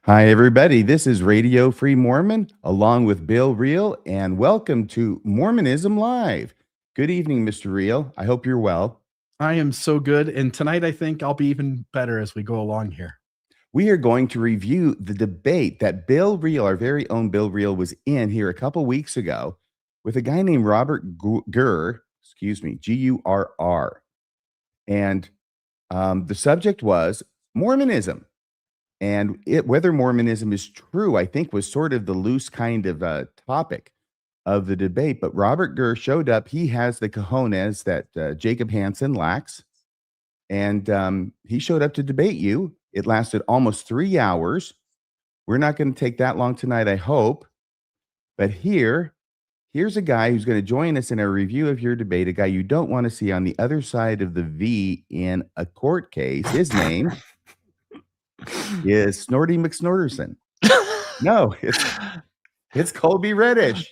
Hi, everybody. This is Radio Free Mormon along with Bill Reel, and welcome to Mormonism Live. Good evening, Mr. Reel. I hope you're well. I am so good. And tonight, I think I'll be even better as we go along here. We are going to review the debate that Bill Reel, our very own Bill Reel, was in here a couple weeks ago with a guy named Robert Gurr, Gurr. And the subject was Mormonism. And whether Mormonism is true, I think, was sort of the loose kind of topic of the debate. But Robert Gurr showed up. He has the cojones that Jacob Hansen lacks. And he showed up to debate you. It lasted almost 3 hours. We're not going to take that long tonight, I hope. But here's a guy who's going to join us in a review of your debate, a guy you don't want to see on the other side of the V in a court case. His name is Snorty McSnorterson. No, it's Colby Reddish.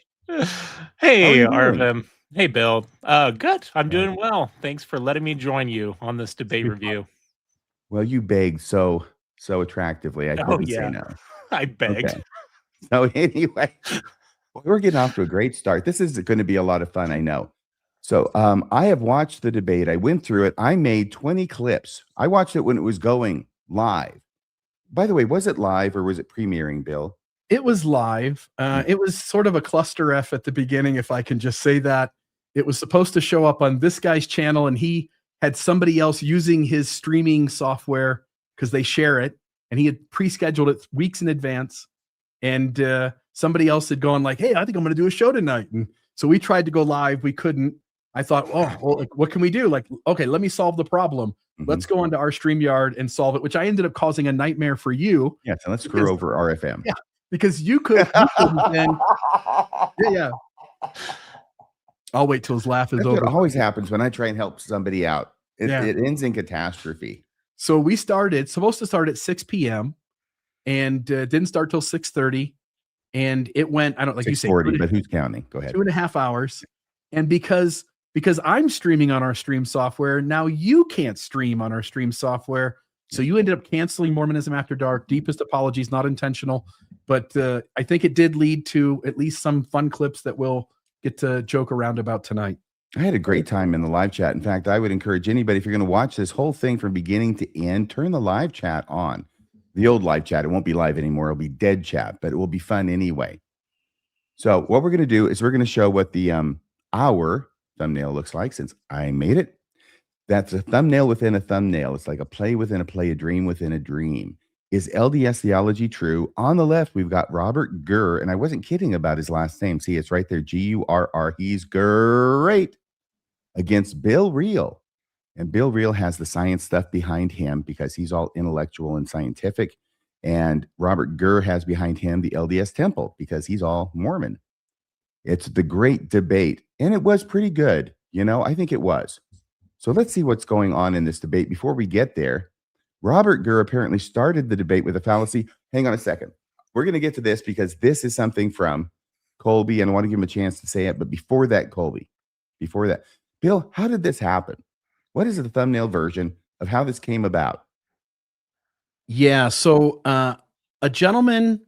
Hey, Arvin. Hey, Bill. Good. I'm doing well. Thanks for letting me join you on this debate review. Well, you begged so attractively. I couldn't say no. I begged. Okay. So anyway, we're getting off to a great start. This is going to be a lot of fun, I know. So I have watched the debate. I went through it. I made 20 clips. I watched it when it was going live. By the way, was it live or was it premiering, Bill? It was live. It was sort of a cluster F at the beginning, if I can just say that. It was supposed to show up on this guy's channel, and he had somebody else using his streaming software because they share it, and he had pre-scheduled it weeks in advance. And somebody else had gone like, hey, I think I'm going to do a show tonight. And so we tried to go live. We couldn't. I thought, oh, well, like, what can we do? Like, okay, let me solve the problem. Let's go onto our StreamYard and solve it, which I ended up causing a nightmare for you. Yeah, so let's screw over RFM. Yeah, because you could then, yeah. I'll wait till his laugh is over. It always happens when I try and help somebody out. It ends in catastrophe. So we supposed to start at 6 p.m. and didn't start till 6:30. And it went, I don't like you say, 6:40, but who's counting? Go ahead. 2.5 hours. And because I'm streaming on our stream software, now you can't stream on our stream software. So you ended up canceling Mormonism After Dark. Deepest apologies, not intentional. But I think it did lead to at least some fun clips that we'll get to joke around about tonight. I had a great time in the live chat. In fact, I would encourage anybody, if you're going to watch this whole thing from beginning to end, turn the live chat on. The old live chat, it won't be live anymore. It'll be dead chat, but it will be fun anyway. So what we're going to do is we're going to show what the our thumbnail looks like, since I made it. That's a thumbnail within a thumbnail. It's like a play within a play, a dream within a dream. Is LDS theology true? On the left, we've got Robert Gurr, and I wasn't kidding about his last name. See, it's right there, Gurr. He's great. Against Bill Reel. And Bill Reel has the science stuff behind him because he's all intellectual and scientific. And Robert Gurr has behind him the LDS Temple because he's all Mormon. It's the great debate. And it was pretty good. I think it was. So let's see what's going on in this debate. Before we get there, Robert Gurr apparently started the debate with a fallacy. Hang on a second. We're going to get to this because this is something from Colby, and I want to give him a chance to say it. But before that, Colby, Bill, how did this happen? What is the thumbnail version of how this came about? Yeah, so a gentleman,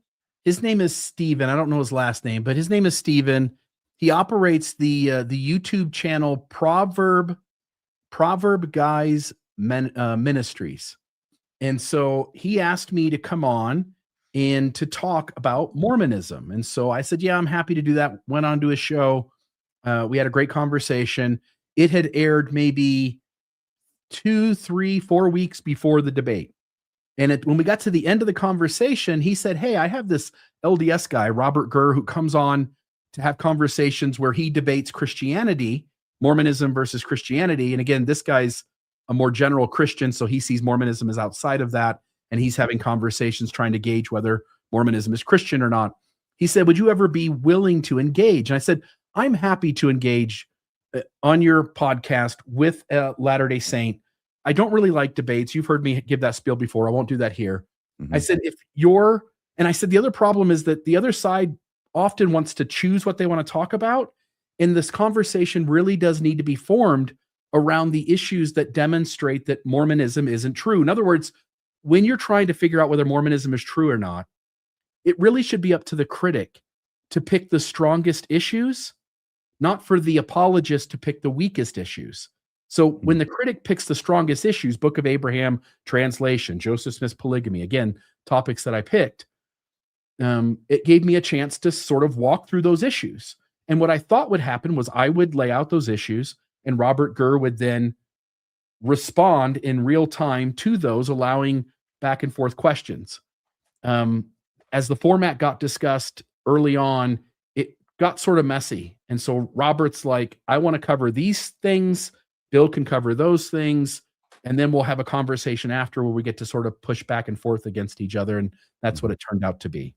his name is Steven. I don't know his last name, but his name is Steven. He operates the YouTube channel Proverb Guys Ministries. And so he asked me to come on and to talk about Mormonism. And so I said, yeah, I'm happy to do that. Went on to his show. We had a great conversation. It had aired maybe 2, 3, 4 weeks before the debate. And when we got to the end of the conversation, he said, hey, I have this LDS guy, Robert Gurr, who comes on to have conversations where he debates Christianity, Mormonism versus Christianity. And again, this guy's a more general Christian, so he sees Mormonism as outside of that. And he's having conversations trying to gauge whether Mormonism is Christian or not. He said, would you ever be willing to engage? And I said, I'm happy to engage on your podcast with a Latter-day Saint. I don't really like debates. You've heard me give that spiel before. I won't do that here. I said, and I said, the other problem is that the other side often wants to choose what they want to talk about. And this conversation really does need to be formed around the issues that demonstrate that Mormonism isn't true. In other words, when you're trying to figure out whether Mormonism is true or not, it really should be up to the critic to pick the strongest issues, not for the apologist to pick the weakest issues. So when the critic picks the strongest issues, Book of Abraham, translation, Joseph Smith's polygamy, again, topics that I picked, it gave me a chance to sort of walk through those issues. And what I thought would happen was I would lay out those issues, and Robert Gurr would then respond in real time to those, allowing back and forth questions. As the format got discussed early on, it got sort of messy. And so Robert's like, I want to cover these things. Bill can cover those things. And then we'll have a conversation after where we get to sort of push back and forth against each other. And that's what it turned out to be.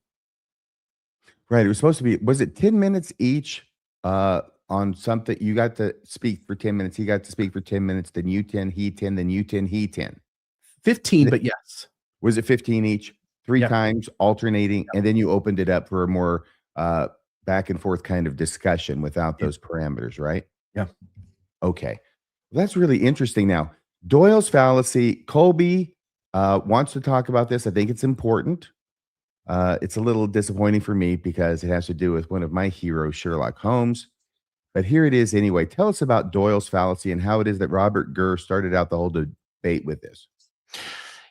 Right. It was supposed to be, was it 10 minutes each on something? You got to speak for 10 minutes. He got to speak for 10 minutes. Then you 10, he 10, then you 10, he 10. 15, but yes. Was it 15 each? Three times alternating. And then you opened it up for a more back and forth kind of discussion without those parameters, right? Yeah. Okay. That's really interesting. Now, Doyle's fallacy, Colby wants to talk about this. I think it's important. It's a little disappointing for me because it has to do with one of my heroes, Sherlock Holmes. But here it is anyway. Tell us about Doyle's fallacy and how it is that Robert Gurr started out the whole debate with this.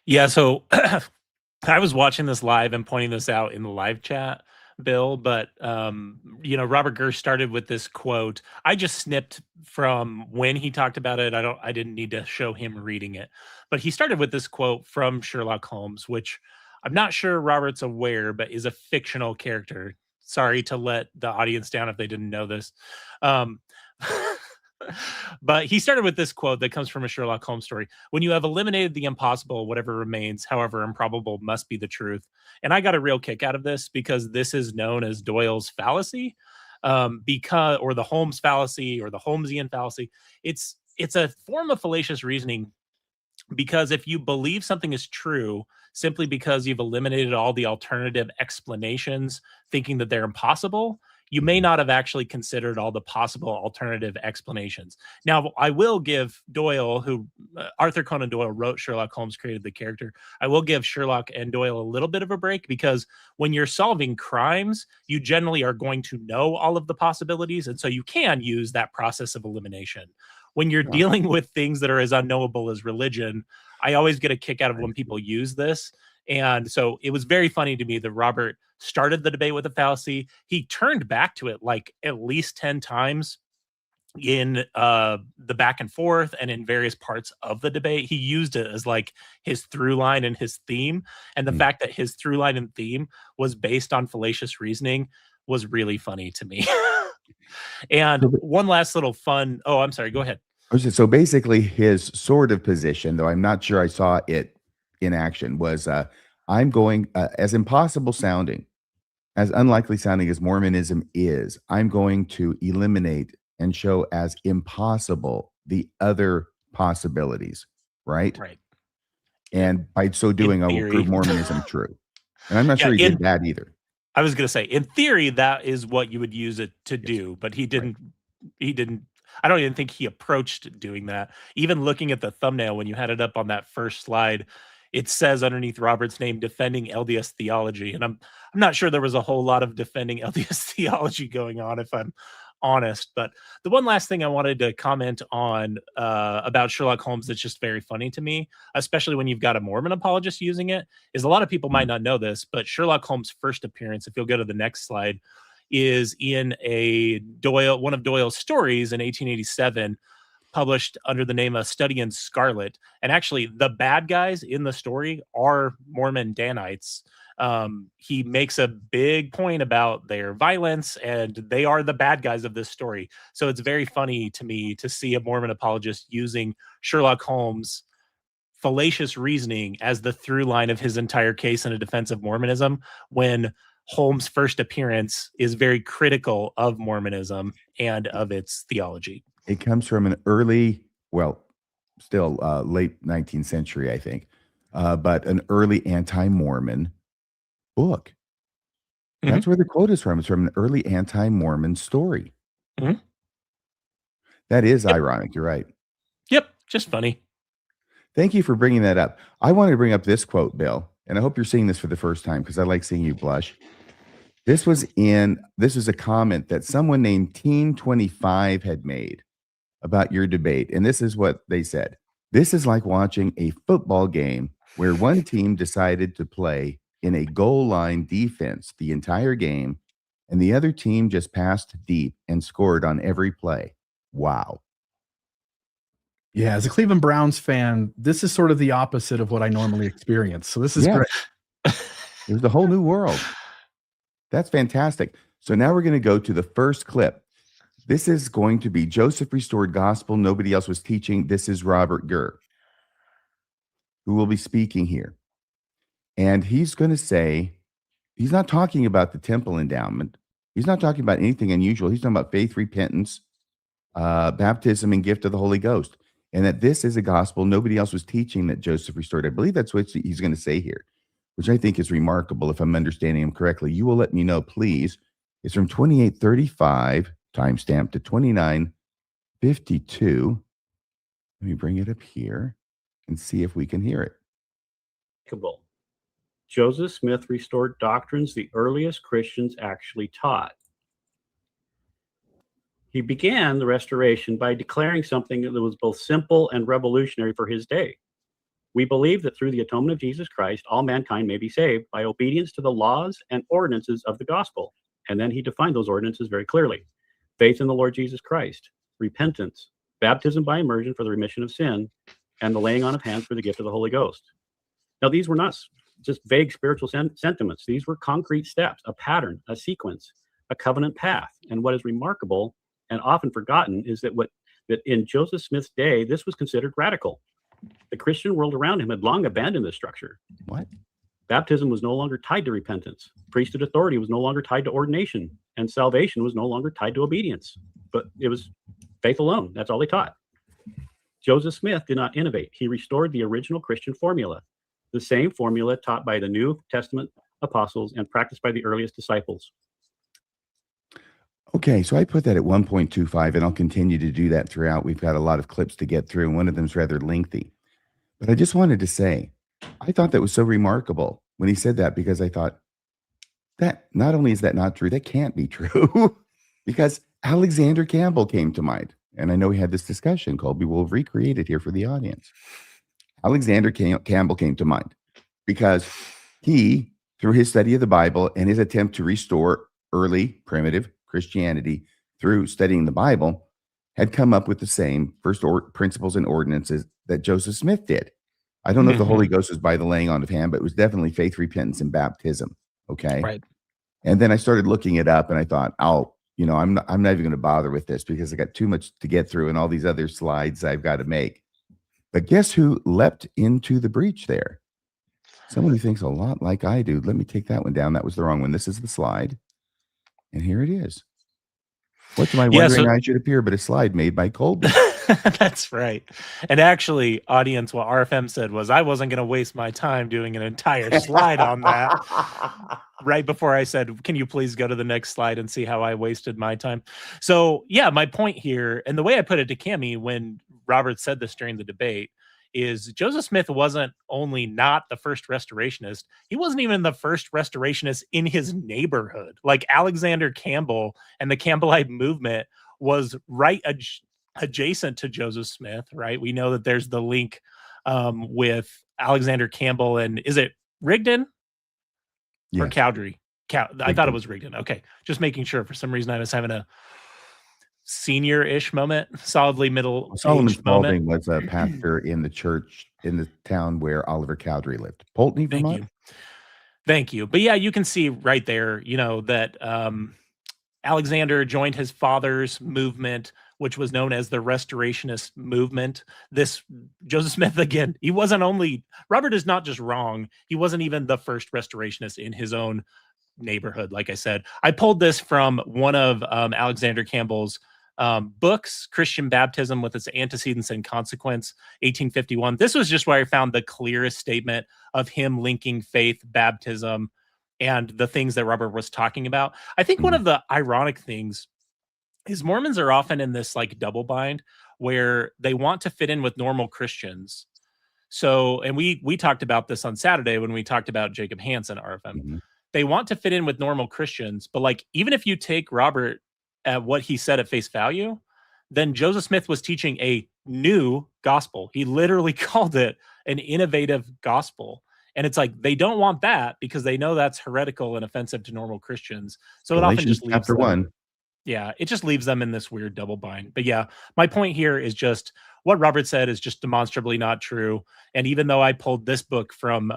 Yeah, so I was watching this live and pointing this out in the live chat, Bill, but Robert Gurr started with this quote. I just snipped from when he talked about it. I didn't need to show him reading it, but he started with this quote from Sherlock Holmes, which I'm not sure Robert's aware, but is a fictional character. Sorry to let the audience down if they didn't know this. But he started with this quote that comes from a Sherlock Holmes story. When you have eliminated the impossible, whatever remains, however improbable, must be the truth. And I got a real kick out of this because this is known as Doyle's fallacy, or the Holmes fallacy, or the Holmesian fallacy. It's a form of fallacious reasoning, because if you believe something is true simply because you've eliminated all the alternative explanations, thinking that they're impossible, you may not have actually considered all the possible alternative explanations. Now, I will give Doyle, Arthur Conan Doyle wrote Sherlock Holmes, created the character. I will give Sherlock and Doyle a little bit of a break, because when you're solving crimes, you generally are going to know all of the possibilities. And so you can use that process of elimination. When you're dealing with things that are as unknowable as religion, I always get a kick out of when people use this. And so it was very funny to me that Robert started the debate with a fallacy. He turned back to it like at least 10 times in the back and forth and in various parts of the debate. He used it as like his through line and his theme. And the fact that his through line and theme was based on fallacious reasoning was really funny to me. And one last little fun. Oh, I'm sorry. Go ahead. So basically his sort of position, though I'm not sure I saw it in action, was I'm going as impossible sounding, as unlikely sounding as Mormonism is, I'm going to eliminate and show as impossible the other possibilities, right? Right. And by so doing, I will prove Mormonism true. And I'm not sure he did that either. I was going to say, in theory, that is what you would use it to do, but he didn't. I don't even think he approached doing that. Even looking at the thumbnail, when you had it up on that first slide, it says underneath Robert's name, defending LDS theology. And I'm not sure there was a whole lot of defending LDS theology going on, if I'm honest. But the one last thing I wanted to comment on about Sherlock Holmes that's just very funny to me, especially when you've got a Mormon apologist using it, is a lot of people might not know this, but Sherlock Holmes' first appearance, if you'll go to the next slide, is in one of Doyle's stories in 1887, published under the name of Study in Scarlet. And actually, the bad guys in the story are Mormon Danites. He makes a big point about their violence, and they are the bad guys of this story. So it's very funny to me to see a Mormon apologist using Sherlock Holmes' fallacious reasoning as the through line of his entire case in a defense of Mormonism, when Holmes' first appearance is very critical of Mormonism and of its theology. It comes from an early, still late 19th century, I think, but an early anti-Mormon book. That's where the quote is from. It's from an early anti-Mormon story. That is ironic. You're right. Yep. Just funny. Thank you for bringing that up. I wanted to bring up this quote, Bill, and I hope you're seeing this for the first time because I like seeing you blush. This was a comment that someone named Teen25 had made about your debate. And this is what they said. This is like watching a football game where one team decided to play in a goal line defense the entire game, and the other team just passed deep and scored on every play. Wow. Yeah, as a Cleveland Browns fan, this is sort of the opposite of what I normally experience. So this is Yeah. great. There's a whole new world. That's fantastic. So now we're going to go to the first clip. This is going to be Joseph Restored Gospel. Nobody else was teaching. This is Robert Gurr, who will be speaking here. And he's going to say, he's not talking about the temple endowment. He's not talking about anything unusual. He's talking about faith, repentance, baptism, and gift of the Holy Ghost. And that this is a gospel nobody else was teaching that Joseph restored. I believe that's what he's going to say here, which I think is remarkable if I'm understanding him correctly. You will let me know, please. It's from 2835, timestamp, to 2952. Let me bring it up here and see if we can hear it. Joseph Smith restored doctrines the earliest Christians actually taught. He began the restoration by declaring something that was both simple and revolutionary for his day. We believe that through the atonement of Jesus Christ, all mankind may be saved by obedience to the laws and ordinances of the gospel. And then he defined those ordinances very clearly. Faith in the Lord Jesus Christ, repentance, baptism by immersion for the remission of sin, and the laying on of hands for the gift of the Holy Ghost. Now, these were not just vague spiritual sentiments. These were concrete steps, a pattern, a sequence, a covenant path. And what is remarkable and often forgotten is that in Joseph Smith's day, this was considered radical. The Christian world around him had long abandoned this structure. What? Baptism was no longer tied to repentance. Priesthood authority was no longer tied to ordination, and salvation was no longer tied to obedience. But it was faith alone. That's all they taught. Joseph Smith did not innovate. He restored the original Christian formula, the same formula taught by the New Testament apostles and practiced by the earliest disciples. Okay, so I put that at 1.25, and I'll continue to do that throughout. We've got a lot of clips to get through, and one of them is rather lengthy. But I just wanted to say, I thought that was so remarkable when he said that, because I thought that not only is that not true, that can't be true, because Alexander Campbell came to mind. And I know we had this discussion, Colby. We'll recreate it here for the audience. Alexander Campbell came to mind because he, through his study of the Bible and his attempt to restore early primitive Christianity through studying the Bible, had come up with the same first principles and ordinances that Joseph Smith did. I don't know if the Holy Ghost was by the laying on of hand, but it was definitely faith, repentance, and baptism. Okay. Right. And then I started looking it up, and I thought, I'm not even going to bother with this because I got too much to get through and all these other slides I've got to make. But guess who leapt into the breach there? Someone who thinks a lot like I do. Let me take that one down. That was the wrong one. This is the slide. And here it is. What am I wondering I should appear but a slide made by Colby? That's right. And actually, audience, what RFM said was I wasn't going to waste my time doing an entire slide on that. Right before I said, can you please go to the next slide and see how I wasted my time? So yeah, my point here, and the way I put it to Cammie when Robert said this during the debate, is Joseph Smith wasn't only not the first restorationist, he wasn't even the first restorationist in his neighborhood. Like Alexander Campbell and the Campbellite movement was right adjacent to Joseph Smith, right? We know that there's the link with Alexander Campbell and is it Rigdon? Yes. Or Cowdery? I thought it was Rigdon. Okay. Just making sure. For some reason I was having a senior-ish moment, solidly middle Solomon aged moment. Spaulding was a pastor in the church in the town where Oliver Cowdery lived. Poultney, Vermont? Thank you. But yeah, you can see right there, that Alexander joined his father's movement, which was known as the Restorationist movement. This Joseph Smith, again, Robert is not just wrong. He wasn't even the first restorationist in his own neighborhood. Like I said, I pulled this from one of Alexander Campbell's books, Christian Baptism with its Antecedents and Consequence, 1851. This was just where I found the clearest statement of him linking faith, baptism, and the things that Robert was talking about. I think one of the ironic things is Mormons are often in this like double bind where they want to fit in with normal Christians. So, and we talked about this on Saturday when we talked about Jacob Hansen, RFM. they want to fit in with normal Christians, but like even if you take Robert at what he said at face value, then Joseph Smith was teaching a new gospel. He literally called it an innovative gospel. And it's like they don't want that because they know that's heretical and offensive to normal Christians. So it often Galatians just leaves chapter them, 1. yeah, it just leaves them in this weird double bind. But yeah, my point here is just what Robert said is just demonstrably not true. And even though I pulled this book from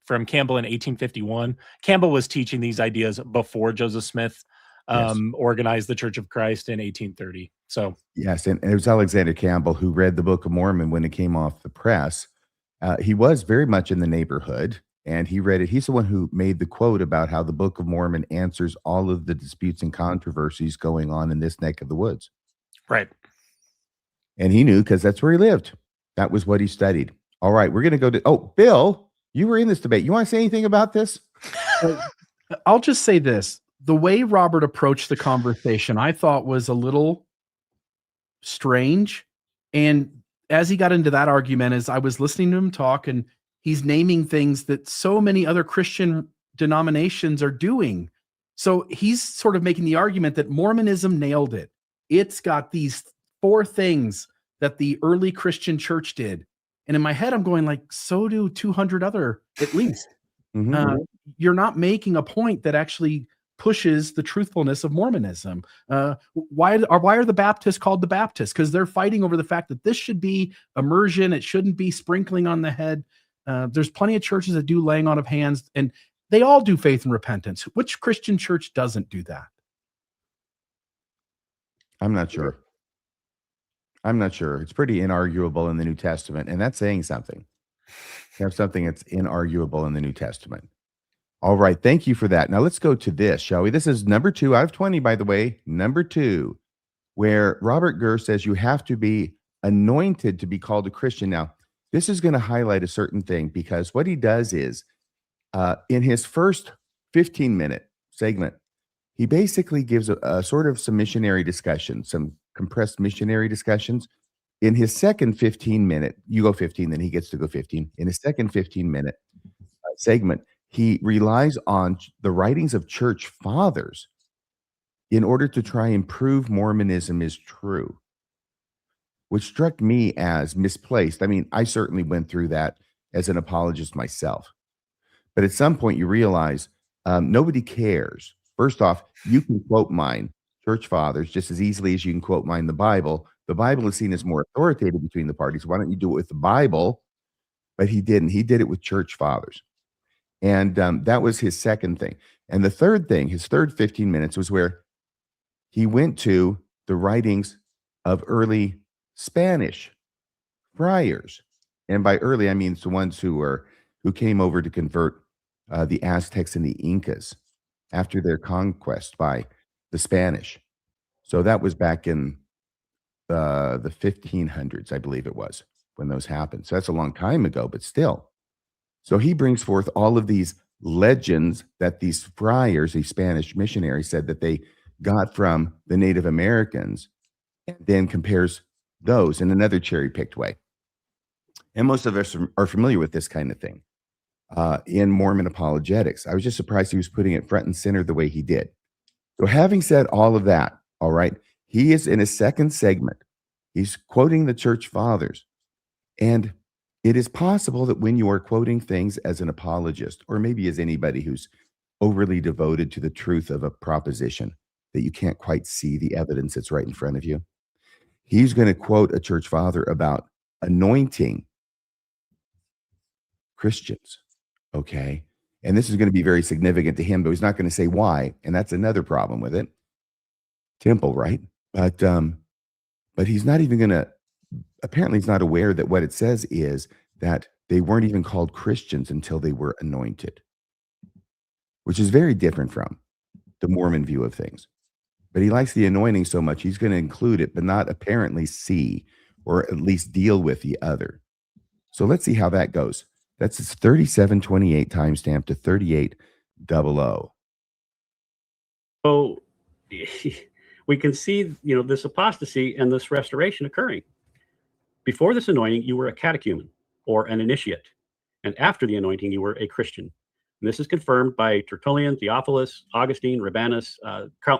Campbell in 1851, Campbell was teaching these ideas before Joseph Smith Yes. organized the Church of Christ in 1830. So Yes, and it was Alexander Campbell who read the Book of Mormon when it came off the press. He was very much in the neighborhood, and he read it. He's the one who made the quote about how the Book of Mormon answers all of the disputes and controversies going on in this neck of the woods. right. And he knew because that's where he lived. That was what he studied. All right, we're going to go to, oh, Bill, you were in this debate. You want to say anything about this? I'll just say this. The way Robert approached the conversation, I thought was a little strange. And as he got into that argument, as I was listening to him talk, and he's naming things that so many other Christian denominations are doing. So he's sort of making the argument that Mormonism nailed it. It's got these 4 things that the early Christian church did. And in my head, I'm going like, so do 200 other, at least. Mhm. You're not making a point that actually pushes the truthfulness of Mormonism. Why are the Baptists called the Baptists? Because they're fighting over the fact that this should be immersion. It shouldn't be sprinkling on the head. There's plenty of churches that do laying on of hands, and they all do faith and repentance. Which Christian church doesn't do that? I'm not sure. I'm not sure. It's pretty inarguable in the New Testament, and that's saying something. You have something that's inarguable in the New Testament. All right. Thank you for that. Now let's go to this, shall we? This is number 2 out of 20, by the way. Number 2, where Robert Gurr says you have to be anointed to be called a Christian. Now, this is going to highlight a certain thing because what he does is in his first 15-minute segment, he basically gives a sort of some missionary discussion, some compressed missionary discussions. In his second 15-minute, you go 15, then he gets to go 15. In his second 15-minute segment, he relies on the writings of church fathers in order to try and prove Mormonism is true, which struck me as misplaced. I mean, I certainly went through that as an apologist myself. But at some point, you realize nobody cares. First off, you can quote mine, church fathers, just as easily as you can quote mine, the Bible. The Bible is seen as more authoritative between the parties. Why don't you do it with the Bible? But he didn't. He did it with church fathers. And that was his second thing. And the third thing, his third 15 minutes, was where he went to the writings of early Spanish friars. And by early, I mean it's the ones who came over to convert the Aztecs and the Incas after their conquest by the Spanish. So that was back in the 1500s, I believe it was, when those happened. So that's a long time ago, but still. So he brings forth all of these legends that these friars, these Spanish missionaries, said that they got from the Native Americans, and then compares those in another cherry-picked way. And most of us are familiar with this kind of thing in Mormon apologetics. I was just surprised he was putting it front and center the way he did. So having said all of that, all right, he is in his second segment. He's quoting the church fathers. And it is possible that when you are quoting things as an apologist, or maybe as anybody who's overly devoted to the truth of a proposition, that you can't quite see the evidence that's right in front of you. He's going to quote a church father about anointing Christians. Okay. And this is going to be very significant to him, but he's not going to say why. And that's another problem with it. Temple, right? But he's not even going to, apparently he's not aware that what it says is that they weren't even called Christians until they were anointed, which is very different from the Mormon view of things. But he likes the anointing so much, he's going to include it, but not apparently see or at least deal with the other. So let's see how that goes. That's 3728 timestamp to 3800. So we can see, this apostasy and this restoration occurring. Before this anointing, you were a catechumen or an initiate. And after the anointing, you were a Christian. And this is confirmed by Tertullian, Theophilus, Augustine, Rabanus,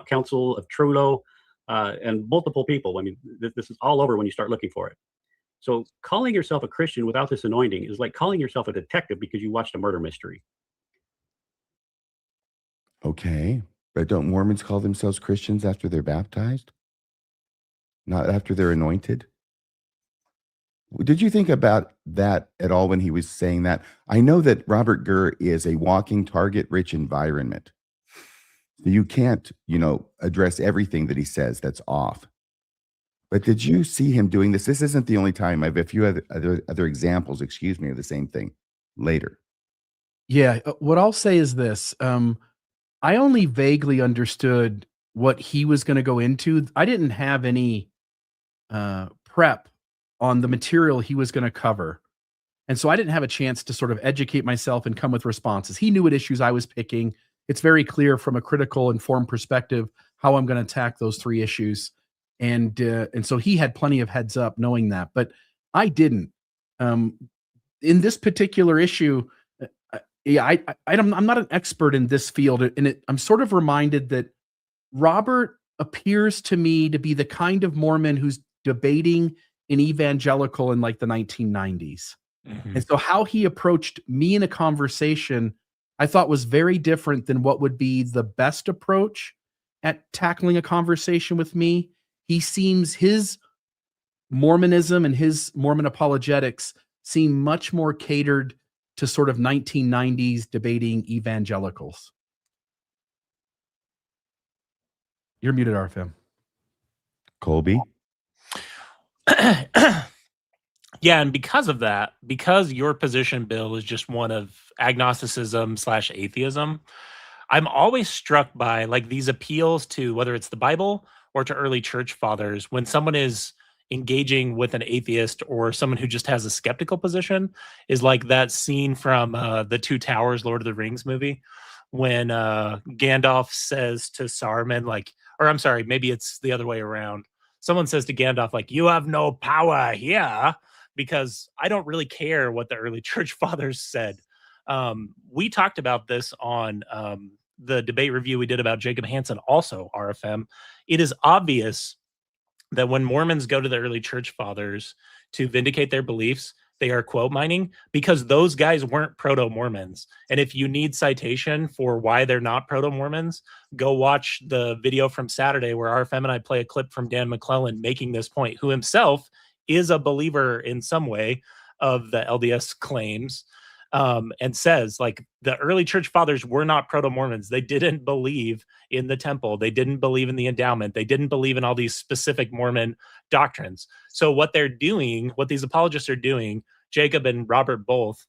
Council of Trullo, and multiple people. I mean, this is all over when you start looking for it. So calling yourself a Christian without this anointing is like calling yourself a detective because you watched a murder mystery. Okay. But don't Mormons call themselves Christians after they're baptized? Not after they're anointed? Did you think about that at all when he was saying that? I know that Robert Gurr is a walking target-rich environment. So you can't, address everything that he says that's off. But did you see him doing this? This isn't the only time. I have a few other examples, of the same thing later. Yeah, what I'll say is this. I only vaguely understood what he was going to go into. I didn't have any prep on the material he was going to cover. And so I didn't have a chance to sort of educate myself and come with responses. He knew what issues I was picking. It's very clear from a critical, informed perspective how I'm going to attack those three issues. And so he had plenty of heads up knowing that, but I didn't. In this particular issue, I'm not an expert in this field, and I'm sort of reminded that Robert appears to me to be the kind of Mormon who's debating an evangelical in like the 1990s. Mhm. And so how he approached me in a conversation, I thought was very different than what would be the best approach at tackling a conversation with me. He seems, his Mormonism and his Mormon apologetics seem much more catered to sort of 1990s debating evangelicals. You're muted, RFM. Colby? Yeah, and because of that, because your position, Bill, is just one of agnosticism/atheism, I'm always struck by like these appeals to whether it's the Bible or to early church fathers when someone is engaging with an atheist or someone who just has a skeptical position, is like that scene from the Two Towers Lord of the Rings movie when Gandalf says to Saruman, like, or I'm sorry, maybe it's the other way around. Someone says to Gandalf, like, you have no power here, because I don't really care what the early church fathers said. We talked about this on the debate review we did about Jacob Hansen, also RFM. It is obvious that when Mormons go to the early church fathers to vindicate their beliefs, they are quote mining, because those guys weren't proto-Mormons. And if you need citation for why they're not proto-Mormons, go watch the video from Saturday where RFM and I play a clip from Dan McClellan making this point, who himself is a believer in some way of the LDS claims, and says, like, the early church fathers were not proto-Mormons. They didn't believe in the temple. They didn't believe in the endowment. They didn't believe in all these specific Mormon doctrines. So what they're doing, what these apologists are doing, Jacob and Robert both,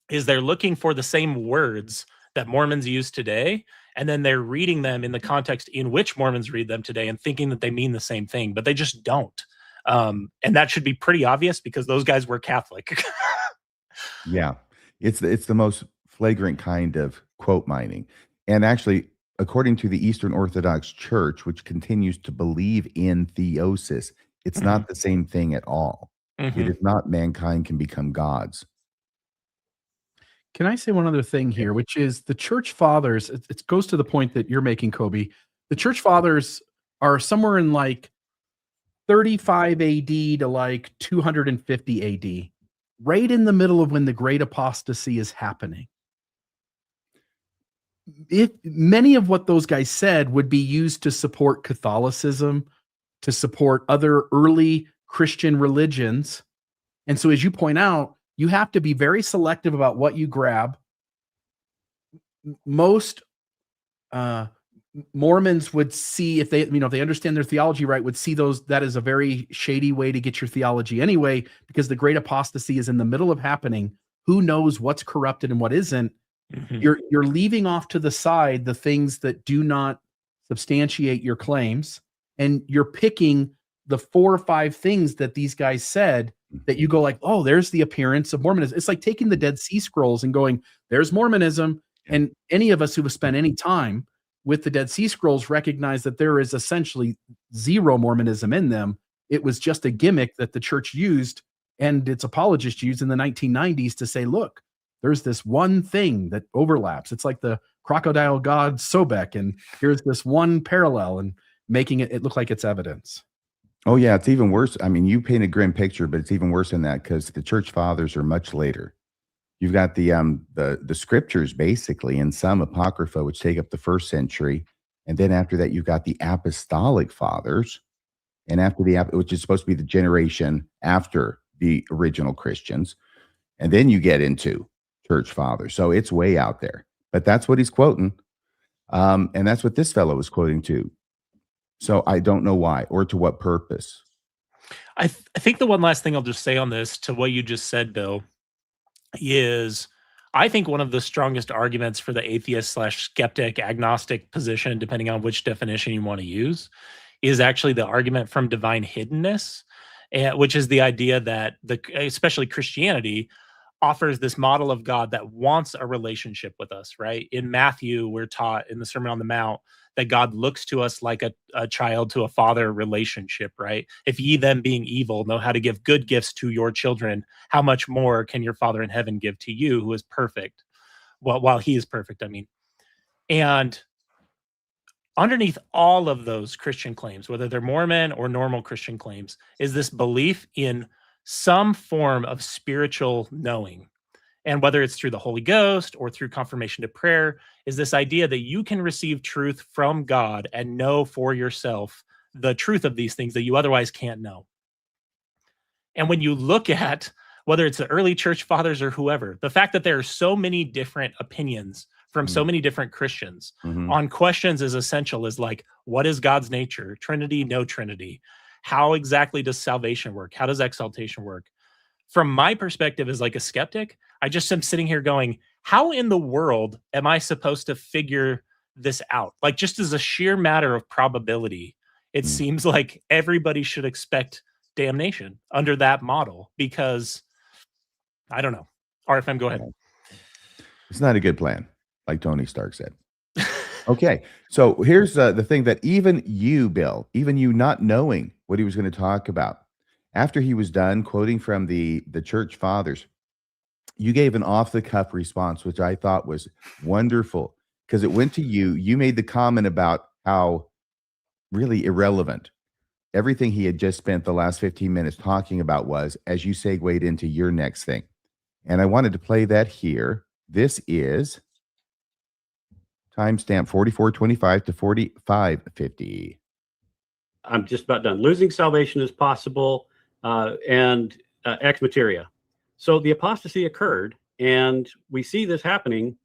is they're looking for the same words that Mormons use today, and then they're reading them in the context in which Mormons read them today and thinking that they mean the same thing, but they just don't. And that should be pretty obvious because those guys were Catholic. Yeah. It's the most flagrant kind of quote mining. And actually, according to the Eastern Orthodox Church, which continues to believe in theosis, it's not the same thing at all. It is not mankind can become gods. Can I say one other thing here, which is the church fathers, it goes to the point that you're making, Kobe. The church fathers are somewhere in like 35 AD to like 250 AD, right in the middle of when the great apostasy is happening. If many of what those guys said would be used to support Catholicism, to support other early Christian religions. And so, as you point out, you have to be very selective about what you grab. Most Mormons would see, if they, if they understand their theology right, would see that as a very shady way to get your theology anyway, because the great apostasy is in the middle of happening. Who knows what's corrupted and what isn't? You're leaving off to the side the things that do not substantiate your claims, and you're picking the 4 or 5 things that these guys said that you go like, oh, there's the appearance of Mormonism. It's like taking the Dead Sea Scrolls and going, there's Mormonism. And any of us who have spent any time with the Dead Sea Scrolls recognize that there is essentially zero Mormonism in them. It was just a gimmick that the church used and its apologists used in the 1990s to say, look, there's this one thing that overlaps. It's like the crocodile god Sobek, and here's this one parallel, and making it look like it's evidence. Oh yeah, it's even worse. I mean, you paint a grim picture, but it's even worse than that because the church fathers are much later. You've got the scriptures basically, and some apocrypha, which take up the 1st century, and then after that, you've got the apostolic fathers, and after which is supposed to be the generation after the original Christians, and then you get into church fathers. So it's way out there, but that's what he's quoting, and that's what this fellow was quoting too. So I don't know why or to what purpose. I think the one last thing I'll just say on this to what you just said, Bill, is I think one of the strongest arguments for the atheist / skeptic agnostic position, depending on which definition you want to use, is actually the argument from divine hiddenness, which is the idea that especially Christianity offers this model of God that wants a relationship with us, right? In Matthew, we're taught in the Sermon on the Mount that God looks to us like a child to a father relationship, right? If ye then being evil know how to give good gifts to your children, how much more can your Father in heaven give to you who is perfect? Well, while he is perfect, I mean. And underneath all of those Christian claims, whether they're Mormon or normal Christian claims, is this belief in some form of spiritual knowing. And whether it's through the Holy Ghost or through confirmation to prayer, is this idea that you can receive truth from God and know for yourself the truth of these things that you otherwise can't know. And when you look at whether it's the early church fathers or whoever, the fact that there are so many different opinions from so many different Christians on questions as essential as like, what is God's nature? Trinity, no Trinity. How exactly does salvation work? How does exaltation work? From my perspective as like a skeptic, I just am sitting here going, how in the world am I supposed to figure this out? Like just as a sheer matter of probability, it seems like everybody should expect damnation under that model because I don't know. RFM, go ahead. It's not a good plan, like Tony Stark said. Okay, so here's the thing that even you, Bill, even you not knowing what he was going to talk about, after he was done quoting from the church fathers, you gave an off-the-cuff response, which I thought was wonderful because it went to you. You made the comment about how really irrelevant everything he had just spent the last 15 minutes talking about was, as you segued into your next thing. And I wanted to play that here. This is timestamp 4425 to 4550. I'm just about done. Losing salvation is possible, and ex materia. So the apostasy occurred, and we see this happening.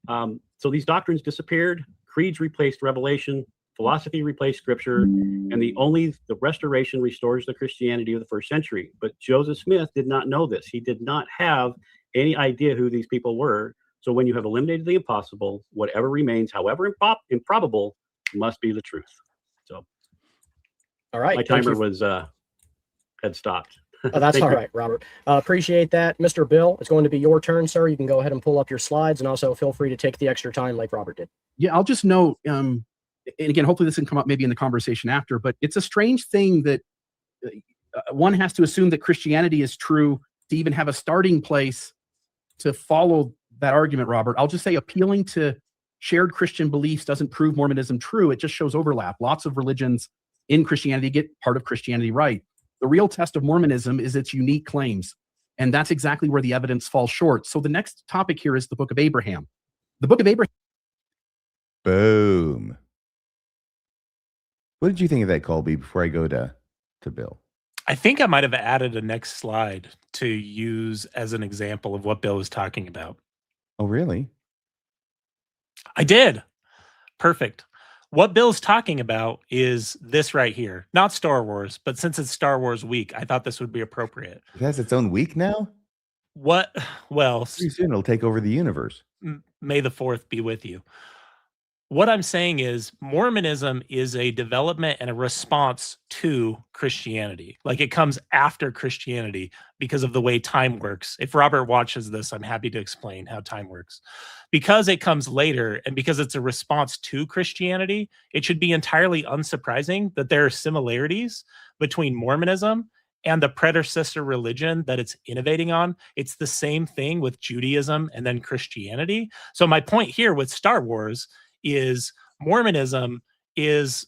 So these doctrines disappeared. Creeds replaced revelation. Philosophy replaced scripture, and the restoration restores the Christianity of the 1st century. But Joseph Smith did not know this. He did not have any idea who these people were. So when you have eliminated the impossible, whatever remains, however improbable, must be the truth. So, all right, my timer was had stopped. Oh, that's all right, Robert. Appreciate that. Mr. Bill, it's going to be your turn, sir. You can go ahead and pull up your slides, and also feel free to take the extra time like Robert did. Yeah, I'll just note, and again, hopefully this can come up maybe in the conversation after, but it's a strange thing that one has to assume that Christianity is true to even have a starting place to follow that argument, Robert. I'll just say appealing to shared Christian beliefs doesn't prove Mormonism true. It just shows overlap. Lots of religions in Christianity get part of Christianity right. The real test of Mormonism is its unique claims. And that's exactly where the evidence falls short. So the next topic here is the Book of Abraham. The Book of Abraham. Boom. What did you think of that, Colby, before I go to Bill? I think I might have added a next slide to use as an example of what Bill was talking about. Oh, really? I did. Perfect. What Bill's talking about is this right here. Not Star Wars, but since it's Star Wars week, I thought this would be appropriate. It has its own week now? What? Well, Pretty soon it'll take over the universe. May the 4th be with you. What I'm saying is Mormonism is a development and a response to Christianity. Like it comes after Christianity because of the way time works. If Robert watches this, I'm happy to explain how time works. Because it comes later and because it's a response to Christianity, it should be entirely unsurprising that there are similarities between Mormonism and the predecessor religion that it's innovating on. It's the same thing with Judaism and then Christianity. So my point here with Star Wars is Mormonism is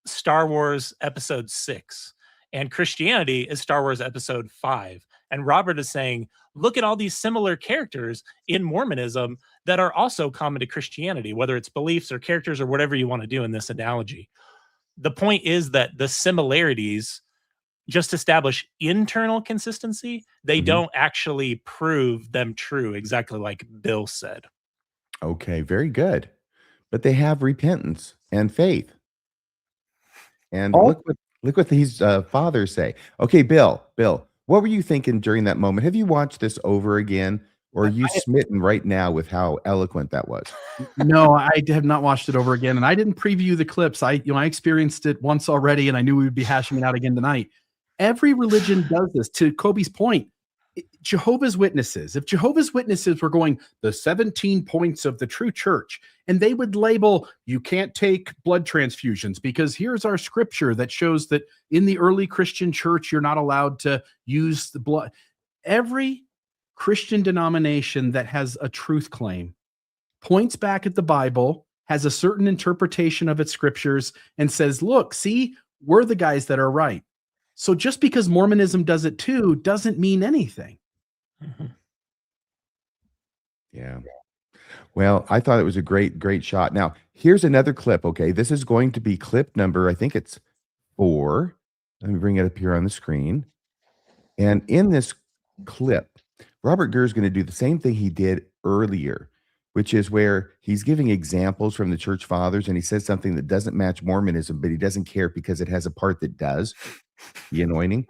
Star Wars Episode 6, and Christianity is Star Wars Episode 5. And Robert is saying, look at all these similar characters in Mormonism that are also common to Christianity, whether it's beliefs or characters or whatever you want to do in this analogy. The point is that the similarities just establish internal consistency. They don't actually prove them true, exactly like Bill said. Okay, very good. But they have repentance and faith. And Oh. look what these fathers say. Okay, Bill, what were you thinking during that moment? Have you watched this over again, or are you smitten right now with how eloquent that was? No, I have not watched it over again, and I didn't preview the clips. I experienced it once already, and I knew we would be hashing it out again tonight. Every religion does this. To Kobe's point, Jehovah's Witnesses, if Jehovah's Witnesses were going the 17 points of the true church, and they would label, you can't take blood transfusions because here's our scripture that shows that in the early Christian church, you're not allowed to use the blood. Every Christian denomination that has a truth claim points back at the Bible, has a certain interpretation of its scriptures, and says, look, see, we're the guys that are right. So just because Mormonism does it too doesn't mean anything. Yeah. Well, I thought it was a great shot. Now, here's another clip, okay? This is going to be clip number, I think it's 4. Let me bring it up here on the screen. And in this clip, Robert Gurr is going to do the same thing he did earlier, which is where he's giving examples from the church fathers, and he says something that doesn't match Mormonism, but he doesn't care because it has a part that does, the anointing.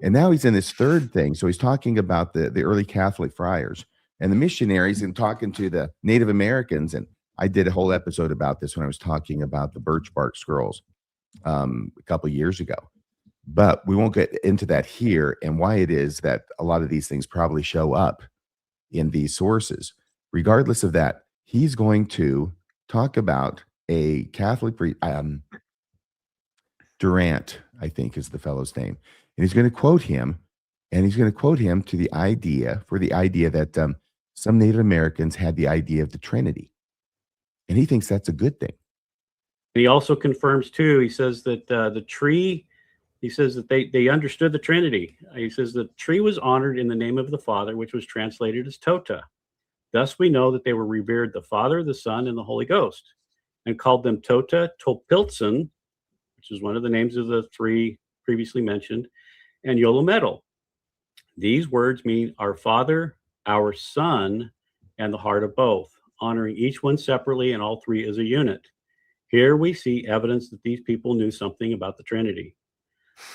And now he's in this third thing. So he's talking about the early Catholic friars and the missionaries and talking to the Native Americans. And I did a whole episode about this when I was talking about the birch bark scrolls a couple of years ago. But we won't get into that here and why it is that a lot of these things probably show up in these sources. Regardless of that, he's going to talk about a Catholic Durant, I think is the fellow's name. And he's going to quote him, and he's going to quote him to the idea that some Native Americans had the idea of the Trinity. And he thinks that's a good thing. And he also confirms too, he says that the tree, he says that they understood the Trinity. He says the tree was honored in the name of the Father, which was translated as Tota. Thus we know that they were revered the Father, the Son, and the Holy Ghost, and called them Tota Tolpiltson, which is one of the names of the 3 previously mentioned, and Yolometal. These words mean our Father, our Son, and the heart of both, honoring each one separately and all 3 as a unit. Here we see evidence that these people knew something about the Trinity.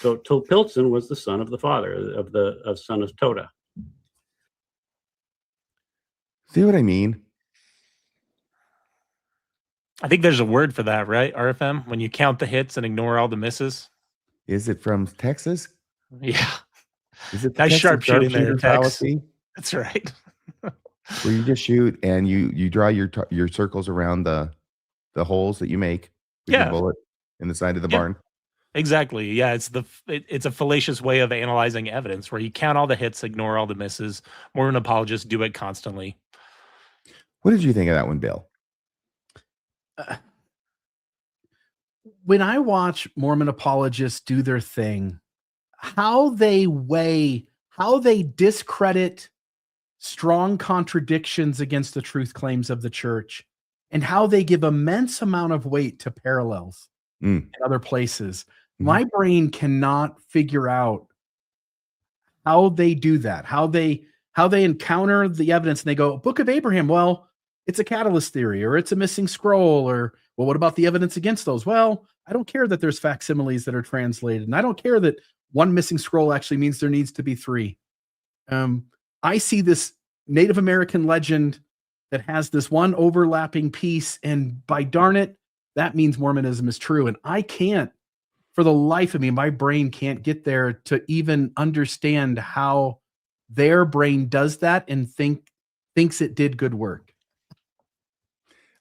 So Tolpiltson was the son of the Father, of son of Tota. See what I mean? I think there's a word for that, right? RFM, when you count the hits and ignore all the misses. Is it from Texas? Yeah. Is it the Nice Texas sharpshooting there, sharpshooter Tex. fallacy? That's right. Where you just shoot and you draw your circles around the holes that you make with your Yeah. bullet in the side of the Yeah. barn. Exactly. Yeah, it's a fallacious way of analyzing evidence where you count all the hits, ignore all the misses. Mormon apologists do it constantly. What did you think of that one, Bill? When I watch Mormon apologists do their thing, how they discredit strong contradictions against the truth claims of the church, and how they give immense amount of weight to parallels in other places. My brain cannot figure out how they do that, how they encounter the evidence and they go, Book of Abraham, well, it's a catalyst theory, or it's a missing scroll, or, well, what about the evidence against those? Well, I don't care that there's facsimiles that are translated, and I don't care that one missing scroll actually means there needs to be 3. I see this Native American legend that has this one overlapping piece, and by darn it, that means Mormonism is true. And I can't, for the life of me, my brain can't get there to even understand how their brain does that and thinks it did good work.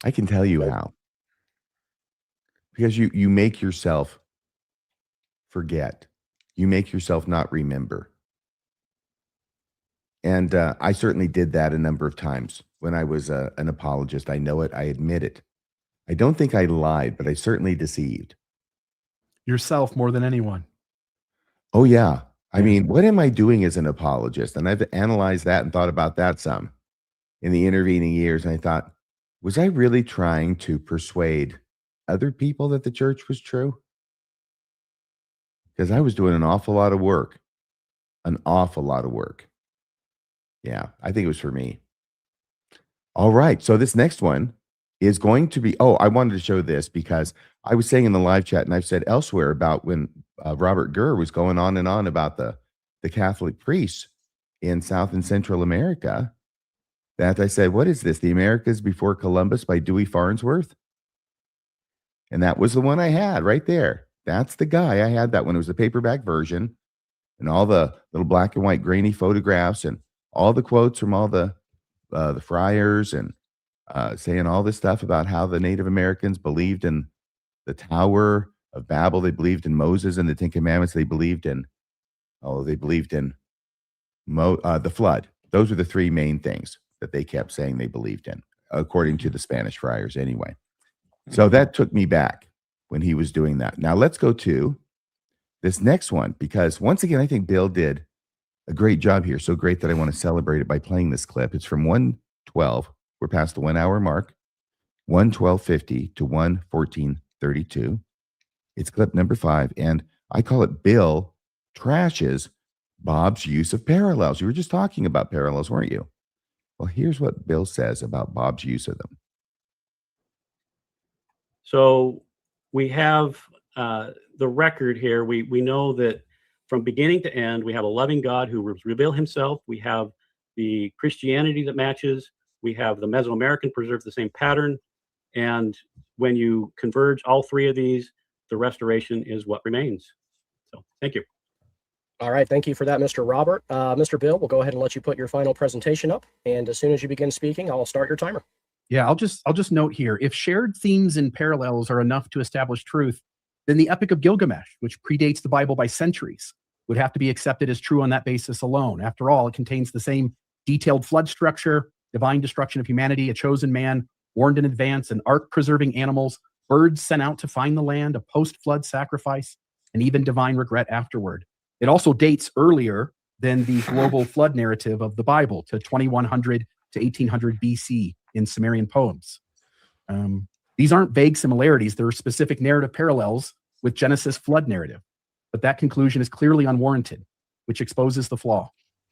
I can tell you how. Because you make yourself forget You make yourself not remember. And I certainly did that a number of times when I was an apologist. I know it. I admit it. I don't think I lied, but I certainly deceived. Yourself more than anyone. Oh, yeah. I mean, what am I doing as an apologist? And I've analyzed that and thought about that some in the intervening years. And I thought, was I really trying to persuade other people that the church was true? Because I was doing an awful lot of work. An awful lot of work. Yeah, I think it was for me. All right. So this next one is going to be, I wanted to show this because I was saying in the live chat, and I've said elsewhere about when Robert Gurr was going on and on about the Catholic priests in South and Central America, that I said, what is this? The Americas Before Columbus by Dewey Farnsworth? And that was the one I had right there. That's the guy. I had that one. It was the paperback version and all the little black and white grainy photographs and all the quotes from all the friars and saying all this stuff about how the Native Americans believed in the Tower of Babel. They believed in Moses and the Ten Commandments. They believed in the flood. Those were the three main things that they kept saying they believed in, according to the Spanish friars anyway. So that took me back when he was doing that. Now let's go to this next one, because once again, I think Bill did a great job here. So great that I want to celebrate it by playing this clip. It's from 1:12. We're past the 1 hour mark. 1:12:50 to 1:14:32. It's clip number 5. And I call it Bill Trashes Bob's use of parallels. You were just talking about parallels, weren't you? Well, here's what Bill says about Bob's use of them. So we have the record here. We know that from beginning to end, we have a loving God who revealed himself. We have the Christianity that matches. We have the Mesoamerican preserve the same pattern. And when you converge all three of these, the restoration is what remains. So thank you. All right, thank you for that, Mr. Robert. Mr. Bill, we'll go ahead and let you put your final presentation up. And as soon as you begin speaking, I'll start your timer. Yeah, I'll just note here, if shared themes and parallels are enough to establish truth, then the Epic of Gilgamesh, which predates the Bible by centuries, would have to be accepted as true on that basis alone. After all, it contains the same detailed flood structure, divine destruction of humanity, a chosen man warned in advance, and ark-preserving animals, birds sent out to find the land, a post-flood sacrifice, and even divine regret afterward. It also dates earlier than the global flood narrative of the Bible to 2100 to 1800 BC in Sumerian poems. These aren't vague similarities. There are specific narrative parallels with Genesis flood narrative. But that conclusion is clearly unwarranted, which exposes the flaw.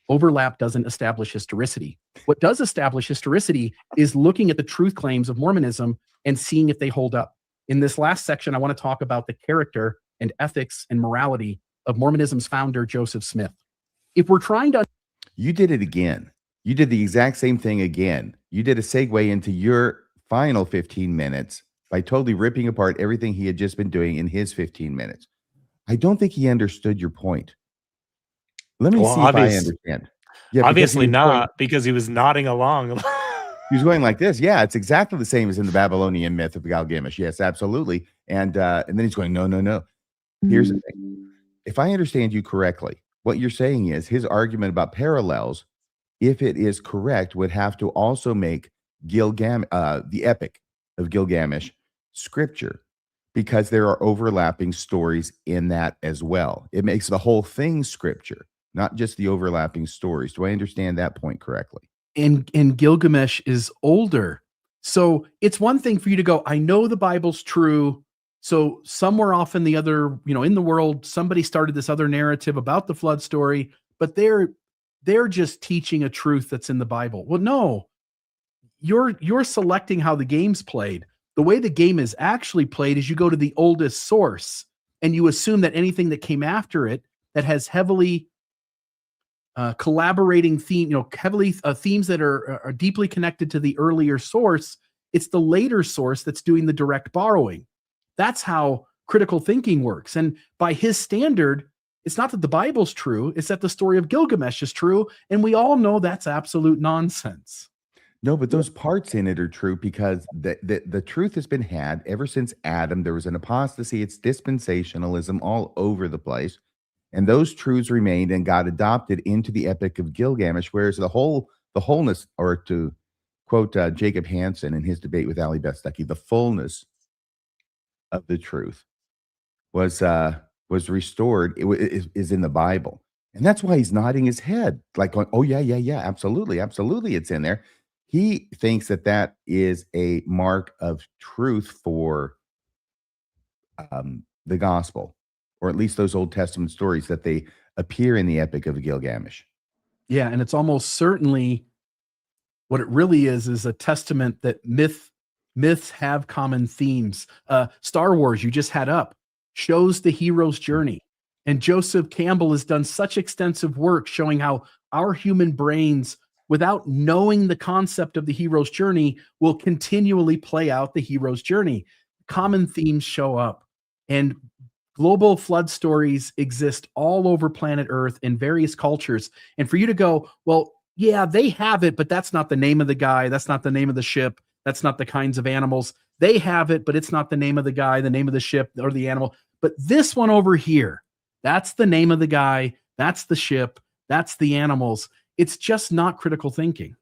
Overlap doesn't establish historicity. What does establish historicity is looking at the truth claims of Mormonism and seeing if they hold up. In this last section, I want to talk about the character and ethics and morality of Mormonism's founder, Joseph Smith. If we're trying to... You did it again. You did the exact same thing again. You did a segue into your final 15 minutes by totally ripping apart everything he had just been doing in his 15 minutes. I don't think he understood your point. Let me see if I understand. Yeah, obviously not, because he was nodding along. He was going like this. Yeah, it's exactly the same as in the Babylonian myth of Gilgamesh. Yes, absolutely. And then he's going, no. Here's the thing. If I understand you correctly, what you're saying is his argument about parallels, if it is correct, would have to also make the Epic of Gilgamesh scripture, because there are overlapping stories in that as well. It makes the whole thing scripture, not just the overlapping stories. Do I understand that point correctly? And Gilgamesh is older. So it's one thing for you to go, I know the Bible's true. So somewhere off in the other, in the world, somebody started this other narrative about the flood story, but they're just teaching a truth that's in the Bible. Well, no, you're selecting how the game's played. The way the game is actually played is you go to the oldest source and you assume that anything that came after it that has heavily collaborating theme, heavily themes that are deeply connected to the earlier source, it's the later source that's doing the direct borrowing. That's how critical thinking works. And by his standard, it's not that the Bible's true, it's that the story of Gilgamesh is true. And we all know that's absolute nonsense. No, but those parts in it are true, because the truth has been had ever since Adam. There was an apostasy. It's dispensationalism all over the place. And those truths remained and got adopted into the Epic of Gilgamesh, whereas the wholeness, or to quote Jacob Hansen in his debate with Ali Beth Stuckey, the fullness of the truth was restored. Is in the Bible, and that's why he's nodding his head, like going, "Oh yeah, absolutely, it's in there." He thinks that is a mark of truth for the gospel, or at least those Old Testament stories, that they appear in the Epic of Gilgamesh. Yeah, and it's almost certainly what it really is a testament that myths have common themes. Star Wars, you just had up, shows the hero's journey. And Joseph Campbell has done such extensive work showing how our human brains, without knowing the concept of the hero's journey, will continually play out the hero's journey. Common themes show up. And global flood stories exist all over planet Earth in various cultures. And for you to go, well, yeah, they have it, but that's not the name of the guy. That's not the name of the ship. That's not the kinds of animals. They have it, but it's not the name of the guy, the name of the ship, or the animal. But this one over here, that's the name of the guy. That's the ship. That's the animals. It's just not critical thinking.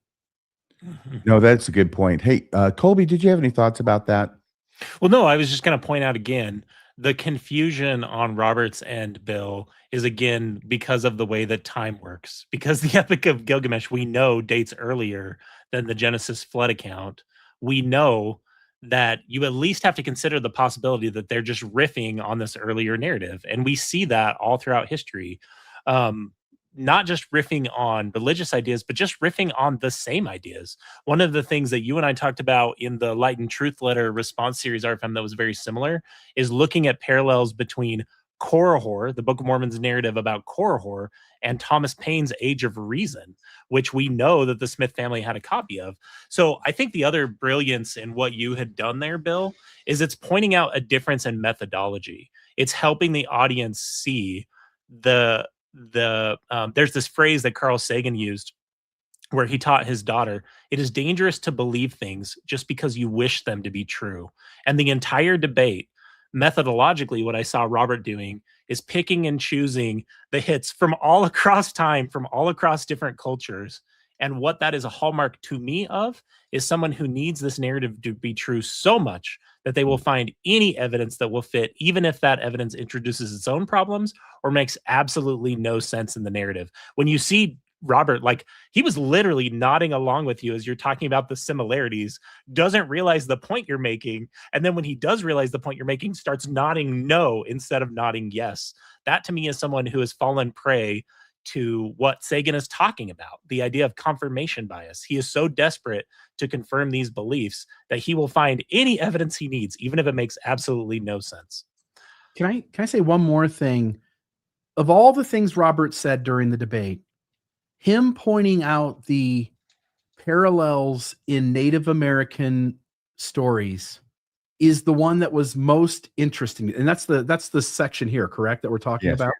No, that's a good point. Hey, Colby, did you have any thoughts about that? Well, no, I was just going to point out again, the confusion on Robert's end, Bill, is again because of the way that time works. Because the Epic of Gilgamesh, we know, dates earlier than the Genesis flood account. We know that you at least have to consider the possibility that they're just riffing on this earlier narrative. And we see that all throughout history. Not just riffing on religious ideas, but just riffing on the same ideas. One of the things that you and I talked about in the Light and Truth Letter response series RFM that was very similar is looking at parallels between Korihor, the Book of Mormon's narrative about Korihor, and Thomas Paine's Age of Reason, which we know that the Smith family had a copy of. So I think the other brilliance in what you had done there, Bill, is it's pointing out a difference in methodology. It's helping the audience see there's this phrase that Carl Sagan used where he taught his daughter, it is dangerous to believe things just because you wish them to be true. And the entire debate, methodologically, what I saw Robert doing is picking and choosing the hits from all across time, from all across different cultures. And what that is a hallmark to me of is someone who needs this narrative to be true so much that they will find any evidence that will fit, even if that evidence introduces its own problems or makes absolutely no sense in the narrative. When you see Robert, like, he was literally nodding along with you as you're talking about the similarities, doesn't realize the point you're making. And then when he does realize the point you're making, starts nodding no instead of nodding yes. That to me is someone who has fallen prey to what Sagan is talking about, the idea of confirmation bias. He is so desperate to confirm these beliefs that he will find any evidence he needs, even if it makes absolutely no sense. Can I say one more thing? Of all the things Robert said during the debate, him pointing out the parallels in Native American stories is the one that was most interesting. And that's the section here, correct, that we're talking Yes. about?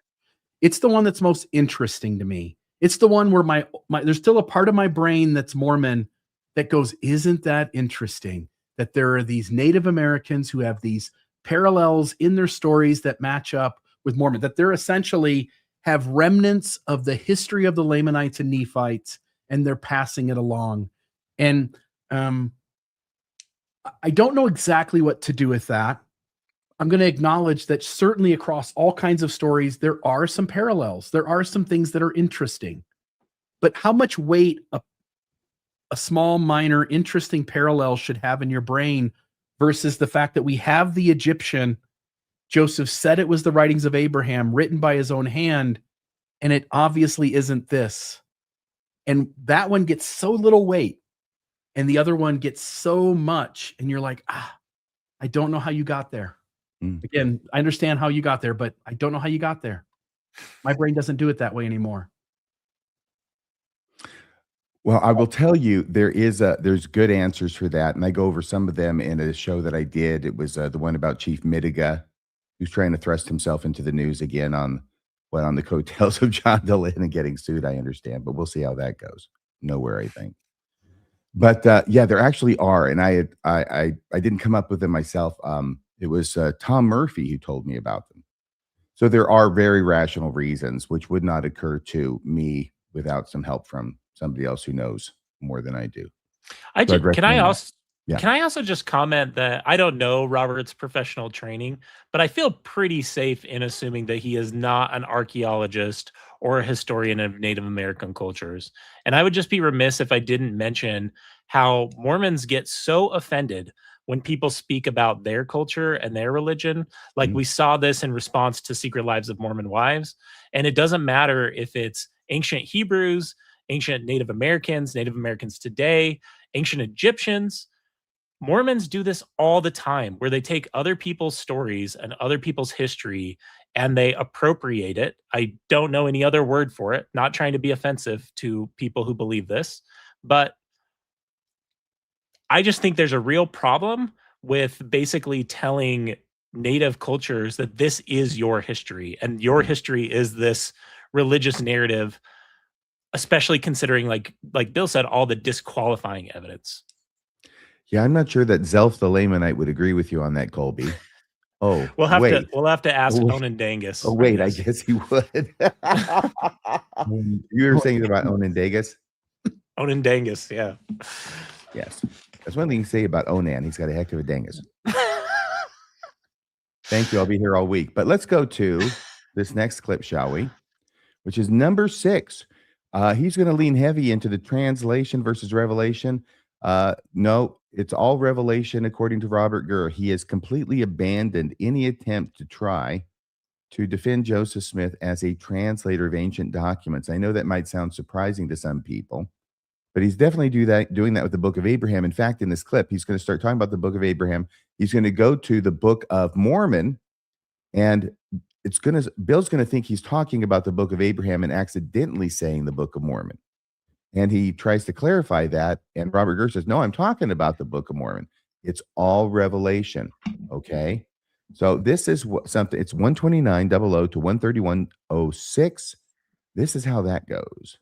It's the one that's most interesting to me. It's the one where my there's still a part of my brain that's Mormon that goes, isn't that interesting that there are these Native Americans who have these parallels in their stories that match up with Mormon, that they're essentially have remnants of the history of the Lamanites and Nephites, and they're passing it along. And I don't know exactly what to do with that. I'm going to acknowledge that certainly across all kinds of stories, there are some parallels. There are some things that are interesting. But how much weight a small, minor, interesting parallel should have in your brain versus the fact that we have the Egyptian, Joseph said it was the writings of Abraham written by his own hand, and it obviously isn't this. And that one gets so little weight, and the other one gets so much, and you're like, I don't know how you got there. Again, I understand how you got there, but I don't know how you got there. My brain doesn't do it that way anymore. Well, I will tell you, there's good answers for that, and I go over some of them in a show that I did. It was the one about Chief Midiga, who's trying to thrust himself into the news again on the coattails of John Dehlin and getting sued. I understand, but we'll see how that goes. Nowhere, I think. But yeah, there actually are, and I didn't come up with them myself. It was Tom Murphy who told me about them. So there are very rational reasons which would not occur to me without some help from somebody else who knows more than I do. I So I'd just, can I recommend that. also Yeah. can I also just comment that I don't know Robert's professional training, but I feel pretty safe in assuming that he is not an archaeologist or a historian of Native American cultures. And I would just be remiss if I didn't mention how Mormons get so offended when people speak about their culture and their religion. Like Mhm. we saw this in response to Secret Lives of Mormon Wives. And it doesn't matter if it's ancient Hebrews, ancient Native Americans today, ancient Egyptians. Mormons do this all the time where they take other people's stories and other people's history and they appropriate it. I don't know any other word for it, not trying to be offensive to people who believe this, but I just think there's a real problem with basically telling native cultures that this is your history and your history is this religious narrative, especially considering like Bill said, all the disqualifying evidence. Yeah, I'm not sure that Zelf the Lamanite would agree with you on that, Colby. Oh, We'll have wait. to ask Oh, wait. Onondagas. Oh, wait, I guess he would. You were saying about Onondagas? Onondagas, yeah. Yes. That's one thing you can say about Onan. He's got a heck of a dangus. Thank you. I'll be here all week. But let's go to this next clip, shall we? Which is number 6. He's going to lean heavy into the translation versus revelation. No, it's all revelation according to Robert Gurr. He has completely abandoned any attempt to try to defend Joseph Smith as a translator of ancient documents. I know that might sound surprising to some people, but he's definitely doing that with the Book of Abraham. In fact, in this clip, he's going to start talking about the Book of Abraham. He's going to go to the Book of Mormon, and Bill's going to think he's talking about the Book of Abraham and accidentally saying the Book of Mormon. And he tries to clarify that. And Robert Gurr says, no, I'm talking about the Book of Mormon. It's all revelation. Okay. So this is something, it's 129.00 to 131.06. This is how that goes.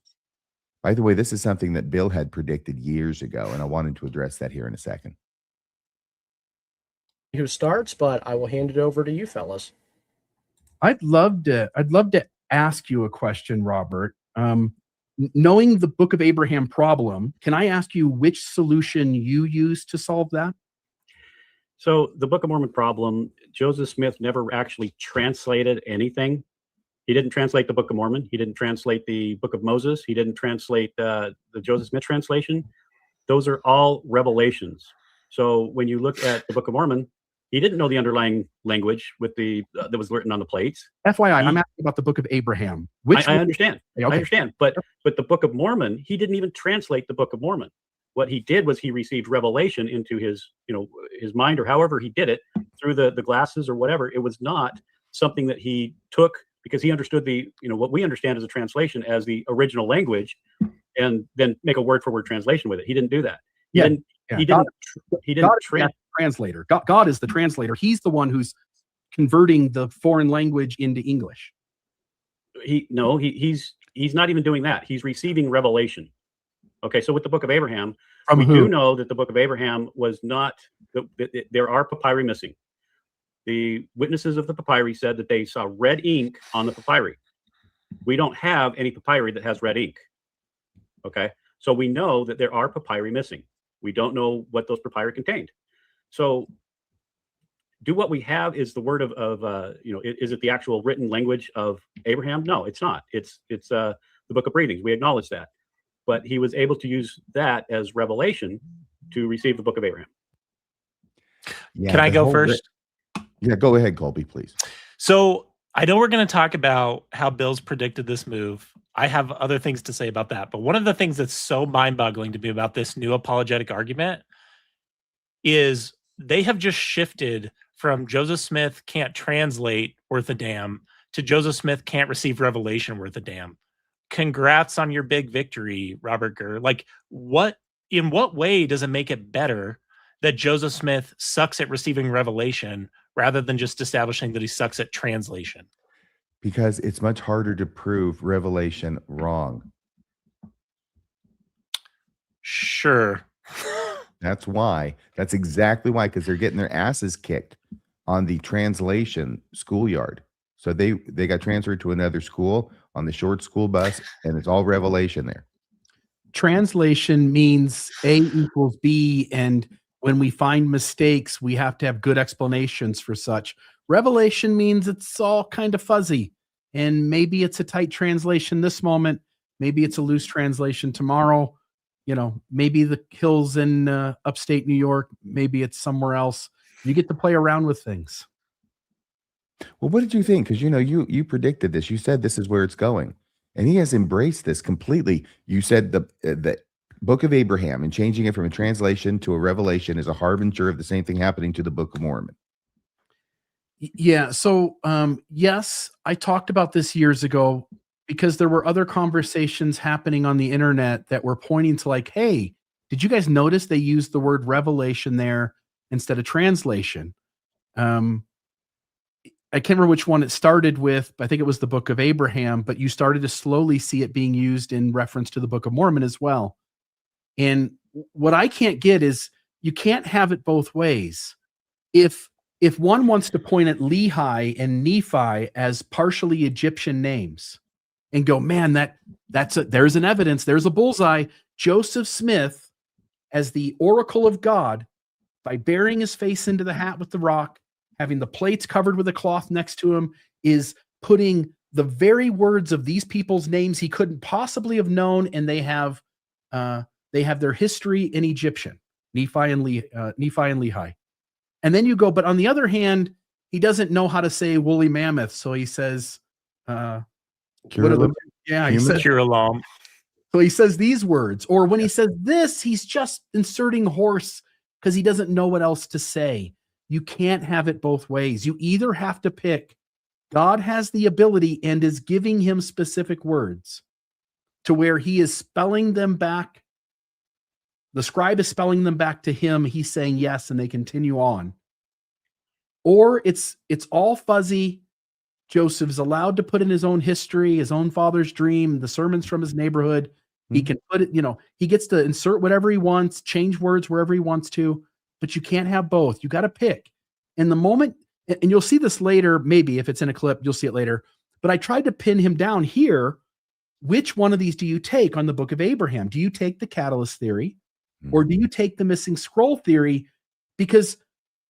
By the way, this is something that Bill had predicted years ago, and I wanted to address that here in a second. Who starts, but I will hand it over to you fellas. I'd love to ask you a question, Robert. Knowing the Book of Abraham problem, can I ask you which solution you use to solve that? So the Book of Mormon problem, Joseph Smith never actually translated anything. He didn't translate the Book of Mormon. He didn't translate the Book of Moses. He didn't translate the Joseph Smith translation. Those are all revelations. So when you look at the Book of Mormon, he didn't know the underlying language with the that was written on the plates. FYI, I'm asking about the Book of Abraham. I understand. Okay. I understand. But the Book of Mormon, he didn't even translate the Book of Mormon. What he did was he received revelation into his mind, or however he did it, through the glasses or whatever. It was not something that he took because he understood what we understand as a translation as the original language, and then make a word for word translation with it. He didn't do that. He didn't translator. God is the translator. He's the one who's converting the foreign language into English. He's not even doing that. He's receiving revelation. Okay, so with the Book of Abraham, we do know that the Book of Abraham was not. There are papyri missing. The witnesses of the papyri said that they saw red ink on the papyri. We don't have any papyri that has red ink. Okay, so we know that there are papyri missing. We don't know what those papyri contained. So do what we have is the word of is it the actual written language of Abraham? No, it's not. It's the Book of Breathings. We acknowledge that. But he was able to use that as revelation to receive the Book of Abraham. Yeah, Can I go first? Yeah, go ahead, Colby, please. So I know we're going to talk about how Bill's predicted this move. I have other things to say about that. But one of the things that's so mind-boggling to me about this new apologetic argument is they have just shifted from Joseph Smith can't translate worth a damn to Joseph Smith can't receive revelation worth a damn. Congrats on your big victory, Robert Gurr. Like, in what way does it make it better that Joseph Smith sucks at receiving revelation rather than just establishing that he sucks at translation? Because it's much harder to prove revelation wrong. Sure. That's why. That's exactly why, because they're getting their asses kicked on the translation schoolyard. So they got transferred to another school on the short school bus, and it's all revelation there. Translation means A equals B, and when we find mistakes, we have to have good explanations for such. Revelation means it's all kind of fuzzy, and maybe it's a tight translation this moment, maybe it's a loose translation tomorrow. You know, maybe the hills in upstate New York, maybe it's somewhere else. You get to play around with things. Well, what did you think? Because you predicted this. You said this is where it's going, and he has embraced this completely. You said the Book of Abraham and changing it from a translation to a revelation is a harbinger of the same thing happening to the Book of Mormon. Yeah. So, yes, I talked about this years ago because there were other conversations happening on the internet that were pointing to like, hey, did you guys notice they used the word revelation there instead of translation? I can't remember which one it started with, but I think it was the Book of Abraham, but you started to slowly see it being used in reference to the Book of Mormon as well. And what I can't get is you can't have it both ways. If one wants to point at Lehi and Nephi as partially Egyptian names and go, man, there's an evidence, there's a bullseye. Joseph Smith, as the oracle of God, by burying his face into the hat with the rock, having the plates covered with a cloth next to him, is putting the very words of these people's names he couldn't possibly have known, and they have their history in Egyptian, Nephi and Lehi. And then you go, but on the other hand, he doesn't know how to say woolly mammoth, so he says, Kuralim? he says Kuralam. So he says these words, or when he says this, he's just inserting horse because he doesn't know what else to say. You can't have it both ways. You either have to pick. God has the ability and is giving him specific words to where he is spelling them back. The scribe is spelling them back to him. He's saying yes, and they continue on. Or it's all fuzzy. Joseph's allowed to put in his own history, his own father's dream, the sermons from his neighborhood. He can put it, he gets to insert whatever he wants, change words wherever he wants to, but you can't have both. You got to pick. And the moment, and you'll see this later, maybe if it's in a clip, you'll see it later, but I tried to pin him down here. Which one of these do you take on the Book of Abraham? Do you take the catalyst theory, or do you take the missing scroll theory? Because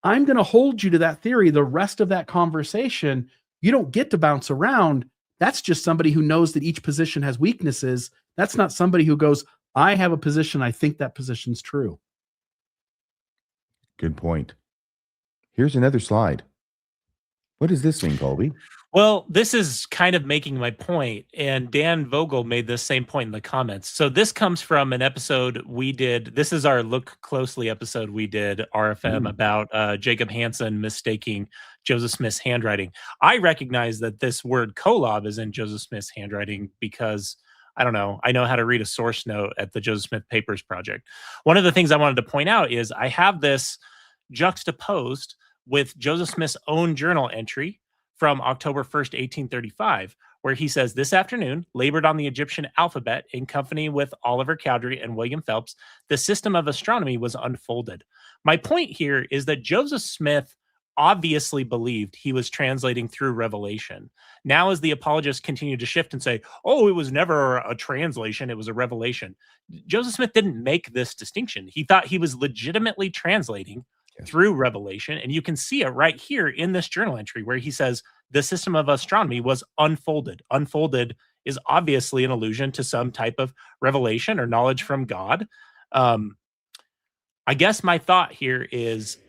I'm going to hold you to that theory the rest of that conversation. You don't get to bounce around. That's just somebody who knows that each position has weaknesses. That's not somebody who goes, I have a position, I think that position's true. Good point. Here's another slide. What does this mean, Colby? Well, this is kind of making my point, and Dan Vogel made this same point in the comments. So this comes from an episode we did. This is our Look Closely episode we did, RFM, about Jacob Hansen mistaking Joseph Smith's handwriting. I recognize that this word kolob is in Joseph Smith's handwriting because, I don't know, I know how to read a source note at the Joseph Smith Papers Project. One of the things I wanted to point out is I have this juxtaposed with Joseph Smith's own journal entry from October 1st, 1835, where he says, this afternoon, labored on the Egyptian alphabet in company with Oliver Cowdery and William Phelps, the system of astronomy was unfolded. My point here is that Joseph Smith obviously believed he was translating through revelation. Now, as the apologists continue to shift and say, oh, it was never a translation, it was a revelation. Joseph Smith didn't make this distinction. He thought he was legitimately translating through revelation. And you can see it right here in this journal entry where he says the system of astronomy was unfolded. Unfolded is obviously an allusion to some type of revelation or knowledge from God. I guess my thought here is,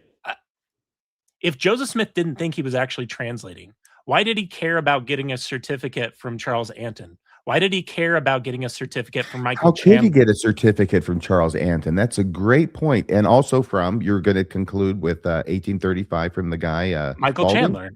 if Joseph Smith didn't think he was actually translating, why did he care about getting a certificate from Charles Anton? Why did he care about getting a certificate from Michael Chandler? How could he get a certificate from Charles Anton? That's a great point. And also you're going to conclude with 1835 from the guy, Michael Baldwin?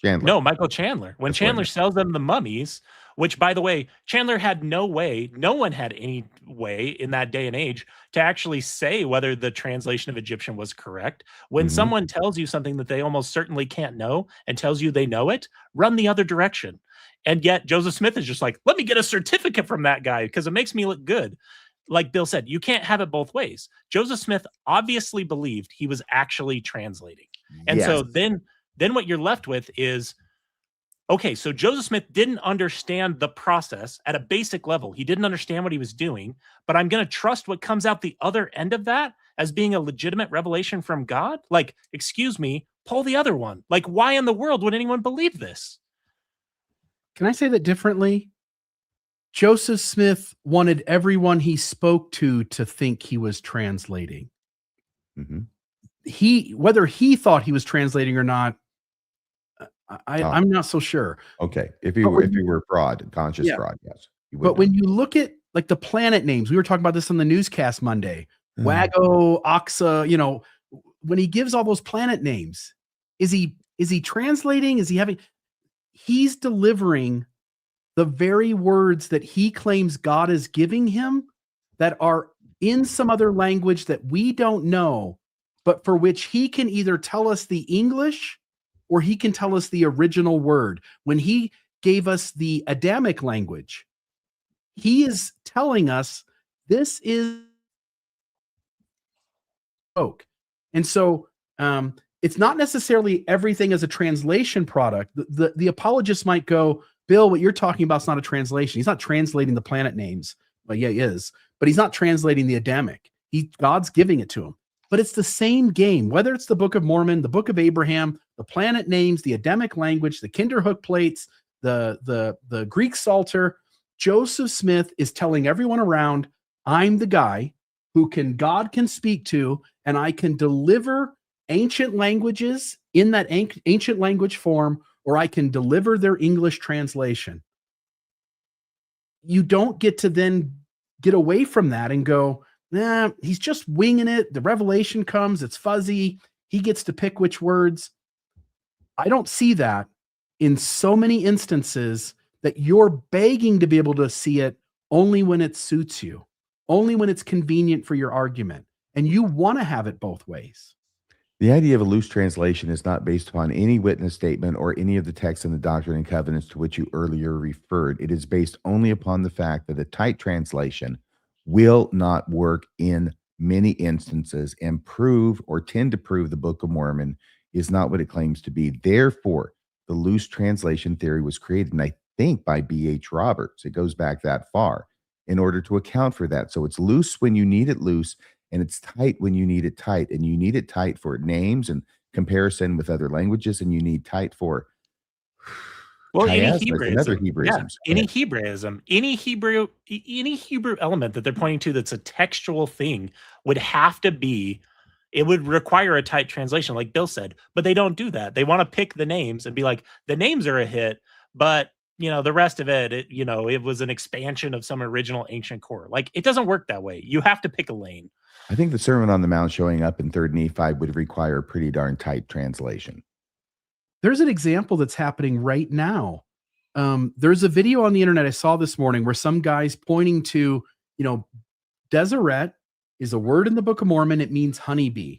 Chandler. No, Michael Chandler. When Chandler sells them the mummies, which, by the way, Chandler had no one had any way in that day and age to actually say whether the translation of Egyptian was correct. When someone tells you something that they almost certainly can't know and tells you they know it, run the other direction. And yet Joseph Smith is just like, let me get a certificate from that guy because it makes me look good. Like Bill said, you can't have it both ways. Joseph Smith obviously believed he was actually translating. And so then what you're left with is Okay, so Joseph Smith didn't understand the process at a basic level. He didn't understand what he was doing, but I'm going to trust what comes out the other end of that as being a legitimate revelation from God? Like, excuse me, pull the other one. Like, why in the world would anyone believe this? Can I say that differently? Joseph Smith wanted everyone he spoke to think he was translating. Mm-hmm. Whether he thought he was translating or not, I'm not so sure. Okay. If you were fraud, conscious fraud, yes. But when you look at like the planet names, we were talking about this on the newscast Monday, Wago, Oxa, you know, when he gives all those planet names, is he translating? He's delivering the very words that he claims God is giving him that are in some other language that we don't know, but for which he can either tell us the English or he can tell us the original word. When he gave us the Adamic language, he is telling us this is spoke. And so it's not necessarily everything as a translation product. The apologists might go, Bill, what you're talking about is not a translation. He's not translating the planet names. Well, yeah, he is, but he's not translating the Adamic. God's giving it to him. But it's the same game, whether it's the Book of Mormon, the Book of Abraham, the planet names, the Adamic language, the Kinderhook plates, the Greek Psalter. Joseph Smith is telling everyone around, I'm the guy who God can speak to, and I can deliver ancient languages in that ancient language form, or I can deliver their English translation. You don't get to then get away from that and go, nah, he's just winging it. The revelation comes, it's fuzzy. He gets to pick which words. I don't see that in so many instances that you're begging to be able to see it only when it suits you, only when it's convenient for your argument. And you want to have it both ways. The idea of a loose translation is not based upon any witness statement or any of the texts in the Doctrine and Covenants to which you earlier referred. It is based only upon the fact that a tight translation will not work in many instances and prove or tend to prove the Book of Mormon is not what it claims to be. Therefore, the loose translation theory was created, and I think by B.H. Roberts. It goes back that far in order to account for that. So it's loose when you need it loose, and it's tight when you need it tight. And you need it tight for names and comparison with other languages, and you need tight for any Hebraism, Hebraisms. Any Hebraism, any Hebrew element that they're pointing to that's a textual thing would have to be. It would require a tight translation, like Bill said, but they don't do that. They want to pick the names and be like, the names are a hit, but the rest of it, it was an expansion of some original ancient core. Like, it doesn't work that way. You have to pick a lane. I think the Sermon on the Mount showing up in 3rd Nephi would require a pretty darn tight translation. There's an example that's happening right now. There's a video on the internet I saw this morning where some guy's pointing to, Deseret is a word in the Book of Mormon. It means honeybee.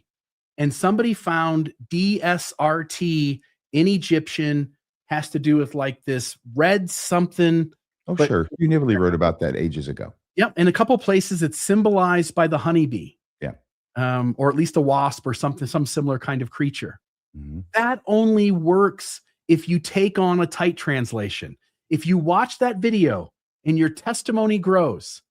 And somebody found DSRT in Egyptian has to do with like this red something. Oh, sure. You nearly wrote about that ages ago. Yep. In a couple places, it's symbolized by the honeybee. Yeah. Or at least a wasp or something, some similar kind of creature. Mm-hmm. That only works if you take on a tight translation. If you watch that video and your testimony grows,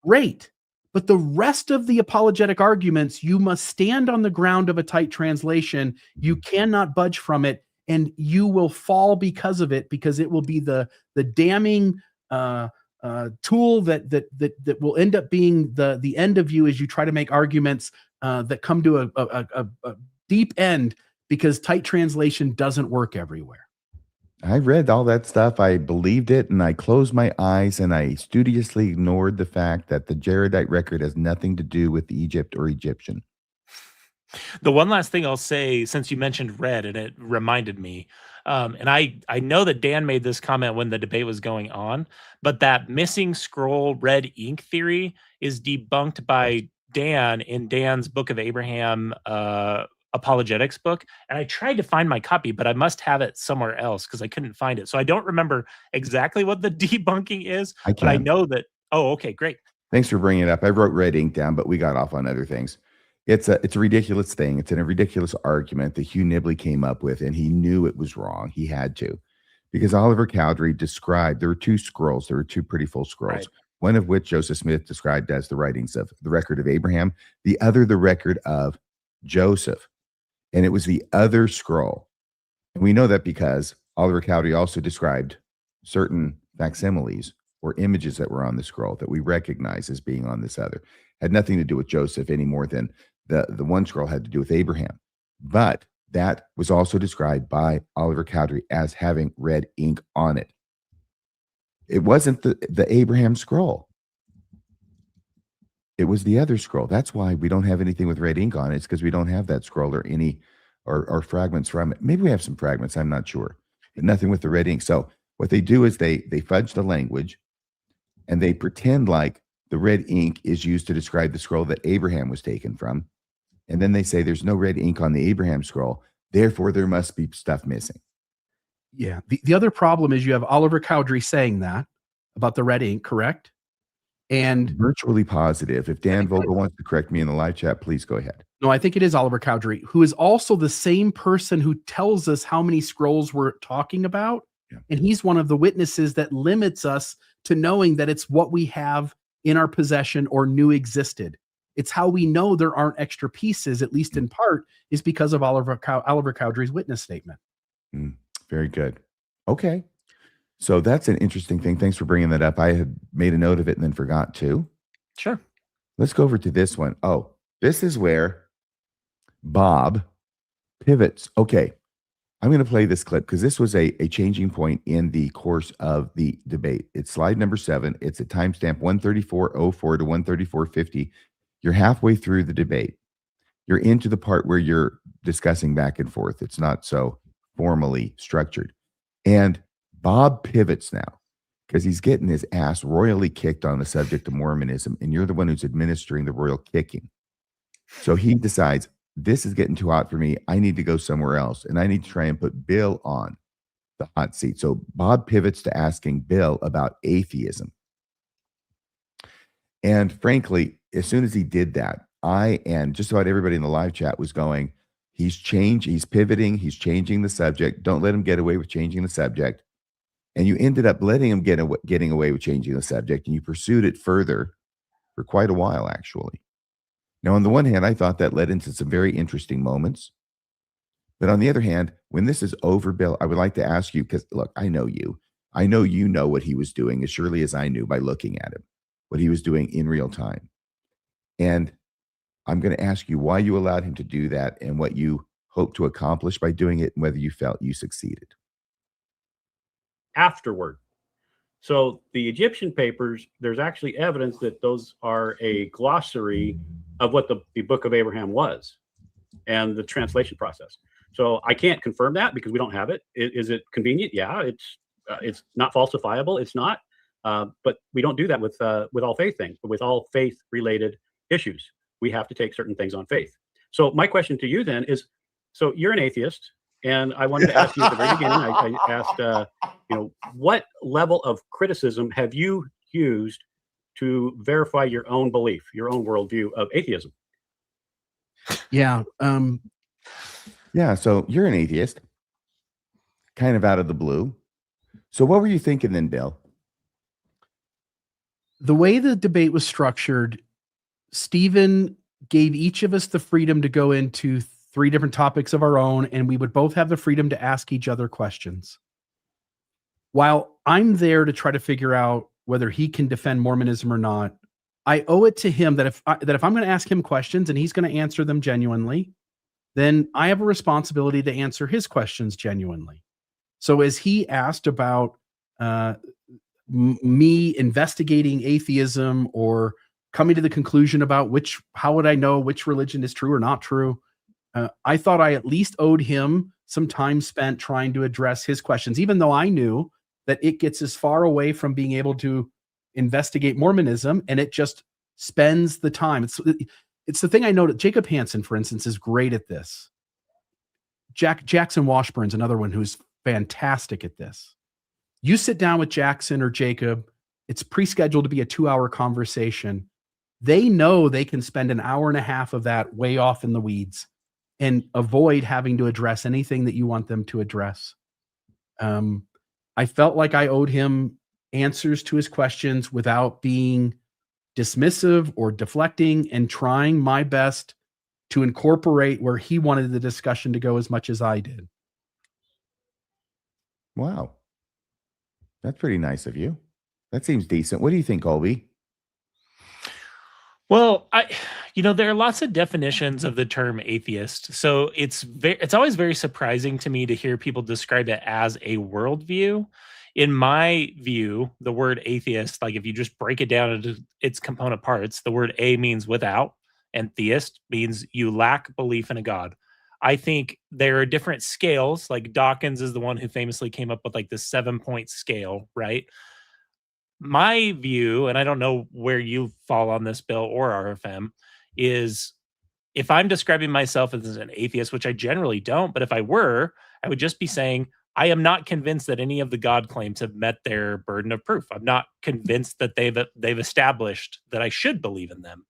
great. But the rest of the apologetic arguments, you must stand on the ground of a tight translation. You cannot budge from it, and you will fall because of it, because it will be the damning tool that will end up being the end of you as you try to make arguments that come to a deep end, because tight translation doesn't work everywhere. I read all that stuff. I believed it, and I closed my eyes, and I studiously ignored the fact that the Jaredite record has nothing to do with Egypt or Egyptian. The one last thing I'll say, since you mentioned red, and it reminded me, and I know that Dan made this comment when the debate was going on, but that missing scroll red ink theory is debunked by Dan in Dan's Book of Abraham apologetics book. And I tried to find my copy, but I must have it somewhere else because I couldn't find it. So I don't remember exactly what the debunking is, but I know that. Oh, okay, great. Thanks for bringing it up. I wrote red ink down, but we got off on other things. It's a ridiculous thing. It's a ridiculous argument that Hugh Nibley came up with, and he knew it was wrong. He had to. because Oliver Cowdery described, there were two scrolls, there were two pretty full scrolls, Right. one of which Joseph Smith described as the writings of the record of Abraham, the other the record of Joseph. And it was the other scroll. And we know that because Oliver Cowdery also described certain facsimiles or images that were on the scroll that we recognize as being on this other. Had nothing to do with Joseph any more than the one scroll had to do with Abraham. But that was also described by Oliver Cowdery as having red ink on it. It wasn't the Abraham scroll. It was the other scroll. That's why we don't have anything with red ink on it. It's because we don't have that scroll or any or fragments from it. Maybe we have some fragments, I'm not sure, but nothing with the red ink. So what they do is they fudge the language and they pretend like the red ink is used to describe the scroll that Abraham was taken from. And then they say there's no red ink on the Abraham scroll. Therefore, there must be stuff missing. Yeah. The other problem is you have Oliver Cowdery saying that about the red ink, correct? And Virtually positive. If Dan Vogel wants to correct me in the live chat, please go ahead. no, I think it is Oliver Cowdery, who is also the same person who tells us how many scrolls we're talking about. Yeah. And he's one of the witnesses that limits us to knowing that it's what we have in our possession or knew existed. It's how we know there aren't extra pieces, at least in part, is because of Oliver Cowdery's witness statement. Very good. Okay. So that's an interesting thing. Thanks for bringing that up. I had made a note of it and then forgot to. Sure. Let's go over to this one. Oh, this is where Bob pivots. Okay. I'm going to play this clip because this was a changing point in the course of the debate. It's slide number 7. It's a timestamp 134:04 to 134:50. You're halfway through the debate. You're into the part where you're discussing back and forth. It's not so formally structured. And Bob pivots now because he's getting his ass royally kicked on the subject of Mormonism, and you're the one who's administering the royal kicking. So he decides, this is getting too hot for me. I need to go somewhere else, and I need to try and put Bill on the hot seat. So Bob pivots to asking Bill about atheism. And frankly, as soon as he did that, I and just about everybody in the live chat was going, he's pivoting, he's changing the subject. Don't let him get away with changing the subject. And you ended up letting him getting away with changing the subject, and you pursued it further for quite a while, actually. Now, on the one hand, I thought that led into some very interesting moments. But on the other hand, when this is over, Bill, I would like to ask you, because look, I know you. I know you know what he was doing as surely as I knew by looking at him, what he was doing in real time. And I'm going to ask you why you allowed him to do that and what you hope to accomplish by doing it and whether you felt you succeeded. Afterward. So the Egyptian papers, there's actually evidence that those are a glossary of what the Book of Abraham was and the translation process. So I can't confirm that because we don't have it. Is it convenient? Yeah, it's not falsifiable. It's not. But we don't do that with all faith things. But with all faith related issues, we have to take certain things on faith. So my question to you then is, so you're an atheist, and I wanted to ask you at the very beginning. I asked, what level of criticism have you used to verify your own belief, your own worldview of atheism? Yeah. Yeah. So you're an atheist, kind of out of the blue. So what were you thinking then, Bill? The way the debate was structured, Stephen gave each of us the freedom to go into 3 different topics of our own, and we would both have the freedom to ask each other questions. While I'm there to try to figure out whether he can defend Mormonism or not, I owe it to him that if I'm going to ask him questions and he's going to answer them genuinely, then I have a responsibility to answer his questions genuinely. So as he asked about me investigating atheism or coming to the conclusion about how would I know which religion is true or not true, I thought I at least owed him some time spent trying to address his questions, even though I knew that it gets as far away from being able to investigate Mormonism, and it just spends the time. It's the thing I know that Jacob Hansen, for instance, is great at this. Jackson Washburn's another one who's fantastic at this. You sit down with Jackson or Jacob, it's pre-scheduled to be a 2-hour conversation. They know they can spend an hour and a half of that way off in the weeds and avoid having to address anything that you want them to address. I felt like I owed him answers to his questions without being dismissive or deflecting, and trying my best to incorporate where he wanted the discussion to go as much as I did. Wow. That's pretty nice of you. That seems decent. What do you think, Colby? Well, there are lots of definitions of the term atheist. So it's always very surprising to me to hear people describe it as a worldview. In my view, the word atheist, like if you just break it down into its component parts, the word a means without, and theist means you lack belief in a god. I think there are different scales. Like Dawkins is the one who famously came up with like the 7-point scale, right? My view, and I don't know where you fall on this, Bill or RFM, is if I'm describing myself as an atheist, which I generally don't, but if I were, I would just be saying, I am not convinced that any of the God claims have met their burden of proof. I'm not convinced that they've established that I should believe in them.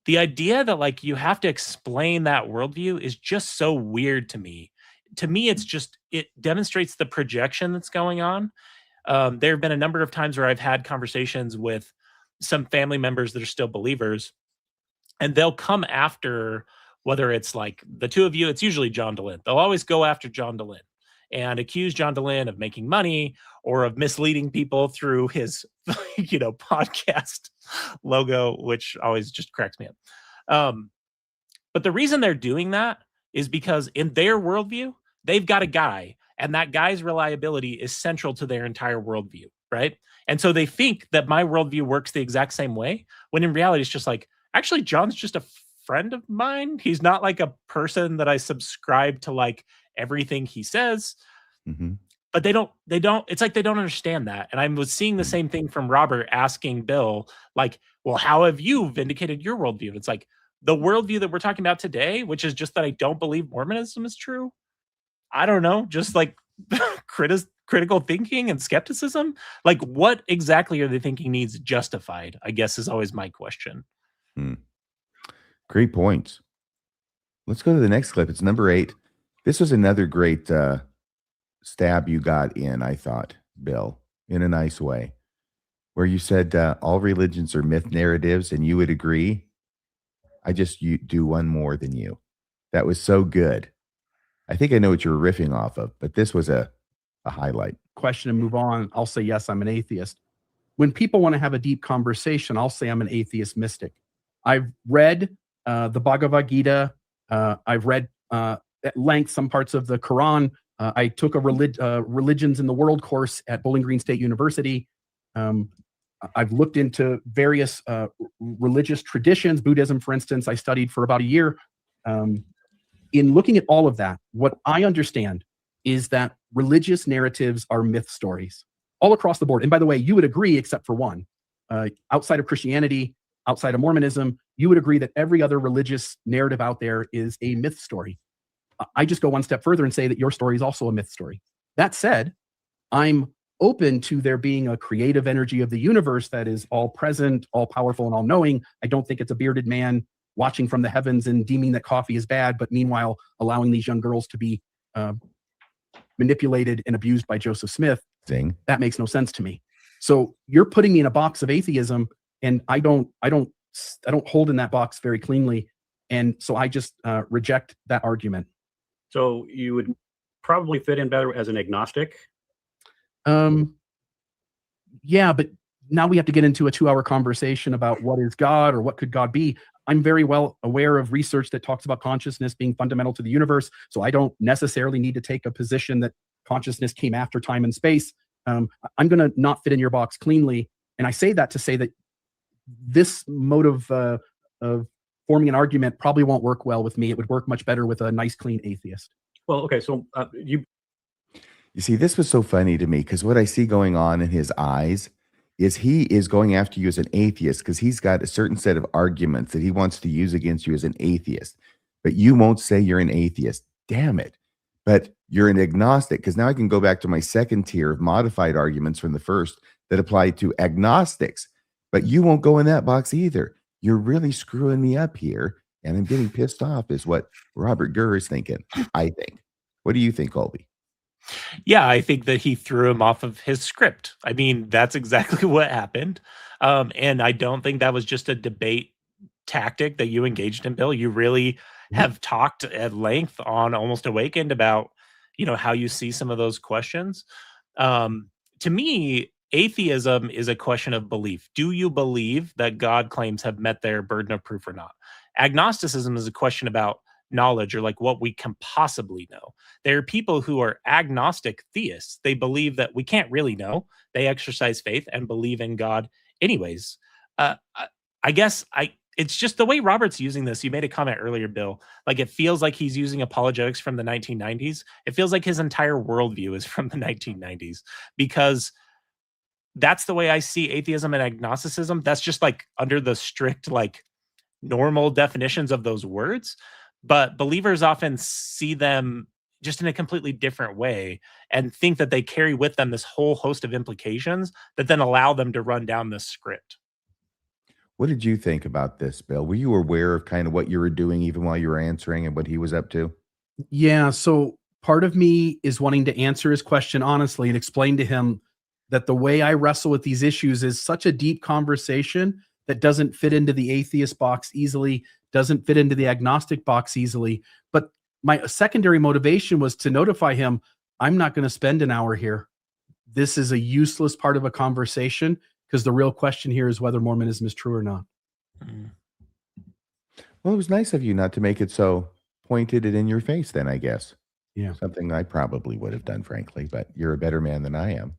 The idea that like you have to explain that worldview is just so weird to me. To me, it demonstrates the projection that's going on. There have been a number of times where I've had conversations with some family members that are still believers, and they'll come after, whether it's like the two of you, it's usually John DeLynn. They'll always go after John DeLynn and accuse John DeLynn of making money or of misleading people through his, podcast logo, which always just cracks me up. But the reason they're doing that is because in their worldview, they've got a guy, and that guy's reliability is central to their entire worldview, right? And so they think that my worldview works the exact same way, when in reality, it's just like, actually, John's just a friend of mine. He's not like a person that I subscribe to like everything he says. Mm-hmm. But they don't, it's like they don't understand that. And I was seeing the same thing from Robert asking Bill, like, well, how have you vindicated your worldview? And it's like the worldview that we're talking about today, which is just that I don't believe Mormonism is true. I don't know, just like critical thinking and skepticism. Like, what exactly are they thinking needs justified? I guess is always my question. Great points. Let's go to the next clip. It's number 8. This was another great stab you got in, I thought, Bill, in a nice way, where you said all religions are myth narratives, and you would agree. You do one more than you. That was so good. I think I know what you were riffing off of, but this was a highlight. Question and move on. I'll say, yes, I'm an atheist. When people want to have a deep conversation, I'll say I'm an atheist mystic. I've read the Bhagavad Gita. I've read at length some parts of the Quran. I took a religions in the world course at Bowling Green State University. I've looked into various religious traditions, Buddhism, for instance. I studied for about a year. In looking at all of that, what I understand is that religious narratives are myth stories all across the board. And by the way, you would agree, except for one. Outside of Christianity, outside of Mormonism, you would agree that every other religious narrative out there is a myth story. I just go one step further and say that your story is also a myth story. That said, I'm open to there being a creative energy of the universe that is all present, all powerful, and all knowing. I don't think it's a bearded man watching from the heavens and deeming that coffee is bad, but meanwhile allowing these young girls to be manipulated and abused by Joseph Smith. That makes no sense to me. So you're putting me in a box of atheism, and I don't hold in that box very cleanly. And so I just reject that argument. So you would probably fit in better as an agnostic. Yeah, but now we have to get into a 2-hour conversation about what is God or what could God be. I'm very well aware of research that talks about consciousness being fundamental to the universe. So I don't necessarily need to take a position that consciousness came after time and space. I'm going to not fit in your box cleanly. And I say that to say that this mode of forming an argument probably won't work well with me. It would work much better with a nice, clean atheist. Well, okay. So you see, this was so funny to me because what I see going on in his eyes is he is going after you as an atheist because he's got a certain set of arguments that he wants to use against you as an atheist. But you won't say you're an atheist. Damn it. But you're an agnostic, because now I can go back to my second tier of modified arguments from the first that apply to agnostics. But you won't go in that box either. You're really screwing me up here, and I'm getting pissed off is what Robert Gurr is thinking, I think. What do you think, Colby? Yeah, I think that he threw him off of his script. I mean, that's exactly what happened. And I don't think that was just a debate tactic that you engaged in, Bill. You really have talked at length on Almost Awakened about, how you see some of those questions. To me, atheism is a question of belief. Do you believe that God claims have met their burden of proof or not? Agnosticism is a question about knowledge, or like what we can possibly know. There are people who are agnostic theists. They believe that we can't really know. They exercise faith and believe in God anyways. I guess it's just the way Robert's using this. You made a comment earlier, Bill. Like, it feels like he's using apologetics from the 1990s. It feels like his entire worldview is from the 1990s, because that's the way I see atheism and agnosticism. That's just like under the strict, like, normal definitions of those words. But believers often see them just in a completely different way and think that they carry with them this whole host of implications that then allow them to run down this script. What did you think about this, Bill? Were you aware of kind of what you were doing even while you were answering and what he was up to? Yeah. So part of me is wanting to answer his question honestly and explain to him that the way I wrestle with these issues is such a deep conversation that doesn't fit into the atheist box easily, doesn't fit into the agnostic box easily. But my secondary motivation was to notify him, I'm not going to spend an hour here. This is a useless part of a conversation, because the real question here is whether Mormonism is true or not. Well, it was nice of you not to make it so pointed it in your face then, I guess. Yeah. Something I probably would have done, frankly, but you're a better man than I am.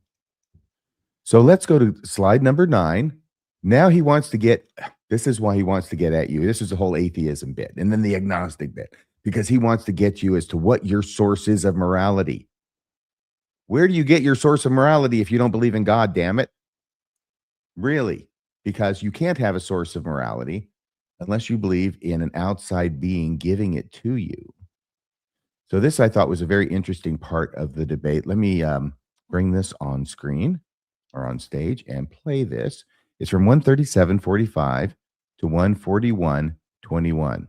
So let's go to slide number 9. Now he wants to get, this is why he wants to get at you. This is the whole atheism bit and then the agnostic bit, because he wants to get you as to what your source is of morality. Where do you get your source of morality if you don't believe in God, damn it? Really? Because you can't have a source of morality unless you believe in an outside being giving it to you. So this, I thought, was a very interesting part of the debate. Let me bring this on screen or on stage and play this. It's from 137:45 to 141:21.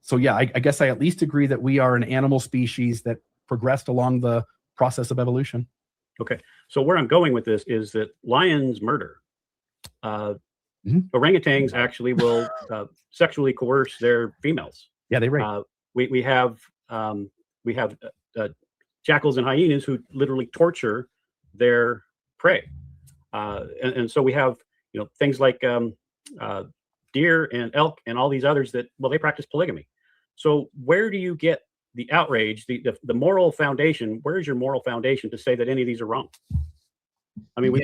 So yeah, I guess I at least agree that we are an animal species that progressed along the process of evolution. Okay. So where I'm going with this is that lions murder. Orangutans actually will sexually coerce their females. Yeah, they rape. We have jackals and hyenas who literally torture their prey, and so we have things like deer and elk and all these others that, well, they practice polygamy. So where do you get the outrage, the moral foundation? Where is your moral foundation to say that any of these are wrong? I mean, we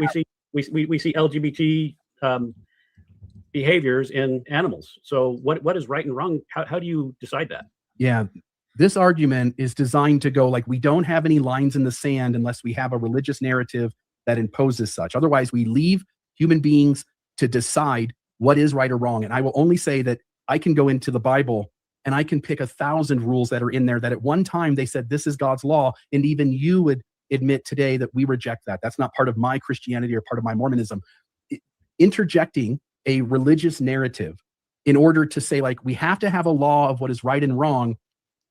see LGBT behaviors in animals. So what is right and wrong? How do you decide that? Yeah, this argument is designed to go like, we don't have any lines in the sand unless we have a religious narrative that imposes such. Otherwise, we leave human beings to decide what is right or wrong. And I will only say that I can go into the Bible and I can pick 1,000 rules that are in there that at one time they said this is God's law, and even you would admit today that we reject that. That's not part of my Christianity or part of my Mormonism. Interjecting a religious narrative in order to say, like, we have to have a law of what is right and wrong,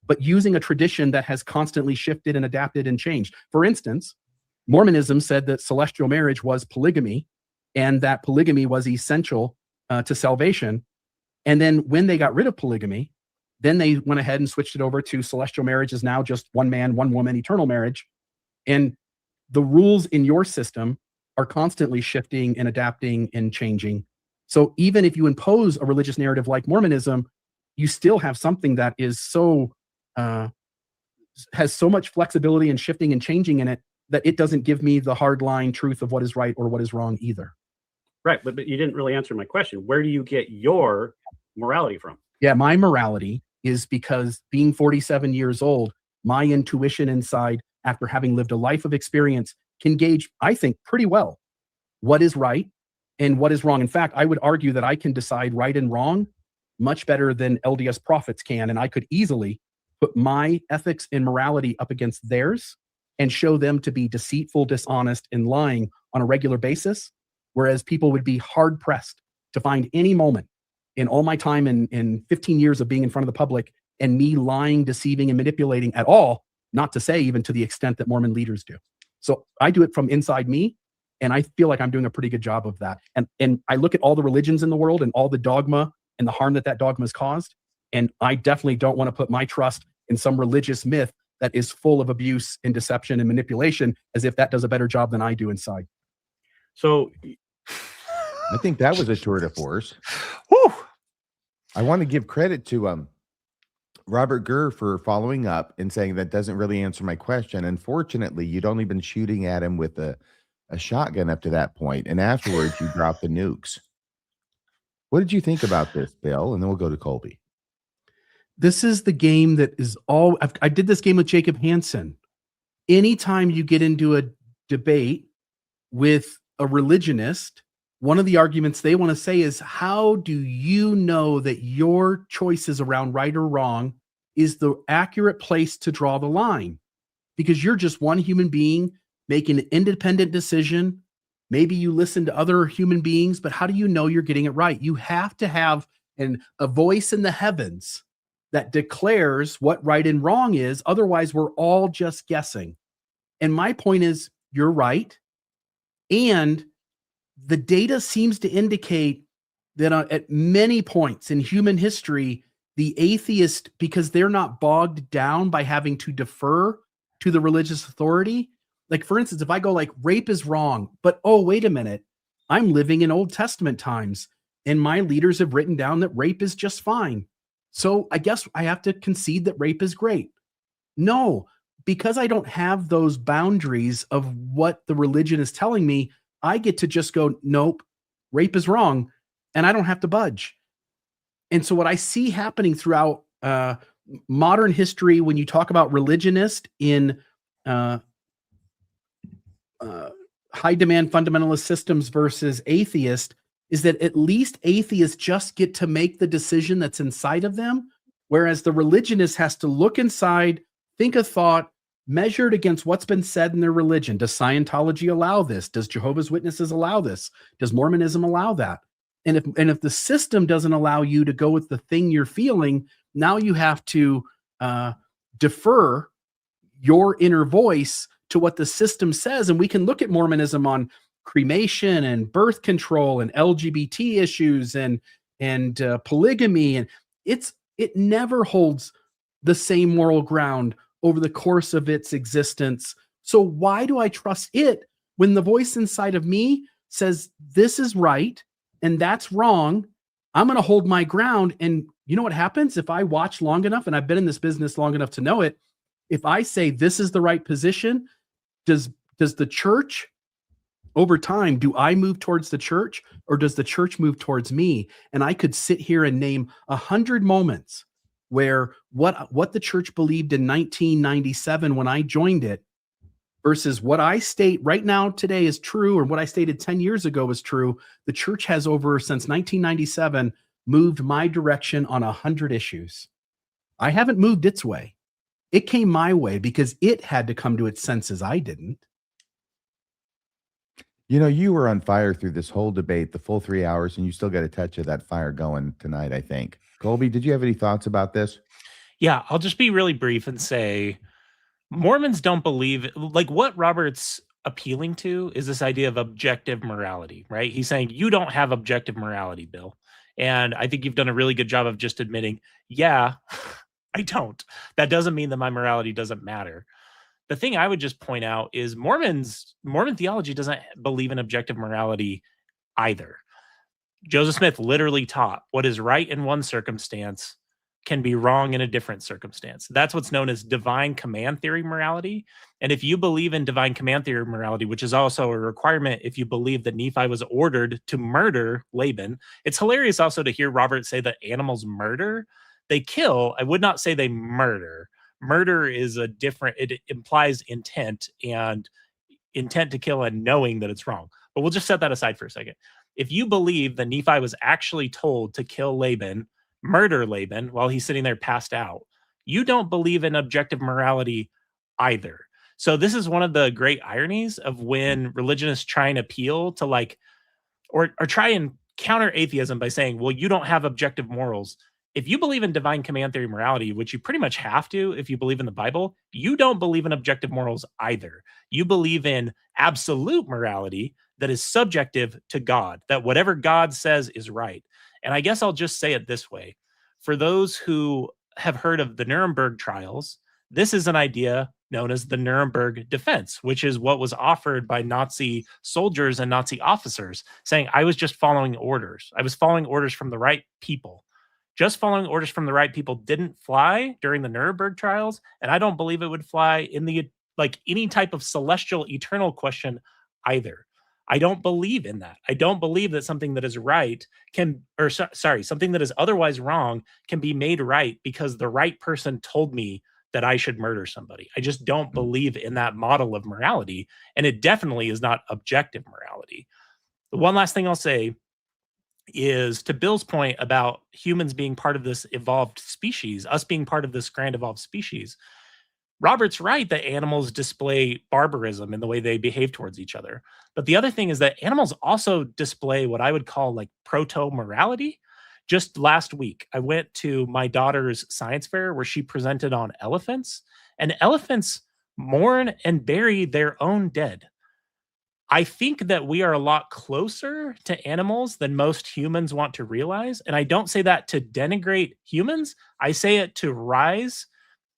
but using a tradition that has constantly shifted and adapted and changed. For instance, Mormonism said that celestial marriage was polygamy and that polygamy was essential to salvation. And then when they got rid of polygamy, then they went ahead and switched it over to celestial marriage is now just one man, one woman, eternal marriage. And the rules in your system are constantly shifting and adapting and changing. So even if you impose a religious narrative like Mormonism, you still have something that is so has so much flexibility and shifting and changing in it that it doesn't give me the hard line truth of what is right or what is wrong either. Right, but you didn't really answer my question. Where do you get your morality from? Yeah, my morality is because being 47 years old, my intuition inside, after having lived a life of experience, can gauge, I think, pretty well what is right and what is wrong. In fact, I would argue that I can decide right and wrong much better than LDS prophets can, and I could easily put my ethics and morality up against theirs and show them to be deceitful, dishonest, and lying on a regular basis, whereas people would be hard-pressed to find any moment in all my time in 15 years of being in front of the public and me lying, deceiving, and manipulating at all not to say even to the extent that Mormon leaders do. So I do it from inside me, and I feel like I'm doing a pretty good job of that. And I look at all the religions in the world and all the dogma and the harm that that dogma has caused, and I definitely don't want to put my trust in some religious myth that is full of abuse and deception and manipulation, as if that does a better job than I do inside. So I think that was a tour de force. Whew. I want to give credit to Robert Gurr for following up and saying that doesn't really answer my question. Unfortunately, you'd only been shooting at him with a shotgun up to that point, and afterwards you dropped the nukes. What did you think about this, Bill? And then we'll go to Colby. This is the game that is all I did this game with Jacob Hansen. Anytime you get into a debate with a religionist, one of the arguments they want to say is, how do you know that your choices around right or wrong is the accurate place to draw the line? Because you're just one human being making an independent decision. Maybe you listen to other human beings, but how do you know you're getting it right? You have to have a voice in the heavens that declares what right and wrong is. Otherwise, we're all just guessing. And my point is, you're right. And the data seems to indicate that at many points in human history, the atheist, because they're not bogged down by having to defer to the religious authority. Like, for instance, if I go like, rape is wrong, but oh, wait a minute, I'm living in Old Testament times, and my leaders have written down that rape is just fine. So I guess I have to concede that rape is great. No, because I don't have those boundaries of what the religion is telling me, I get to just go, nope, rape is wrong, and I don't have to budge. And so what I see happening throughout modern history, when you talk about religionist in high demand fundamentalist systems versus atheist, is that at least atheists just get to make the decision that's inside of them, whereas the religionist has to look inside, think a thought, measure it against what's been said in their religion. Does Scientology allow this? Does Jehovah's Witnesses allow this? Does Mormonism allow that? And if the system doesn't allow you to go with the thing you're feeling, now you have to defer your inner voice to what the system says. And we can look at Mormonism on cremation and birth control and LGBT issues and polygamy, and it never holds the same moral ground over the course of its existence. So why do I trust it when the voice inside of me says this is right and that's wrong? I'm going to hold my ground. And you know what happens if I watch long enough, and I've been in this business long enough to know it, if I say this is the right position, does the church, over time, do I move towards the church, or does the church move towards me? And I could sit here and name 100 moments where what the church believed in 1997 when I joined it versus what I state right now today is true, or what I stated 10 years ago is true. The church has since 1997, moved my direction on 100 issues. I haven't moved its way. It came my way because it had to come to its senses. I didn't. You know, you were on fire through this whole debate, the full 3 hours, and you still got a touch of that fire going tonight, I think. Colby, did you have any thoughts about this? Yeah, I'll just be really brief and say Mormons don't believe, like, what Robert's appealing to is this idea of objective morality, right? He's saying you don't have objective morality, Bill. And I think you've done a really good job of just admitting, yeah, I don't. That doesn't mean that my morality doesn't matter. The thing I would just point out is Mormon theology doesn't believe in objective morality either. Joseph Smith literally taught what is right in one circumstance can be wrong in a different circumstance. That's what's known as divine command theory morality. And if you believe in divine command theory morality, which is also a requirement if you believe that Nephi was ordered to murder Laban, it's hilarious also to hear Robert say that animals murder. They kill. I would not say they murder. Murder is it implies intent, and intent to kill and knowing that it's wrong. But we'll just set that aside for a second. If you believe that Nephi was actually told to kill Laban, murder Laban while he's sitting there passed out, you don't believe in objective morality either. So this is one of the great ironies of when religionists try and appeal to or try and counter atheism by saying, well, you don't have objective morals. if you believe in divine command theory morality, which you pretty much have to if you believe in the Bible, you don't believe in objective morals either. You believe in absolute morality that is subjective to God, that whatever God says is right. And I guess I'll just say it this way. For those who have heard of the Nuremberg trials, this is an idea known as the Nuremberg defense, which is what was offered by Nazi soldiers and Nazi officers, saying, I was just following orders. I was following orders from the right people. Just following orders from the right people didn't fly during the Nuremberg trials, and I don't believe it would fly in the like any type of celestial eternal question either. I don't believe in that. I don't believe that something that is right can, or sorry, something that is otherwise wrong can be made right because the right person told me that I should murder somebody. I just don't believe in that model of morality, and it definitely is not objective morality. The one last thing I'll say is to Bill's point about humans being part of this evolved species, us being part of this grand evolved species. Robert's right that animals display barbarism in the way they behave towards each other. But the other thing is that animals also display what I would call like proto-morality. Just last week, I went to my daughter's science fair where she presented on elephants, and elephants mourn and bury their own dead. I think that we are a lot closer to animals than most humans want to realize. And I don't say that to denigrate humans. I say it to rise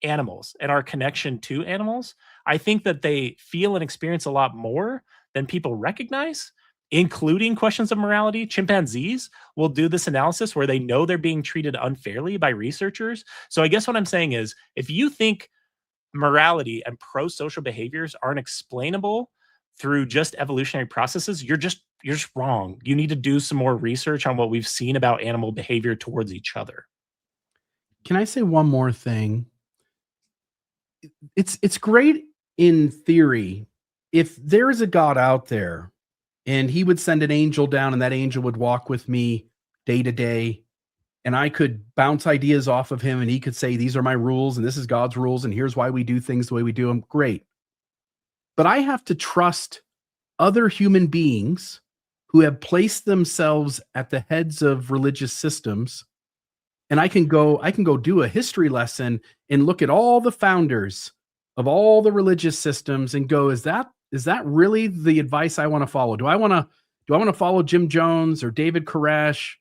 animals and our connection to animals. I think that they feel and experience a lot more than people recognize, including questions of morality. Chimpanzees will do this analysis where they know they're being treated unfairly by researchers. So I guess what I'm saying is, if you think morality and pro-social behaviors aren't explainable through just evolutionary processes, you're just wrong. You need to do some more research on what we've seen about animal behavior towards each other. Can I say one more thing? It's great in theory if there is a God out there and he would send an angel down and that angel would walk with me day to day and I could bounce ideas off of him and he could say, these are my rules and this is God's rules and here's why we do things the way we do them. Great. But I have to trust other human beings who have placed themselves at the heads of religious systems. And I can go do a history lesson and look at all the founders of all the religious systems and go, is that really the advice I want to follow? Do I want to follow Jim Jones or David Koresh?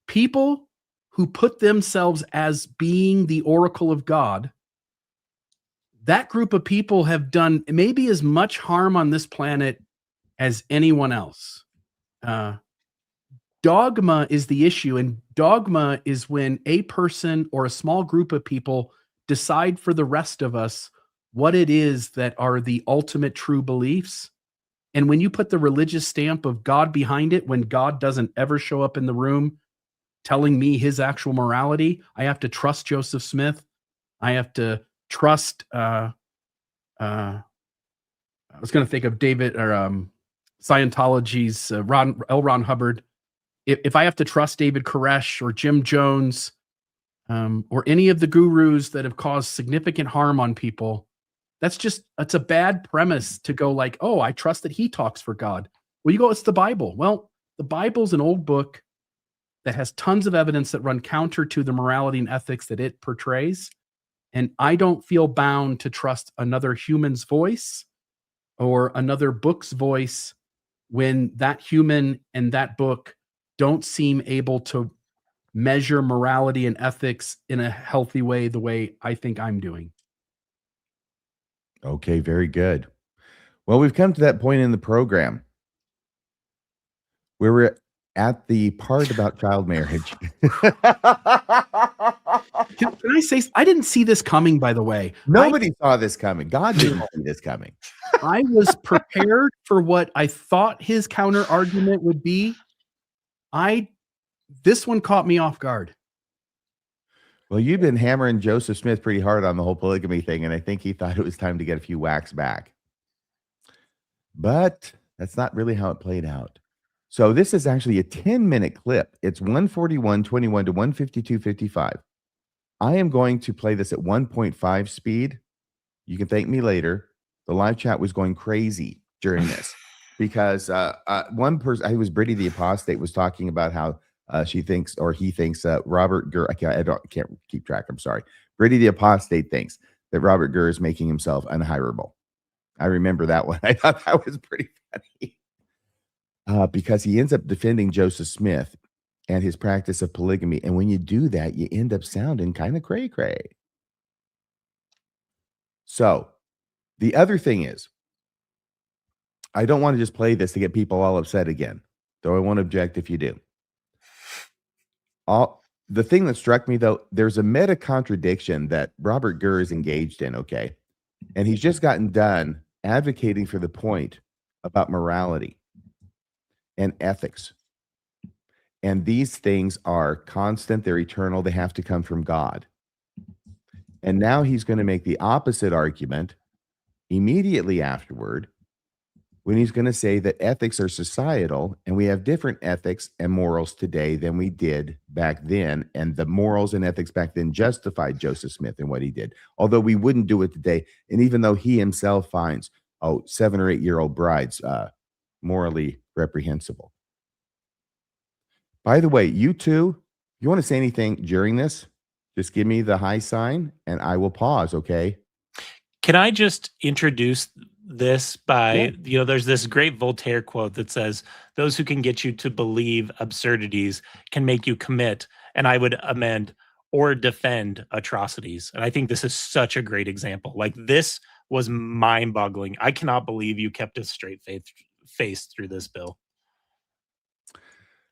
People who put themselves as being the oracle of God. That group of people have done maybe as much harm on this planet as anyone else. Dogma is the issue, and dogma is when a person or a small group of people decide for the rest of us what it is that are the ultimate true beliefs. And when you put the religious stamp of God behind it, when God doesn't ever show up in the room telling me his actual morality, I have to trust Joseph Smith. I have to trust I was going to think of David or Scientology's L. Ron Hubbard. If I have to trust David Koresh or Jim Jones or any of the gurus that have caused significant harm on people, it's a bad premise to go like, oh, I trust that he talks for God. Well, you go, it's the Bible. Well, the Bible's an old book that has tons of evidence that run counter to the morality and ethics that it portrays. And I don't feel bound to trust another human's voice or another book's voice when that human and that book don't seem able to measure morality and ethics in a healthy way, the way I think I'm doing. Okay, very good. Well, we've come to that point in the program where we're at the part about child marriage. Can I say, I didn't see this coming, by the way. Nobody saw this coming. God didn't see this coming. I was prepared for what I thought his counter argument would be. This one caught me off guard. Well, you've been hammering Joseph Smith pretty hard on the whole polygamy thing, and I think he thought it was time to get a few whacks back. But that's not really how it played out. So this is actually a 10-minute clip. It's 141.21 to 152.55. I am going to play this at 1.5 speed. You can thank me later. The live chat was going crazy during this because one person, I was Brittany the Apostate, was talking about how She thinks, or he thinks, Robert Gurr. I can't keep track. I'm sorry. Brittany the apostate thinks that Robert Gurr is making himself unhirable. I remember that one. I thought that was pretty funny because he ends up defending Joseph Smith and his practice of polygamy. And when you do that, you end up sounding kind of cray cray. So the other thing is, I don't want to just play this to get people all upset again, though I won't object if you do. The thing that struck me, though, there's a meta contradiction that Robert Gurr is engaged in, okay? And he's just gotten done advocating for the point about morality and ethics. And these things are constant, they're eternal, they have to come from God. And now he's going to make the opposite argument immediately afterward, when he's going to say that ethics are societal and we have different ethics and morals today than we did back then. And the morals and ethics back then justified Joseph Smith and what he did, although we wouldn't do it today. And even though he himself finds, 7 or 8 year old brides morally reprehensible. By the way, you two, you want to say anything during this? Just give me the high sign and I will pause, okay? Can I just introduce this by, there's this great Voltaire quote that says, those who can get you to believe absurdities can make you commit, and I would amend, or defend atrocities. And I think this is such a great example. Like, this was mind-boggling. I cannot believe you kept a straight face through this, Bill.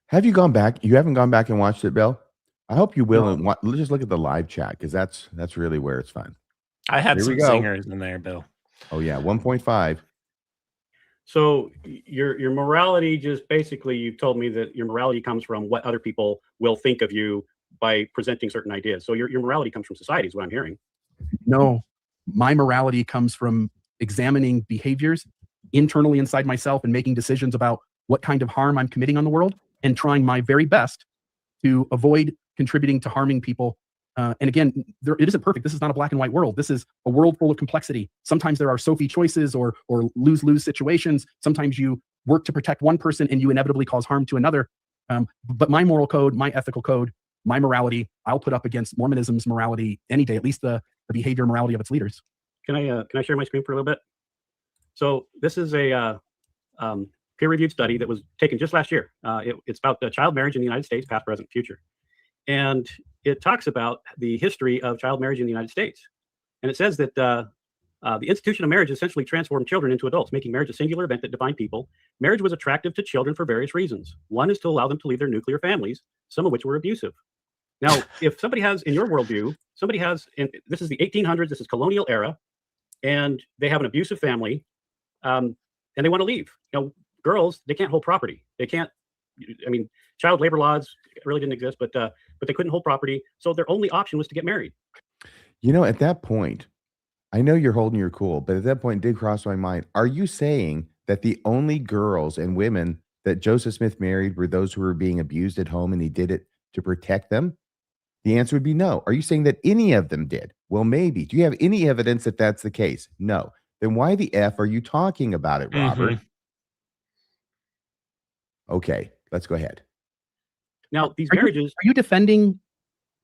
Have you gone back? You haven't gone back and watched it, Bill? I hope you will. No. And let's just look at the live chat, because that's really where it's fun. I had Here we some go. singers in there, Bill. Oh yeah, 1.5. So your morality, just basically, you've told me that your morality comes from what other people will think of you by presenting certain ideas. So your morality comes from society is what I'm hearing. No, my morality comes from examining behaviors internally inside myself and making decisions about what kind of harm I'm committing on the world and trying my very best to avoid contributing to harming people. And again, it isn't perfect. This is not a black and white world. This is a world full of complexity. Sometimes there are Sophie choices or lose-lose situations. Sometimes you work to protect one person and you inevitably cause harm to another. But my moral code, my ethical code, my morality, I'll put up against Mormonism's morality any day, at least the behavior and morality of its leaders. Can I share my screen for a little bit? So this is a peer-reviewed study that was taken just last year. It's about the child marriage in the United States, past, present, future. And it talks about the history of child marriage in the United States. And it says that the institution of marriage essentially transformed children into adults, making marriage a singular event that defined people. Marriage was attractive to children for various reasons. One is to allow them to leave their nuclear families, some of which were abusive. Now, if somebody has, in your worldview, this is the 1800s, this is colonial era, and they have an abusive family, and they want to leave. Girls, they can't hold property. They can't, child labor laws really didn't exist, but they couldn't hold property. So their only option was to get married. At that point, I know you're holding your cool, but at that point it did cross my mind. Are you saying that the only girls and women that Joseph Smith married were those who were being abused at home and he did it to protect them? The answer would be no. Are you saying that any of them did? Well, maybe. Do you have any evidence that that's the case? No. Then why the F are you talking about it, Robert? Mm-hmm. Okay, let's go ahead. Now, these marriages... Are you defending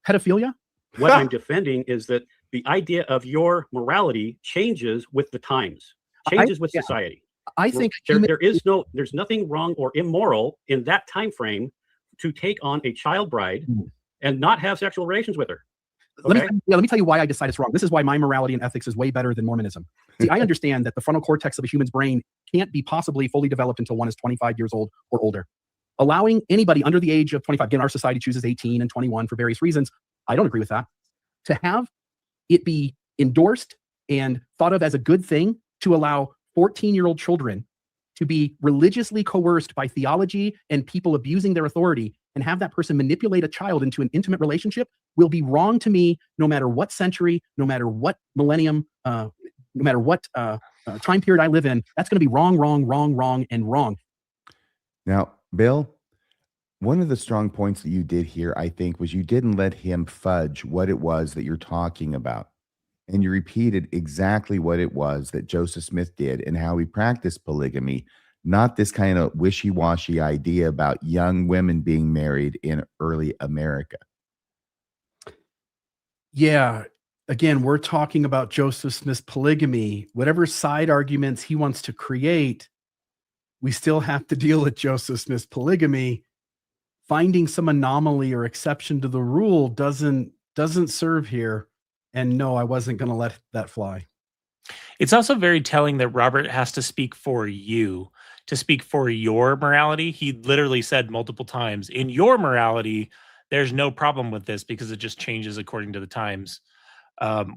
pedophilia? What I'm defending is that the idea of your morality changes with the times, changes with society. I think there's nothing wrong or immoral in that time frame to take on a child bride and not have sexual relations with her. Okay? Let me tell you why I decide it's wrong. This is why my morality and ethics is way better than Mormonism. See, I understand that the frontal cortex of a human's brain can't be possibly fully developed until one is 25 years old or older. Allowing anybody under the age of 25, again, our society chooses 18 and 21 for various reasons. I don't agree with that. To have it be endorsed and thought of as a good thing to allow 14-year-old children to be religiously coerced by theology and people abusing their authority and have that person manipulate a child into an intimate relationship will be wrong to me, no matter what century, no matter what millennium, no matter what time period I live in. That's going to be wrong, wrong, wrong, wrong, and wrong. Now, Bill, one of the strong points that you did here, I think, was you didn't let him fudge what it was that you're talking about. And you repeated exactly what it was that Joseph Smith did and how he practiced polygamy not this kind of wishy-washy idea about young women being married in early America. Yeah. Again, we're talking about Joseph Smith's polygamy. Whatever side arguments he wants to create, we still have to deal with Joseph Smith's polygamy. Finding some anomaly or exception to the rule doesn't serve here. And no, I wasn't going to let that fly. It's also very telling that Robert has to speak for you, to speak for your morality. He literally said multiple times, in your morality, there's no problem with this because it just changes according to the times,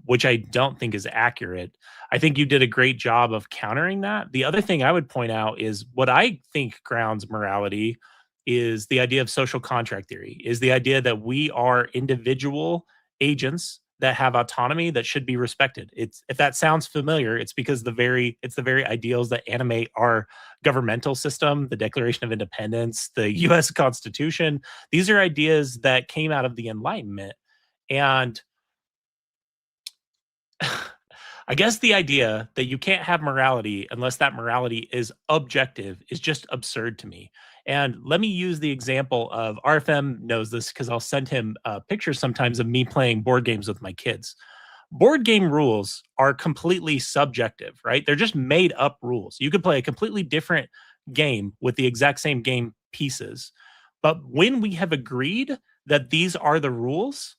which I don't think is accurate. I think you did a great job of countering that. The other thing I would point out is what I think grounds morality is the idea of social contract theory, is the idea that we are individual agents that have autonomy that should be respected. It's, if that sounds familiar, it's because it's the very ideals that animate our governmental system, the Declaration of Independence, the US Constitution. These are ideas that came out of the Enlightenment. And I guess the idea that you can't have morality unless that morality is objective is just absurd to me. And let me use the example of RFM knows this because I'll send him pictures sometimes of me playing board games with my kids. Board game rules are completely subjective, right? They're just made up rules. You could play a completely different game with the exact same game pieces. But when we have agreed that these are the rules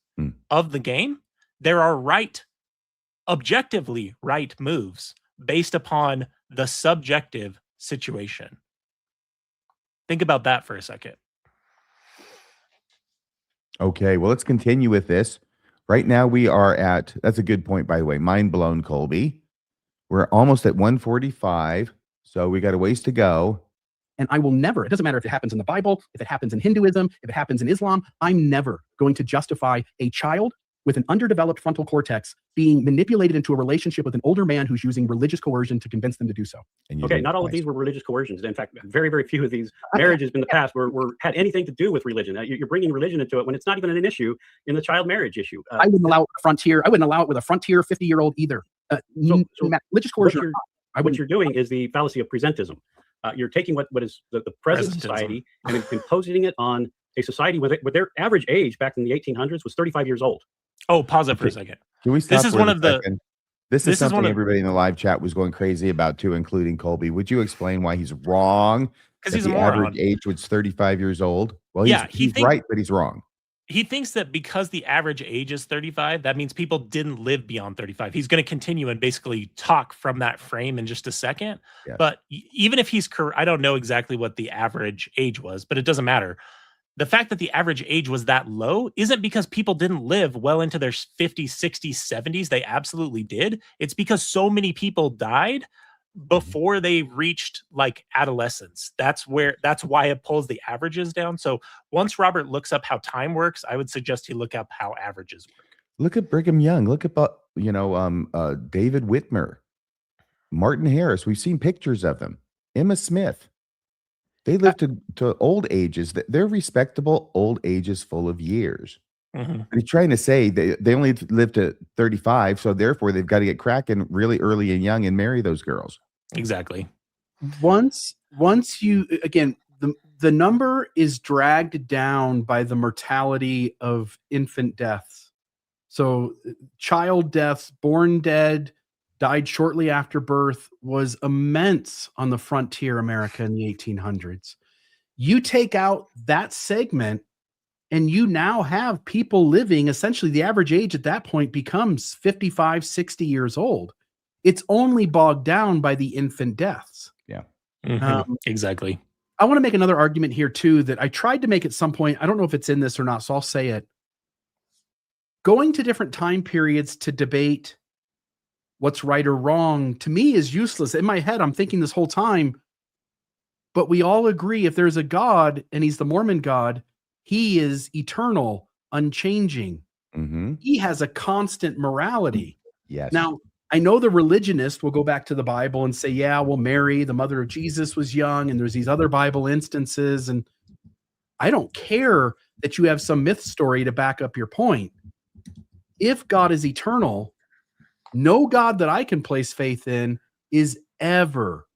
of the game, there are objectively right moves based upon the subjective situation. Think about that for a second. Okay, well, let's continue with this. Right now we are at, that's a good point, by the way, mind blown, Colby. We're almost at 145, so we got a ways to go. And I will never, it doesn't matter if it happens in the Bible, if it happens in Hinduism, if it happens in Islam, I'm never going to justify a child with an underdeveloped frontal cortex being manipulated into a relationship with an older man who's using religious coercion to convince them to do so. Okay, not all of these were religious coercions. In fact, very, very few of these marriages in the past had anything to do with religion. You're bringing religion into it when it's not even an issue in the child marriage issue. I wouldn't allow it with a frontier. I wouldn't allow it with a frontier 50-year-old either. Religious coercion. What you're doing is the fallacy of presentism. You're taking what is the present society and imposing it on a society with their average age back in the 1800s was 35 years old. Oh, pause it for a second. Can we stop? This is one of the. This is something everybody in the live chat was going crazy about too, including Colby. Would you explain why he's wrong? Because he's a the moron. Average age was 35 years old. Well, he's right, but he's wrong. He thinks that because the average age is 35, that means people didn't live beyond 35. He's going to continue and basically talk from that frame in just a second. Yes. But even if he's correct, I don't know exactly what the average age was, but it doesn't matter. The fact that the average age was that low isn't because people didn't live well into their 50s, 60s, 70s. They absolutely did. It's because so many people died before they reached like adolescence. That's why it pulls the averages down. So once Robert looks up how time works, I would suggest he look up how averages work. Look at Brigham Young. Look at David Whitmer, Martin Harris. We've seen pictures of them. Emma Smith. They live to old ages. They're respectable old ages full of years. Mm-hmm. He's trying to say they only live to 35, so therefore they've got to get cracking really early and young and marry those girls. Exactly. Once you, again, the number is dragged down by the mortality of infant deaths. So child deaths, born dead, died shortly after birth, was immense on the frontier America in the 1800s. You take out that segment and you now have people living, essentially the average age at that point becomes 55, 60 years old. It's only bogged down by the infant deaths. Yeah. Mm-hmm. Exactly. I want to make another argument here too that I tried to make at some point. I don't know if it's in this or not, so I'll say it. Going to different time periods to debate what's right or wrong, to me, is useless. In my head, I'm thinking this whole time, but we all agree if there's a God and he's the Mormon God, he is eternal, unchanging. Mm-hmm. He has a constant morality. Yes. Now, I know the religionist will go back to the Bible and say, yeah, well, Mary, the mother of Jesus, was young, and there's these other Bible instances. And I don't care that you have some myth story to back up your point. If God is eternal, no God that I can place faith in is ever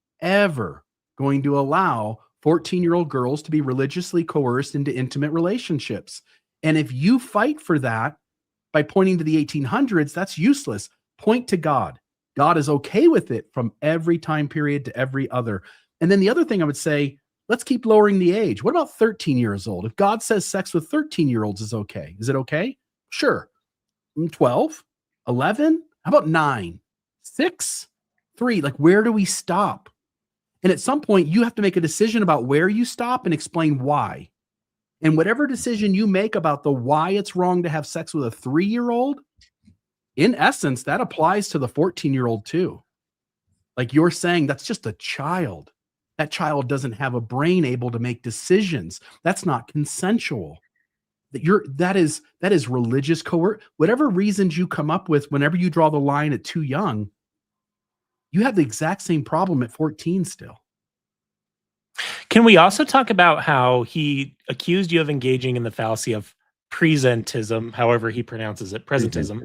going to allow 14-year-old girls to be religiously coerced into intimate relationships. And if you fight for that by pointing to the 1800s, that's useless. Point to God. God is okay with it from every time period to every other. And then the other thing I would say, let's keep lowering the age. What about 13 years old? If God says sex with 13-year-olds is okay, is it okay? Sure. 12, 11, how about 9, 6, 3? Like, where do we stop? And at some point, you have to make a decision about where you stop and explain why. And whatever decision you make about the why it's wrong to have sex with a 3-year-old, in essence, that applies to the 14-year-old too. Like you're saying, that's just a child. That child doesn't have a brain able to make decisions. That's not consensual. That is religious coercion. Whatever reasons you come up with whenever you draw the line at too young, you have the exact same problem at 14 still. Can we also talk about how he accused you of engaging in the fallacy of presentism, however he pronounces it, presentism?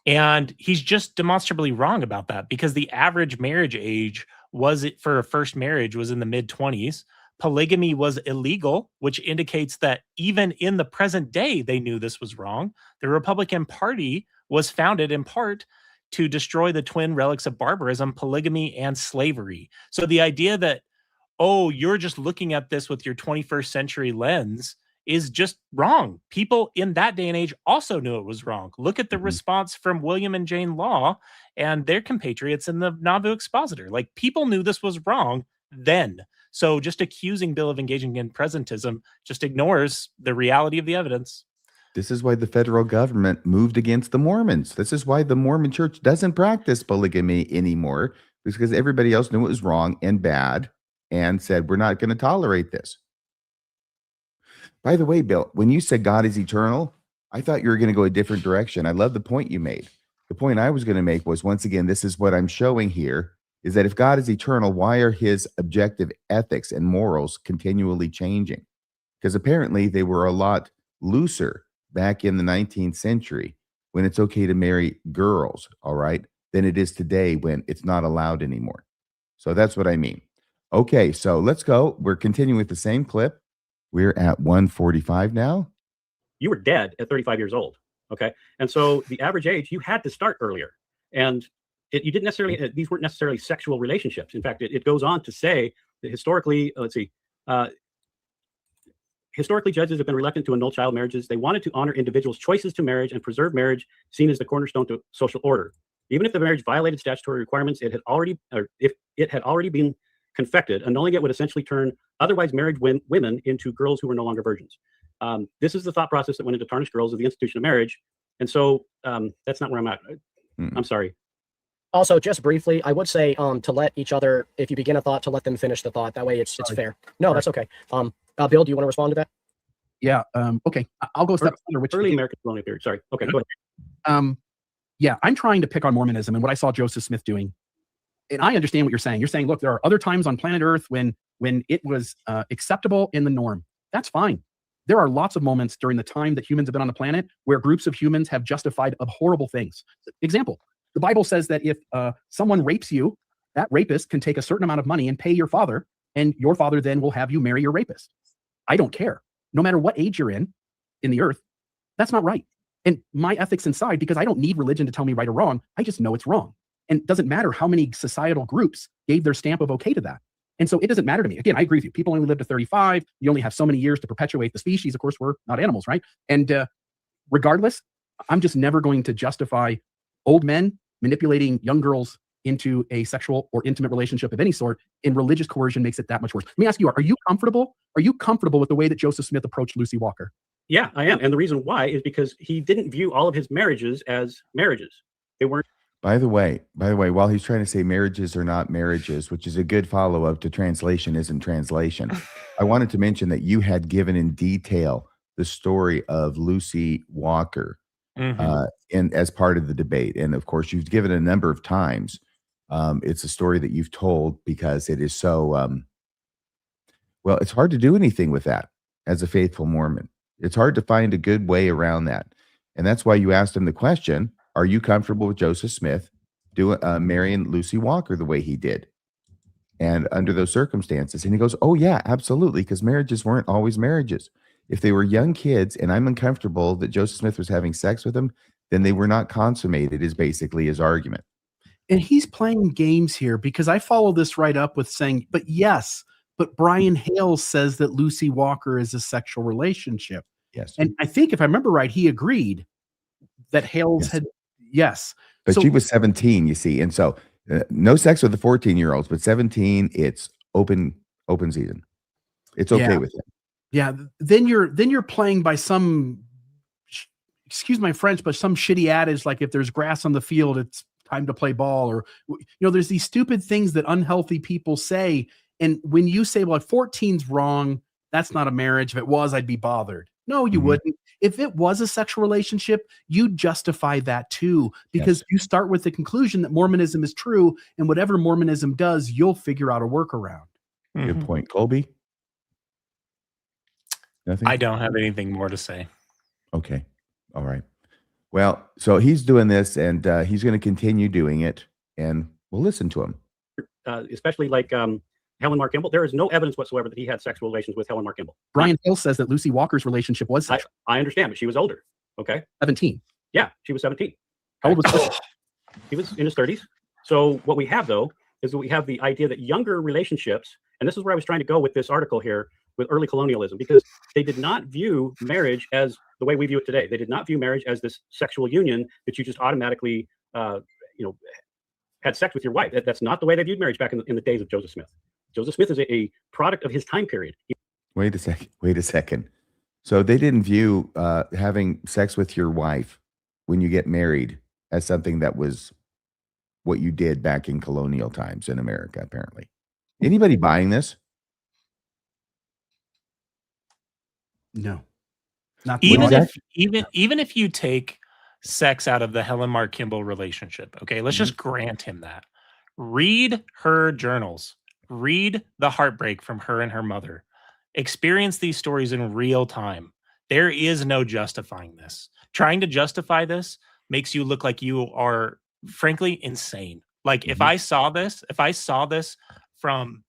And he's just demonstrably wrong about that, because the average marriage age for a first marriage was in the mid-20s. Polygamy was illegal, which indicates that even in the present day, they knew this was wrong. The Republican Party was founded in part to destroy the twin relics of barbarism, polygamy and slavery. So the idea that, oh, you're just looking at this with your 21st century lens is just wrong. People in that day and age also knew it was wrong. Look at the response from William and Jane Law and their compatriots in the Nauvoo Expositor. Like, people knew this was wrong then. So just accusing Bill of engaging in presentism just ignores the reality of the evidence. This is why the federal government moved against the Mormons. This is why the Mormon church doesn't practice polygamy anymore, because everybody else knew it was wrong and bad and said, we're not going to tolerate this. By the way, Bill, when you said God is eternal, I thought you were going to go a different direction. I love the point you made. The point I was going to make was, once again, this is what I'm showing here, is that if God is eternal, why are his objective ethics and morals continually changing? Because apparently they were a lot looser back in the 19th century when it's okay to marry girls, all right, than it is today when it's not allowed anymore. So that's what I mean. Okay, so let's go. We're continuing with the same clip. We're at 145 now. You were dead at 35 years old. Okay. And so the average age, you had to start earlier. And you didn't necessarily, these weren't necessarily sexual relationships. In fact, it goes on to say that historically, historically, judges have been reluctant to annul child marriages. They wanted to honor individuals' choices to marriage and preserve marriage, seen as the cornerstone to social order. Even if the marriage violated statutory requirements, if it had already been confected, annulling it would essentially turn otherwise married women into girls who were no longer virgins. This is the thought process that went into tarnish girls of the institution of marriage. And so that's not where I'm at. I'm sorry. Also, just briefly, I would say to let each other, if you begin a thought, to let them finish the thought. That way it's fair. No, that's okay. Bill, do you want to respond to that? Yeah. Okay. I'll go a step further. Which early American colonial period. Sorry. Okay. Go ahead. Yeah, I'm trying to pick on Mormonism and what I saw Joseph Smith doing. And I understand what you're saying. You're saying, look, there are other times on planet Earth when it was acceptable in the norm. That's fine. There are lots of moments during the time that humans have been on the planet where groups of humans have justified abhorrible things. Example, the Bible says that if someone rapes you, that rapist can take a certain amount of money and pay your father, and your father then will have you marry your rapist. I don't care. No matter what age you're in the earth, that's not right. And my ethics inside, because I don't need religion to tell me right or wrong, I just know it's wrong. And it doesn't matter how many societal groups gave their stamp of okay to that. And so it doesn't matter to me. Again, I agree with you. People only live to 35. You only have so many years to perpetuate the species. Of course, we're not animals, right? And regardless, I'm just never going to justify old men manipulating young girls into a sexual or intimate relationship of any sort, and religious coercion makes it that much worse. Let me ask you, are you comfortable? Are you comfortable with the way that Joseph Smith approached Lucy Walker? Yeah, I am. And the reason why is because he didn't view all of his marriages as marriages. They weren't. By the way, while he's trying to say marriages are not marriages, which is a good follow-up to translation isn't translation, I wanted to mention that you had given in detail the story of Lucy Walker as part of the debate. And of course, you've given a number of times. It's a story that you've told because it is so, well, it's hard to do anything with that as a faithful Mormon. It's hard to find a good way around that. And that's why you asked him the question, are you comfortable with Joseph Smith marrying Lucy Walker the way he did? And under those circumstances, and he goes, oh yeah, absolutely, because marriages weren't always marriages. If they were young kids and I'm uncomfortable that Joseph Smith was having sex with them, then they were not consummated, is basically his argument. And he's playing games here, because I follow this right up with saying, but yes, but Brian Hales says that Lucy Walker is a sexual relationship. Yes. And I think if I remember right, he agreed that Hales Yes. had, yes. But So- she was 17, you see. And so no sex with the 14-year-olds, but 17, it's open season. It's okay Yeah. with him. Yeah, then you're playing by some, excuse my French, but some shitty adage like, if there's grass on the field, it's time to play ball, or there's these stupid things that unhealthy people say. And when you say, well, 14's wrong, that's not a marriage. If it was, I'd be bothered. No, you Mhm. wouldn't. If it was a sexual relationship, you'd justify that too, because Yes. you start with the conclusion that Mormonism is true, and whatever Mormonism does, you'll figure out a workaround. Good Mhm. point. Colby? Nothing? I don't have anything more to say. Okay. All right. Well, so he's doing this, and he's going to continue doing it, and we'll listen to him. Especially like Helen Mark Kimball. There is no evidence whatsoever that he had sexual relations with Helen Mark Kimball. Brian Hill says that Lucy Walker's relationship was sexual. I understand, but she was older. Okay. 17. Yeah, she was 17. How old was Chris? He was in his 30s. So what we have, though, is that we have the idea that younger relationships, and this is where I was trying to go with this article here with early colonialism, because they did not view marriage as the way we view it today. They did not view marriage as this sexual union that you just automatically, had sex with your wife. That's not the way they viewed marriage back in the days of Joseph Smith. Joseph Smith is a product of his time period. Wait a second. So they didn't view having sex with your wife when you get married as something that was what you did back in colonial times in America, apparently. Anybody buying this? No. Not Even Well, even if you take sex out of the Helen Mark Kimball relationship, okay, let's just grant him that. Read her journals. Read the heartbreak from her and her mother. Experience these stories in real time. There is no justifying this. Trying to justify this makes you look like you are, frankly, insane. Like if I saw this from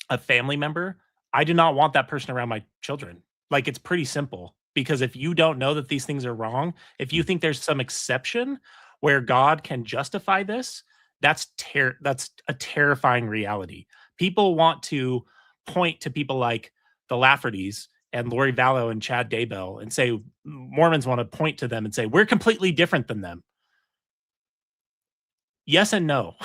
a family member, I do not want that person around my children. Like, it's pretty simple, because if you don't know that these things are wrong, if you think there's some exception where God can justify this, that's a terrifying reality. People want to point to people like the Laffertys and Lori Vallow and Chad Daybell and say, Mormons want to point to them and say, we're completely different than them. Yes and no.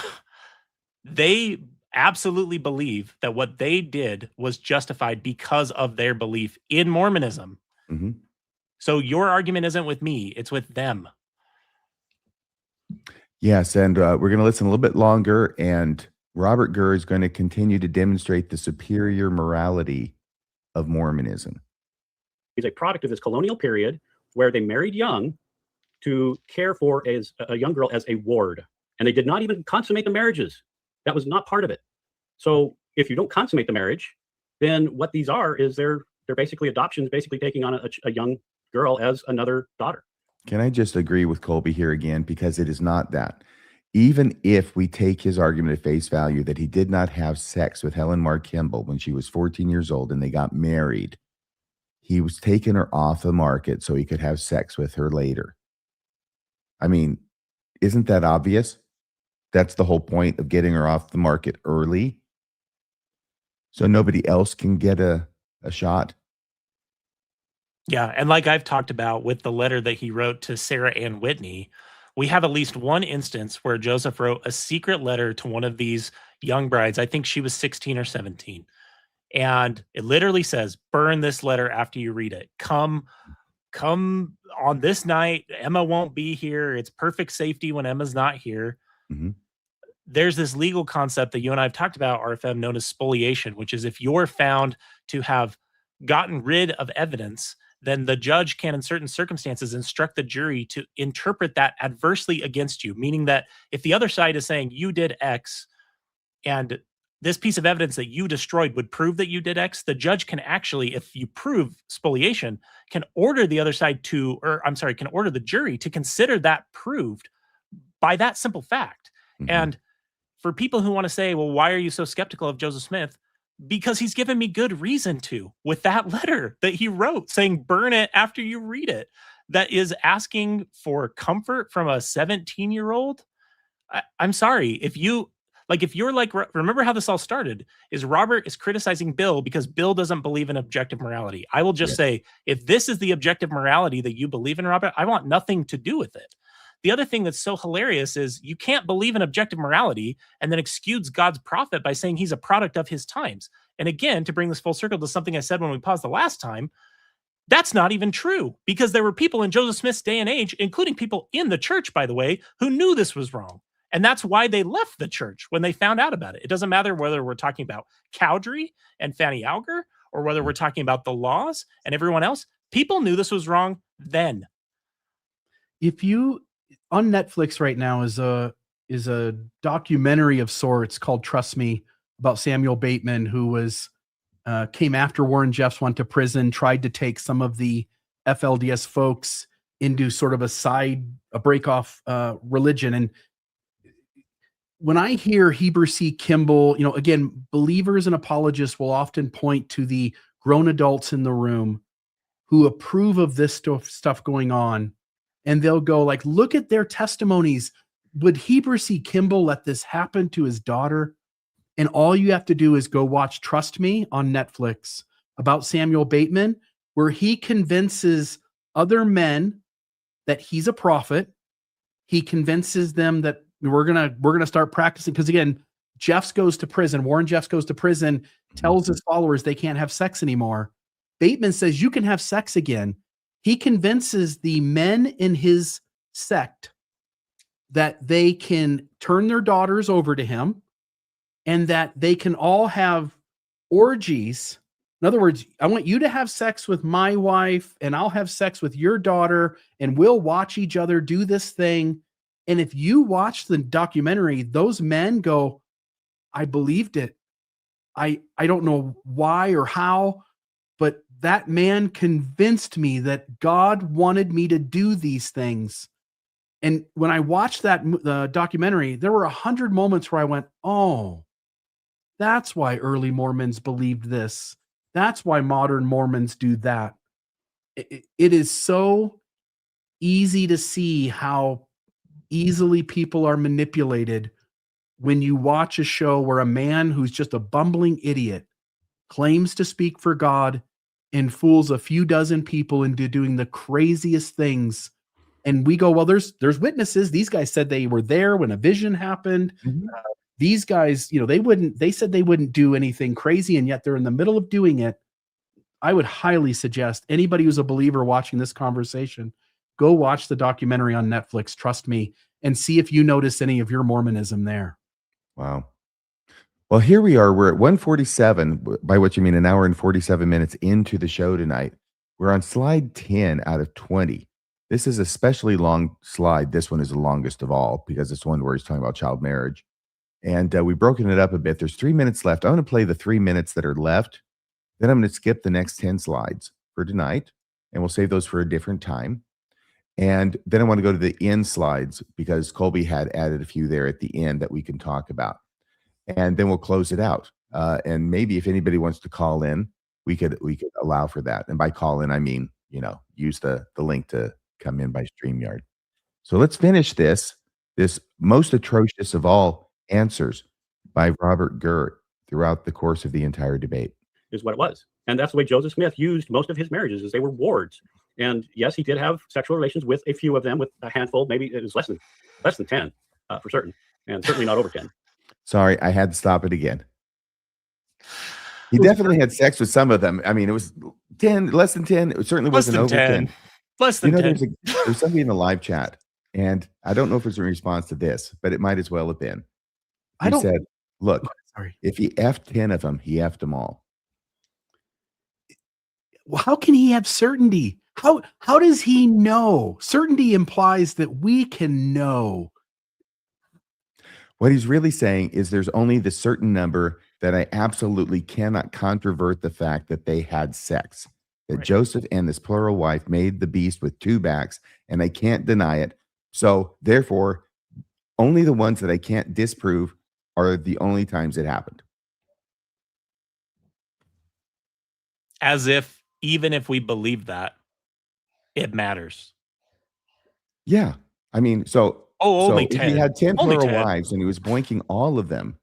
They absolutely believe that what they did was justified because of their belief in Mormonism. Mm-hmm. So your argument isn't with me, it's with them. Yes, and we're going to listen a little bit longer, and Robert Gurr is going to continue to demonstrate the superior morality of Mormonism. He's a product of this colonial period where they married young to care for as a young girl as a ward. And they did not even consummate the marriages. That was not part of it. So if you don't consummate the marriage, then what these are is they're basically adoptions, basically taking on a young girl as another daughter. Can I just agree with Colby here again? Because it is not that. Even if we take his argument at face value that he did not have sex with Helen Mark Kimball when she was 14 years old and they got married, he was taking her off the market so he could have sex with her later. I mean, isn't that obvious? That's the whole point of getting her off the market early, so nobody else can get a shot. Yeah, and like I've talked about with the letter that he wrote to Sarah Ann Whitney, we have at least one instance where Joseph wrote a secret letter to one of these young brides. I think she was 16 or 17. And it literally says, burn this letter after you read it. Come on this night. Emma won't be here. It's perfect safety when Emma's not here. Mm-hmm. There's this legal concept that you and I have talked about, RFM, known as spoliation, which is if you're found to have gotten rid of evidence, then the judge can, in certain circumstances, instruct the jury to interpret that adversely against you, meaning that if the other side is saying you did X and this piece of evidence that you destroyed would prove that you did X, the judge can actually, if you prove spoliation, can order the other side to, can order the jury to consider that proved by that simple fact. Mm-hmm. And for people who want to say, well, why are you so skeptical of Joseph Smith? Because he's given me good reason to, with that letter that he wrote saying, burn it after you read it. That is asking for comfort from a 17-year-old. I'm sorry. If you're like, remember how this all started is Robert is criticizing Bill because Bill doesn't believe in objective morality. I will just say, if this is the objective morality that you believe in, Robert, I want nothing to do with it. The other thing that's so hilarious is you can't believe in objective morality and then excuse God's prophet by saying he's a product of his times. And again, to bring this full circle to something I said when we paused the last time, that's not even true, because there were people in Joseph Smith's day and age, including people in the church, by the way, who knew this was wrong. And that's why they left the church when they found out about it. It doesn't matter whether we're talking about Cowdery and Fanny Alger or whether we're talking about the laws and everyone else. People knew this was wrong then. If you on Netflix right now is a documentary of sorts called Trust Me, about Samuel Bateman, who was came after Warren Jeffs went to prison, tried to take some of the FLDS folks into sort of a break off religion. And when I hear Heber C. Kimball, again, believers and apologists will often point to the grown adults in the room who approve of this stuff going on. And they'll go like, look at their testimonies. Would Heber C. Kimball let this happen to his daughter? And all you have to do is go watch Trust Me on Netflix about Samuel Bateman, where he convinces other men that he's a prophet. He convinces them that we're gonna start practicing. Because again, Jeffs goes to prison. Warren Jeffs goes to prison, tells his followers they can't have sex anymore. Bateman says you can have sex again. He convinces the men in his sect that they can turn their daughters over to him and that they can all have orgies. In other words, I want you to have sex with my wife and I'll have sex with your daughter and we'll watch each other do this thing. And if you watch the documentary, those men go, I believed it. I don't know why or how, but that man convinced me that God wanted me to do these things. And when I watched the documentary, there were 100 moments where I went, oh, that's why early Mormons believed this. That's why modern Mormons do that. It is so easy to see how easily people are manipulated when you watch a show where a man who's just a bumbling idiot claims to speak for God and fools a few dozen people into doing the craziest things. And we go, well, there's witnesses. These guys said they were there when a vision happened. Mhm. These guys, they said they wouldn't do anything crazy, and yet they're in the middle of doing it. I would highly suggest anybody who's a believer watching this conversation, go watch the documentary on Netflix, Trust Me, and see if you notice any of your Mormonism there. Wow. Well, here we are. We're at 147, by what you mean an hour and 47 minutes into the show tonight. We're on slide 10 out of 20. This is a especially long slide. This one is the longest of all because it's one where he's talking about child marriage. And we've broken it up a bit. There's 3 minutes left. I'm going to play the 3 minutes that are left. Then I'm going to skip the next 10 slides for tonight, and we'll save those for a different time. And then I want to go to the end slides because Colby had added a few there at the end that we can talk about. And then we'll close it out. And maybe if anybody wants to call in, we could allow for that. And by call in, I mean, use the link to come in by StreamYard. So let's finish this most atrocious of all answers by Robert Gurr throughout the course of the entire debate. Is what it was. And that's the way Joseph Smith used most of his marriages, is they were wards. And yes, he did have sexual relations with a few of them, with a handful, maybe it was less than 10 for certain, and certainly not over 10. Sorry, I had to stop it again. He definitely had sex with some of them. I mean, it was 10, less than 10. It certainly wasn't over 10. Less than 10. There's somebody in the live chat, and I don't know if it's in response to this, but it might as well have been. He said, look, if he effed 10 of them, he effed them all. Well, how can he have certainty? How does he know? Certainty implies that we can know. What he's really saying is there's only the certain number that I absolutely cannot controvert the fact that they had sex. That right. Joseph and this plural wife made the beast with two backs, and I can't deny it. So therefore, only the ones that I can't disprove are the only times it happened. As if even if we believe that, it matters. Yeah. I mean, so Only if he 10. had 10 Only plural 10. wives and he was boinking all of them,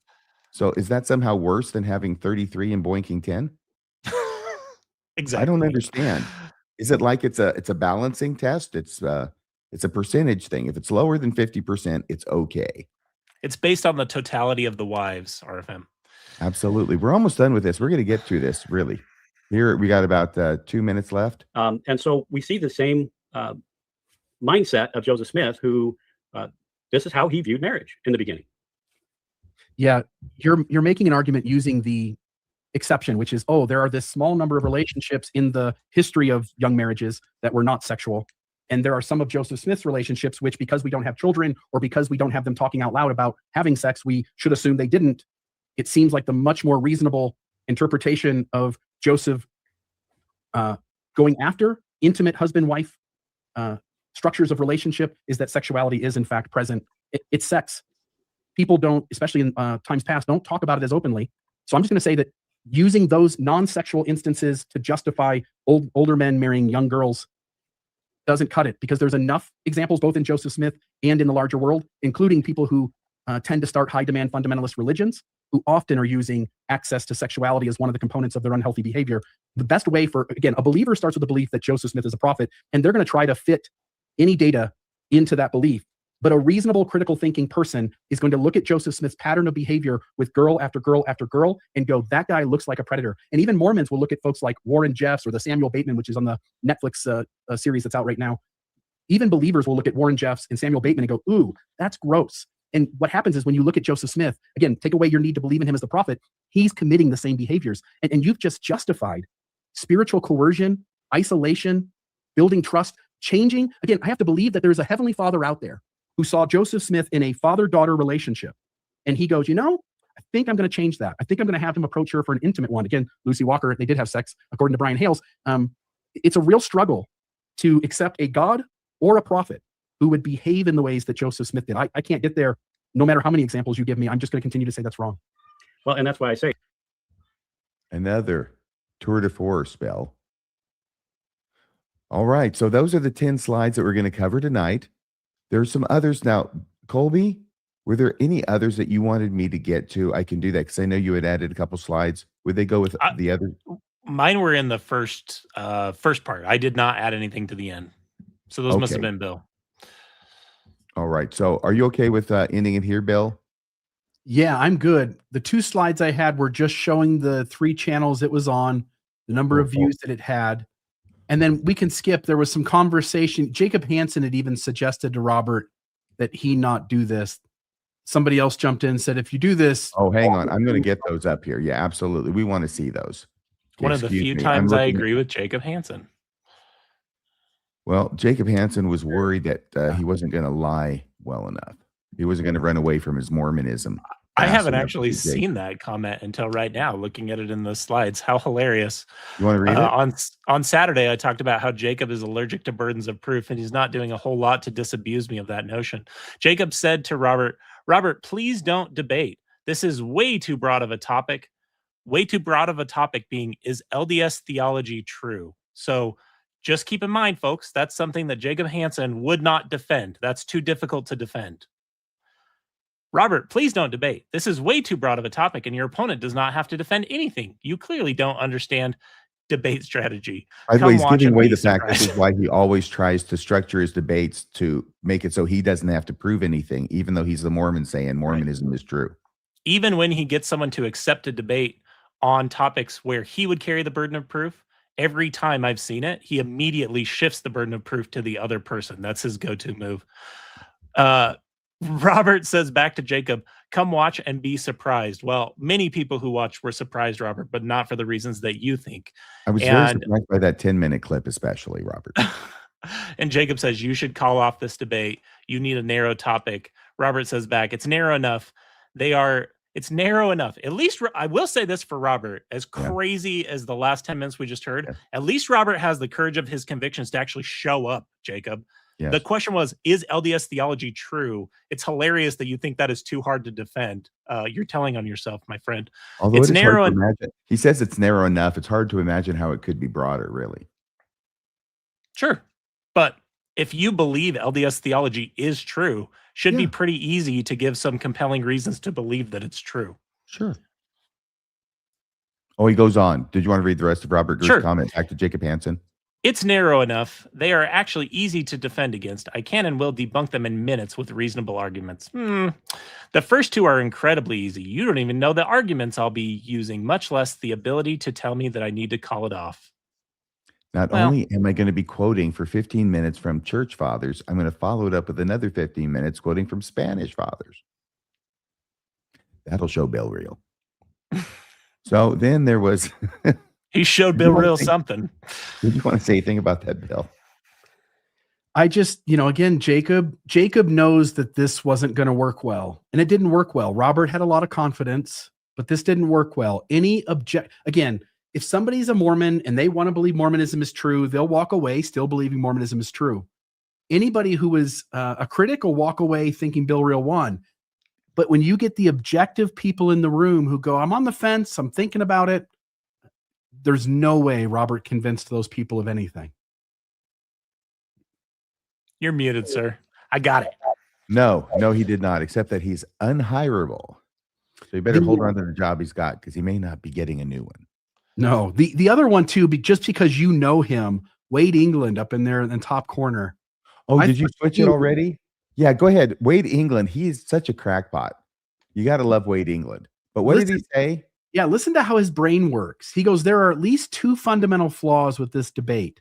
so is that somehow worse than having 33 and boinking 10? Exactly. I don't understand. Is it like it's a balancing test? It's a percentage thing. If it's lower than 50%, it's okay. It's based on the totality of the wives, RFM. Absolutely. We're almost done with this. We're going to get through this, really. Here, we got about 2 minutes left. And so we see the same mindset of Joseph Smith, who this is how he viewed marriage in the beginning. Yeah, you're making an argument using the exception, which is, oh, there are this small number of relationships in the history of young marriages that were not sexual. And there are some of Joseph Smith's relationships, which because we don't have children or because we don't have them talking out loud about having sex, we should assume they didn't. It seems like the much more reasonable interpretation of Joseph going after intimate husband-wife structures of relationship is that sexuality is in fact present. It's sex. People don't, especially in times past, don't talk about it as openly. So I'm just going to say that using those non-sexual instances to justify older men marrying young girls doesn't cut it, because there's enough examples both in Joseph Smith and in the larger world, including people who tend to start high-demand fundamentalist religions, who often are using access to sexuality as one of the components of their unhealthy behavior. The best way for, again, a believer starts with the belief that Joseph Smith is a prophet, and they're going to try to fit any data into that belief. But a reasonable critical thinking person is going to look at Joseph Smith's pattern of behavior with girl after girl after girl and go, that guy looks like a predator. And even Mormons will look at folks like Warren Jeffs or the Samuel Bateman, which is on the Netflix series that's out right now. Even believers will look at Warren Jeffs and Samuel Bateman and go, ooh, that's gross. And what happens is when you look at Joseph Smith, again, take away your need to believe in him as the prophet, he's committing the same behaviors. And you've just justified spiritual coercion, isolation, building trust, changing. Again, I have to believe that there's a heavenly father out there who saw Joseph Smith in a father-daughter relationship. And he goes, I think I'm going to change that. I think I'm going to have him approach her for an intimate one. Again, Lucy Walker, they did have sex, according to Brian Hales. It's a real struggle to accept a God or a prophet who would behave in the ways that Joseph Smith did. I can't get there no matter how many examples you give me. I'm just going to continue to say that's wrong. Well, and that's why I say. Another tour de force, Bill. All right. So those are the 10 slides that we're going to cover tonight. There's some others. Now, Colby, were there any others that you wanted me to get to? I can do that because I know you had added a couple slides. Would they go with the other? Mine were in the first part. I did not add anything to the end. So those must have been Bill. All right. So are you okay with ending it here, Bill? Yeah, I'm good. The 2 slides I had were just showing the 3 channels it was on, the number of views that it had. And then we can skip. There was some conversation. Jacob Hansen had even suggested to Robert that he not do this. Somebody else jumped in and said, if you do this. Oh, hang on. I'm going to get those up here. Yeah, absolutely. We want to see those. One of the few times I agree with Jacob Hansen. Well, Jacob Hansen was worried that he wasn't going to lie well enough. He wasn't going to run away from his Mormonism. I haven't actually seen that comment until right now, looking at it in the slides. How hilarious. You want to read it? On Saturday, I talked about how Jacob is allergic to burdens of proof, and he's not doing a whole lot to disabuse me of that notion. Jacob said to Robert, please don't debate. This is way too broad of a topic. Way too broad of a topic being, is LDS theology true? So just keep in mind, folks, that's something that Jacob Hansen would not defend. That's too difficult to defend. Robert, please don't debate. This is way too broad of a topic, and your opponent does not have to defend anything. You clearly don't understand debate strategy. By the way, he's giving away the fact this is why he always tries to structure his debates to make it so he doesn't have to prove anything, even though he's the Mormon saying Mormonism is true. Even when he gets someone to accept a debate on topics where he would carry the burden of proof, every time I've seen it, he immediately shifts the burden of proof to the other person. That's his go-to move. Robert says back to Jacob, come watch and be surprised. Well, many people who watched were surprised, Robert, but not for the reasons that you think. I was very surprised by that 10-minute clip, especially, Robert. And Jacob says, you should call off this debate. You need a narrow topic. Robert says back, it's narrow enough. It's narrow enough. At least I will say this for Robert, as crazy as the last 10 minutes we just heard, at least Robert has the courage of his convictions to actually show up, Jacob. The question was, is LDS theology true? It's hilarious that you think that is too hard to defend. You're telling on yourself, my friend. Although It's it is narrow hard to and imagine. He says it's narrow enough. It's hard to imagine how it could be broader, really. sure. But if you believe LDS theology is true, should be Yeah. pretty easy to give some compelling reasons to believe that it's true. Sure. Oh, he goes on. Did you want to read the rest of Robert Gurr's Sure. comment back to Jacob Hansen? It's narrow enough. They are actually easy to defend against. I can and will debunk them in minutes with reasonable arguments. The first two are incredibly easy. You don't even know the arguments I'll be using, much less the ability to tell me that I need to call it off. Not Well- only am I going to be quoting for 15 minutes from church fathers, I'm going to follow it up with another 15 minutes quoting from Spanish fathers. That'll show Bill Reel. So then there was. He showed Did Bill you wanna Reel say- something. Did you want to say anything about that, Bill? I just, again, Jacob knows that this wasn't going to work well, and it didn't work well. Robert had a lot of confidence, but this didn't work well. Again, if somebody's a Mormon and they want to believe Mormonism is true, they'll walk away still believing Mormonism is true. Anybody who is a critic will walk away thinking Bill Reel won. But when you get the objective people in the room who go, I'm on the fence, I'm thinking about it, there's no way Robert convinced those people of anything. You're muted, sir. I got it. No, he did not, except that he's unhirable. So you better hold on to the job he's got because he may not be getting a new one. No, the other one too, just because you know him, Wade England up in there in the top corner. Oh, I did you thought switch you- it already? Yeah, go ahead. Wade England, he's such a crackpot. You got to love Wade England. But what did he say? Yeah, listen to how his brain works. He goes, there are at least two fundamental flaws with this debate.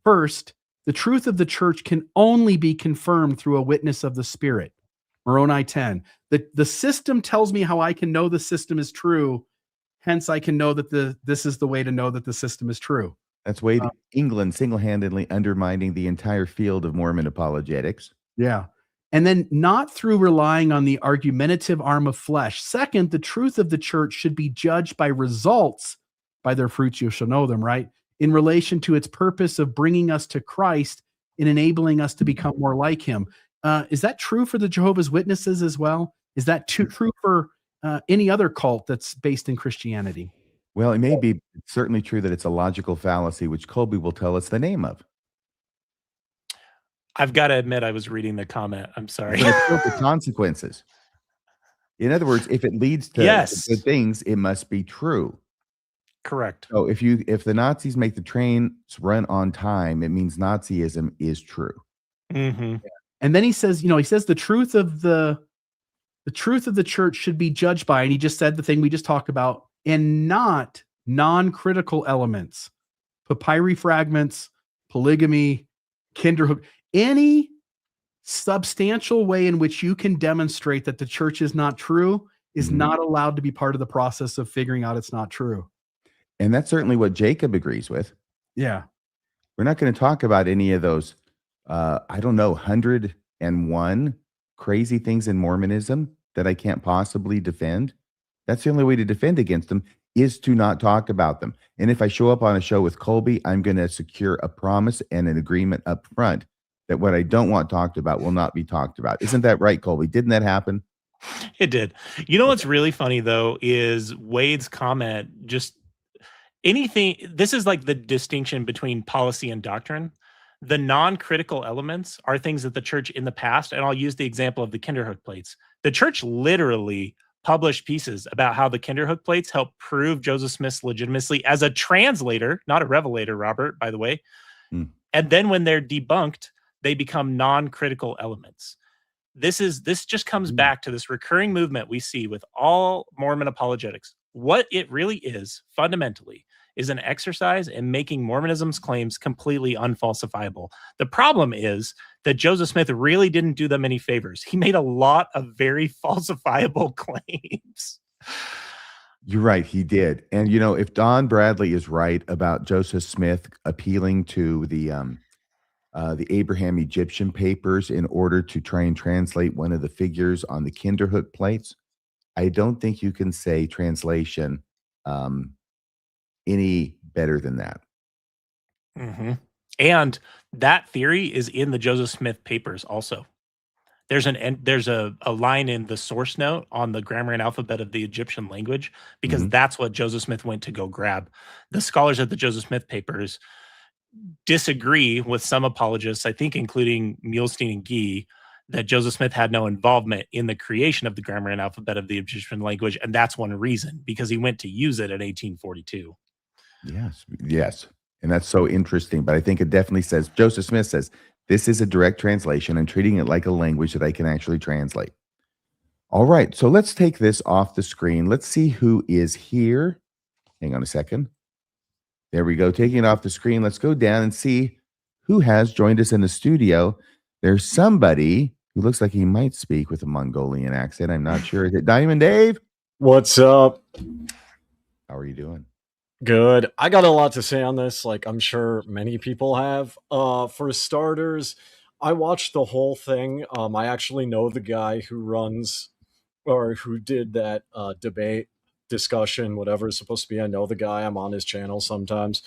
First, the truth of the church can only be confirmed through a witness of the Spirit. Moroni 10. The system tells me how I can know the system is true. Hence, I can know that this is the way to know that the system is true. That's Wade England single-handedly undermining the entire field of Mormon apologetics. Yeah. And then not through relying on the argumentative arm of flesh. Second, the truth of the church should be judged by results. By their fruits you shall know them, right? In relation to its purpose of bringing us to Christ and enabling us to become more like him. Is that true for the Jehovah's Witnesses as well? Is that true for any other cult that's based in Christianity? Well, it may be certainly true that it's a logical fallacy, which Colby will tell us the name of. I've got to admit, I was reading the comment. I'm sorry. But it's filled with consequences. In other words, if it leads to Yes. good things, it must be true. Correct. So if the Nazis make the trains run on time, it means Nazism is true. Mm-hmm. And then he says, the truth of the truth of the church should be judged by, and he just said the thing we just talked about, and not non-critical elements, papyri fragments, polygamy, kinderhook, any substantial way in which you can demonstrate that the church is not true is Mhm. not allowed to be part of the process of figuring out it's not true. And that's certainly what Jacob agrees with. Yeah. We're not going to talk about any of those, 101 crazy things in Mormonism that I can't possibly defend. That's the only way to defend against them is to not talk about them. And if I show up on a show with Colby, I'm going to secure a promise and an agreement up front that what I don't want talked about will not be talked about. Isn't that right, Colby? Didn't that happen? It did. You know what's really funny though is Wade's comment. Just anything. This is like the distinction between policy and doctrine. The non-critical elements are things that the church in the past, and I'll use the example of the Kinderhook plates. The church literally published pieces about how the Kinderhook plates help prove Joseph Smith's legitimacy as a translator, not a revelator, Robert, by the way. Hmm. And then when they're debunked, they become non-critical elements. This just comes back to this recurring movement we see with all Mormon apologetics. What it really is, fundamentally, is an exercise in making Mormonism's claims completely unfalsifiable. The problem is that Joseph Smith really didn't do them any favors. He made a lot of very falsifiable claims. You're right. He did. And, if Don Bradley is right about Joseph Smith appealing to the Abraham Egyptian papers in order to try and translate one of the figures on the Kinderhook plates, I don't think you can say translation any better than that. Mm-hmm. And that theory is in the Joseph Smith papers also. There's a line in the source note on the grammar and alphabet of the Egyptian language, because that's what Joseph Smith went to go grab. The scholars at the Joseph Smith papers disagree with some apologists, I think including Muhlestein and Gee, that Joseph Smith had no involvement in the creation of the grammar and alphabet of the Egyptian language, and that's one reason, because he went to use it in 1842. Yes. And that's so interesting. But I think it definitely says, Joseph Smith says, this is a direct translation and treating it like a language that I can actually translate. All right. So let's take this off the screen. Let's see who is here. Hang on a second. There we go. Taking it off the screen. Let's go down and see who has joined us in the studio. There's somebody who looks like he might speak with a Mongolian accent. I'm not sure. Is it Diamond Dave? What's up? How are you doing? Good. I got a lot to say on this, like I'm sure many people have. For starters, I watched the whole thing. I actually know the guy who runs or who did that debate discussion, whatever it's supposed to be. I know the guy. I'm on his channel sometimes.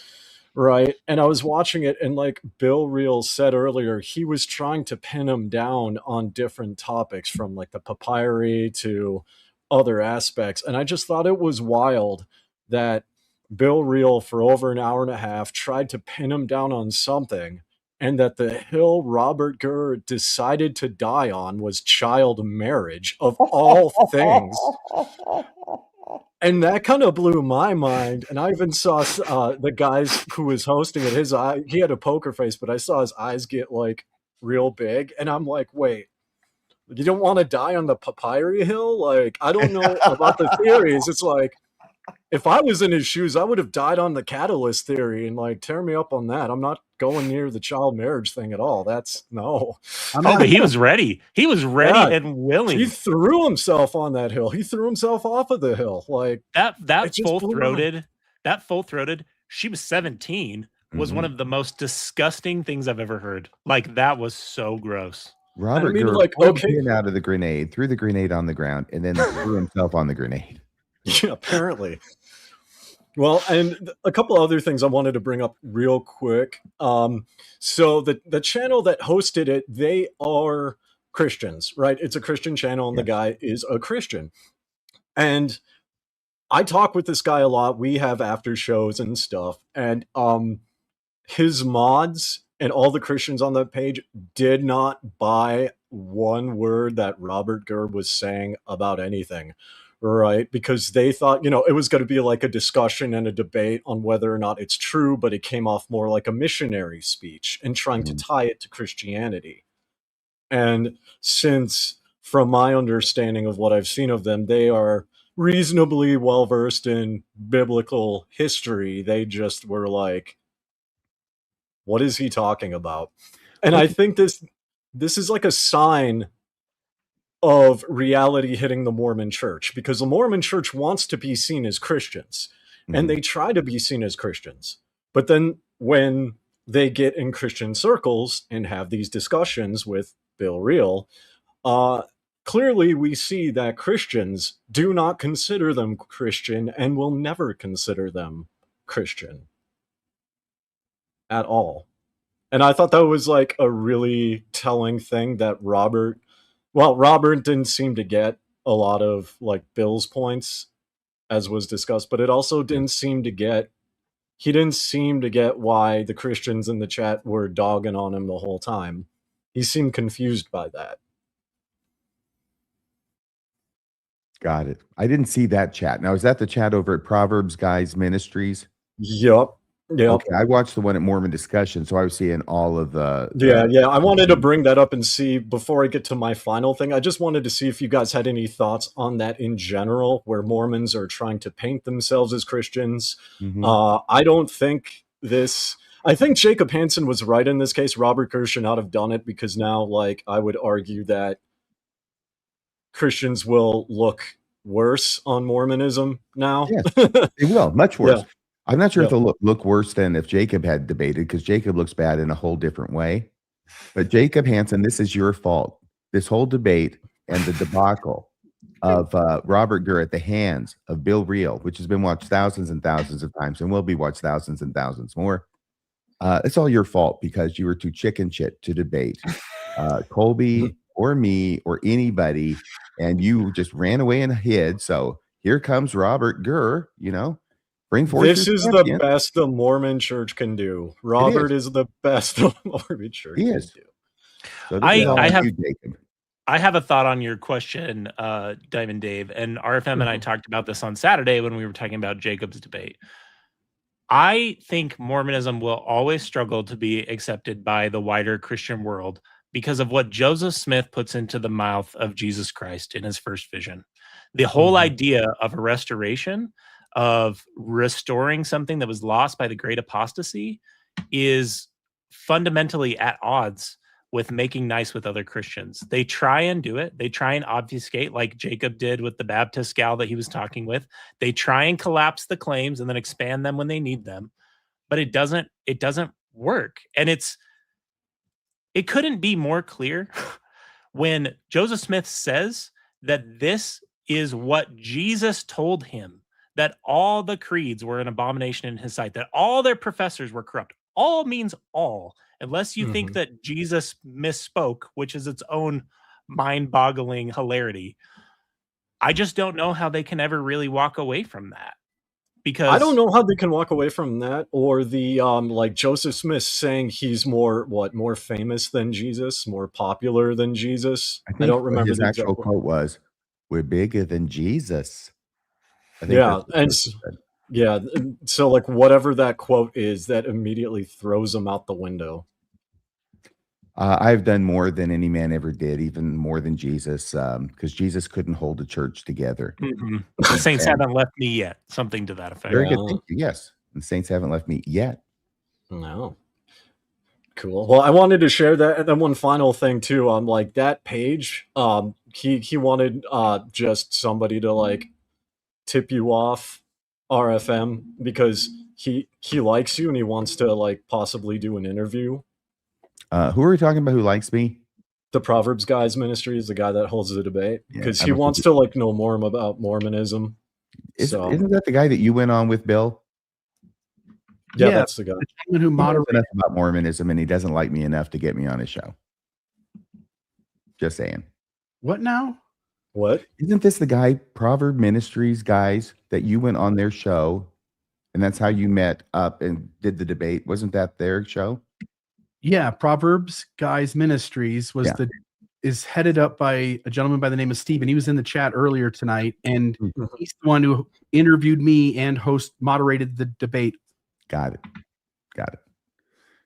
Right. And I was watching it, and like Bill Reel said earlier, he was trying to pin him down on different topics, from like the papyri to other aspects. And I just thought it was wild that Bill Reel, for over an hour and a half, tried to pin him down on something, and that the hill Robert Gurr decided to die on was child marriage, of all things. And that kind of blew my mind. And I even saw the guys who was hosting it, his eye, he had a poker face, but I saw his eyes get like real big. And I'm like, wait, you don't want to die on the papyri hill? Like, I don't know about the theories. It's like, if I was in his shoes, I would have died on the catalyst theory, and like tear me up on that. I'm not going near the child marriage thing at all. That's no. But he was ready. He was ready Yeah. and willing. He threw himself on that hill. He threw himself off of the hill. Like that it just blew full-throated. She was 17. Was one of the most disgusting things I've ever heard. Like, that was so gross. Robert Gurr like, pulled okay, him out of the grenade, threw the grenade on the ground, and then threw himself on the grenade. yeah, apparently. Well, and a couple other things I wanted to bring up real quick. So the channel that hosted it, they are Christians, right? It's a Christian channel, and the guy is a Christian. And I talk with this guy a lot. We have after shows and stuff. And his mods and all the Christians on that page did not buy one word that Robert Gurr was saying about anything. Right, because they thought, it was going to be like a discussion and a debate on whether or not it's true, but it came off more like a missionary speech and trying to tie it to Christianity. And since, from my understanding of what I've seen of them, they are reasonably well versed in biblical history, they just were like, what is he talking about? And I think this is like a sign of reality hitting the Mormon church, because the Mormon church wants to be seen as Christians, and they try to be seen as Christians. But then when they get in Christian circles and have these discussions with Bill Reel, clearly we see that Christians do not consider them Christian and will never consider them Christian at all. And I thought that was like a really telling thing that Robert didn't seem to get a lot of like Bill's points, as was discussed, but it also he didn't seem to get why the Christians in the chat were dogging on him the whole time. He seemed confused by that. Got it. I didn't see that chat. Now, is that the chat over at Proverbs Guys Ministries? Yep. Yeah. Okay, I watched the one at Mormon Discussion, so I was seeing all of the Yeah. I wanted to bring that up and see, before I get to my final thing, I just wanted to see if you guys had any thoughts on that in general, where Mormons are trying to paint themselves as Christians. I don't think I think Jacob Hansen was right in this case. Robert Gurr should not have done it, because now, like, I would argue that Christians will look worse on Mormonism now. Yes, they will, much worse. Yeah. I'm not sure if they'll look worse than if Jacob had debated, because Jacob looks bad in a whole different way. But Jacob Hansen, this is your fault. This whole debate and the debacle of Robert Gurr at the hands of Bill Reel, which has been watched thousands and thousands of times and will be watched thousands and thousands more. It's all your fault because you were too chicken shit to debate Colby or me or anybody, and you just ran away and hid. So here comes Robert Gurr, bring forth This your is champion. the best the Mormon church can do. Robert is the best the Mormon church He can is. do. So this is all I on have you, Jacob. I have a thought on your question, Diamond Dave, and RFM and I talked about this on Saturday when we were talking about Jacob's debate. I think Mormonism will always struggle to be accepted by the wider Christian world because of what Joseph Smith puts into the mouth of Jesus Christ in his first vision. The whole idea of a restoration, of restoring something that was lost by the great apostasy, is fundamentally at odds with making nice with other Christians. They try and do it. They try and obfuscate, like Jacob did with the Baptist gal that he was talking with. They try and collapse the claims and then expand them when they need them. But it doesn't work. And it couldn't be more clear when Joseph Smith says that this is what Jesus told him, that all the creeds were an abomination in his sight, that all their professors were corrupt. All means all, unless you think that Jesus misspoke, which is its own mind-boggling hilarity. I just don't know how they can ever really walk away from that. Because I don't know how they can walk away from that, or the like Joseph Smith saying he's more famous than Jesus, more popular than Jesus. I don't remember his the actual exact quote was, "We're bigger than Jesus." I think Yeah, that's what and Joseph said. yeah, so like whatever that quote is, that immediately throws him out the window. I've done more than any man ever did, even more than Jesus, because Jesus couldn't hold a church together. The saints haven't left me yet. Something to that effect. Very good. Thank you. Yes. The saints haven't left me yet. No. Cool. Well, I wanted to share that. And then one final thing too, like that page, he wanted just somebody to like tip you off RFM because he likes you and he wants to like possibly do an interview. Who are we talking about who likes me? The Proverbs Guys Ministry is the guy that holds the debate because I he don't wants think to like know more about Mormonism. Isn't that the guy that you went on with, Bill? Yeah, that's the guy. The gentleman who He knows moderated. enough about Mormonism, and he doesn't like me enough to get me on his show. Just saying. What now? What? Isn't this the guy, Proverb Ministries guys, that you went on their show, and that's how you met up and did the debate? Wasn't that their show? Yeah, Proverbs Guys Ministries is headed up by a gentleman by the name of Stephen. He was in the chat earlier tonight, and he's the one who interviewed me and moderated the debate. Got it.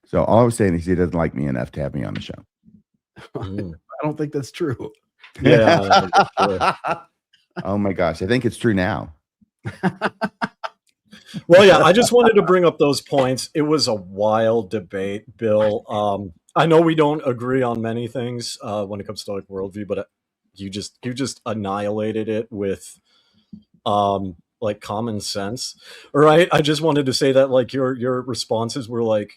So all I was saying is he doesn't like me enough to have me on the show. I don't think that's true. Yeah. I don't think that's true. Oh my gosh, I think it's true now. Well, yeah, I just wanted to bring up those points. It was a wild debate, Bill. I know we don't agree on many things when it comes to like worldview, but you just annihilated it with like common sense, right? I just wanted to say that like your responses were like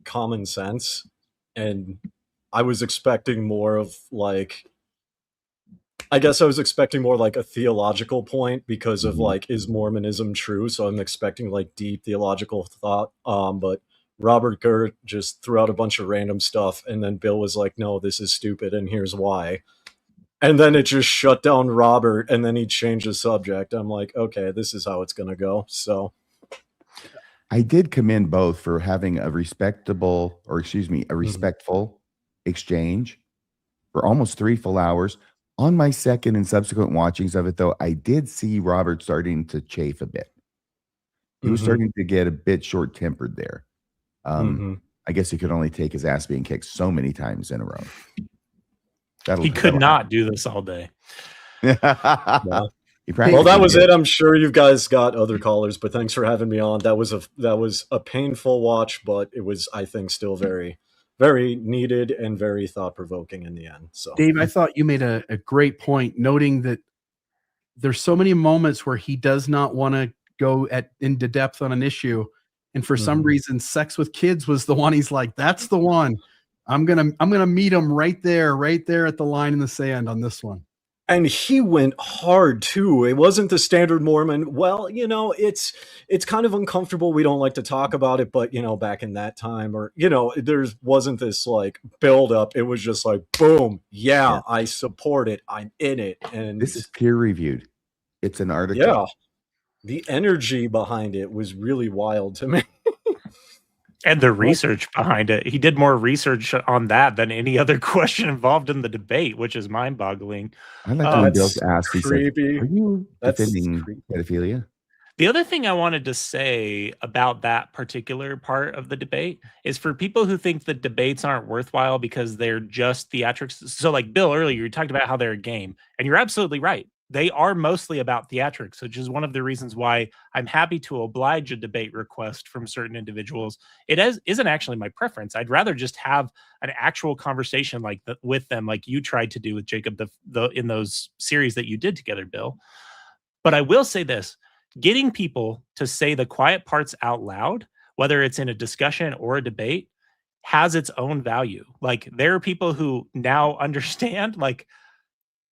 common sense, and I was expecting more of like, I guess I was expecting more like a theological point because of like, is Mormonism true? So I'm expecting like deep theological thought. But Robert Gurr just threw out a bunch of random stuff, and then Bill was like, no, this is stupid, and here's why. And then it just shut down Robert, and then he changed the subject. I'm like, okay, this is how it's going to go. So I did commend both for having a respectful exchange for almost 3 full hours. On my second and subsequent watchings of it, though, I did see Robert starting to chafe a bit. He was starting to get a bit short-tempered there. I guess he could only take his ass being kicked so many times in a row. He could not do this all day. Well, that was it. I'm sure you guys got other callers, but thanks for having me on. That was a painful watch, but it was, I think, still very, very needed and very thought-provoking in the end. So, Dave, I thought you made a great point, noting that there's so many moments where he does not want to go into depth on an issue, and for some reason, sex with kids was the one he's like, that's the one. I'm gonna meet him right there at the line in the sand on this one. And he went hard too. It wasn't the standard Mormon. Well, it's kind of uncomfortable. We don't like to talk about it, but back in that time, or there wasn't this like build up. It was just like boom, yeah, I support it. I'm in it. And This is peer reviewed. It's an article. yeah, the energy behind it was really wild to me. And the research behind it. He did more research on that than any other question involved in the debate, which is mind-boggling. I like when Bill That's asked, he said, creepy. "Are you That's defending creepy. pedophilia?" The other thing I wanted to say about that particular part of the debate is for people who think that debates aren't worthwhile because they're just theatrics. So like Bill earlier, you talked about how they're a game, and you're absolutely right. They are mostly about theatrics, which is one of the reasons why I'm happy to oblige a debate request from certain individuals. Isn't actually my preference. I'd rather just have an actual conversation like with them, like you tried to do with Jacob in those series that you did together, Bill. But I will say this. Getting people to say the quiet parts out loud, whether it's in a discussion or a debate, has its own value. Like there are people who now understand like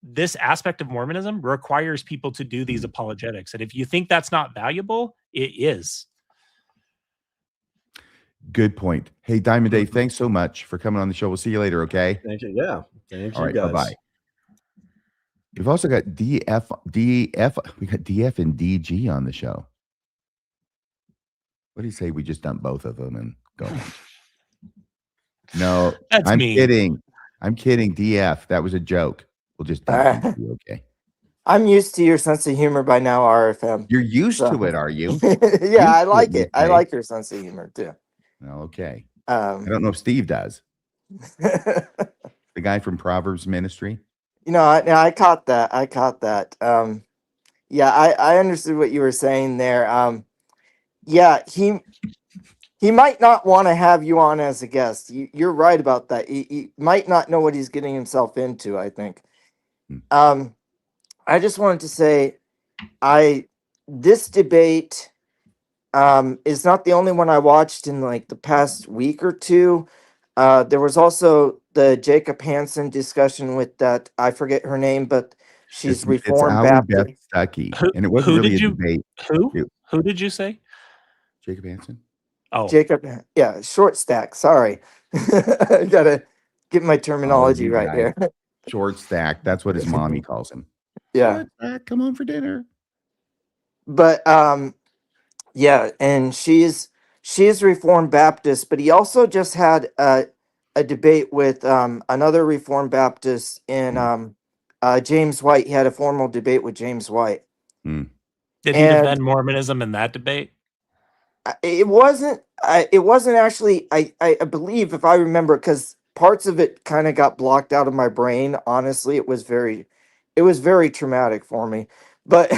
this aspect of Mormonism requires people to do these apologetics. And if you think that's not valuable, it is. Good point. Hey, Diamond Dave, thanks so much for coming on the show. We'll see you later, okay? Thank you. Yeah. Thank All you right, guys. bye-bye. We've also got DF. We got DF and DG on the show. What do you say we just dump both of them and go on? No, That's I'm mean. kidding. I'm kidding. DF. That was a joke. We'll just dump DG, okay? I'm used to your sense of humor by now, RFM. You're used So- to it, are you? Yeah, I Used to like it, it. I okay. like your sense of humor too. Okay. I don't know if Steve does. The guy from Proverbs Ministry. I caught that. Yeah, I understood what you were saying there. Yeah, he might not want to have you on as a guest. You're right about that. He might not know what he's getting himself into, I think. I just wanted to say, this debate is not the only one I watched in like the past week or two. There was also the Jacob Hansen discussion with that, I forget her name, but she's Reformed Ally Baptist. Beth Stuckey, and it wasn't Who really did a you- debate. Who did you say? Jacob Hansen. Oh, Jacob, yeah, short stack. Sorry, I gotta get my terminology you right guys. here. Short stack. That's what his mommy calls him. Yeah, Short stack, come on for dinner. but yeah, and she's Reformed Baptist, but he also just had a debate with another Reformed Baptist in James White. He had a formal debate with James White. did he And- defend Mormonism in that debate? It wasn't actually, I believe, if I remember, because parts of it kind of got blocked out of my brain. Honestly, it was very traumatic for me. But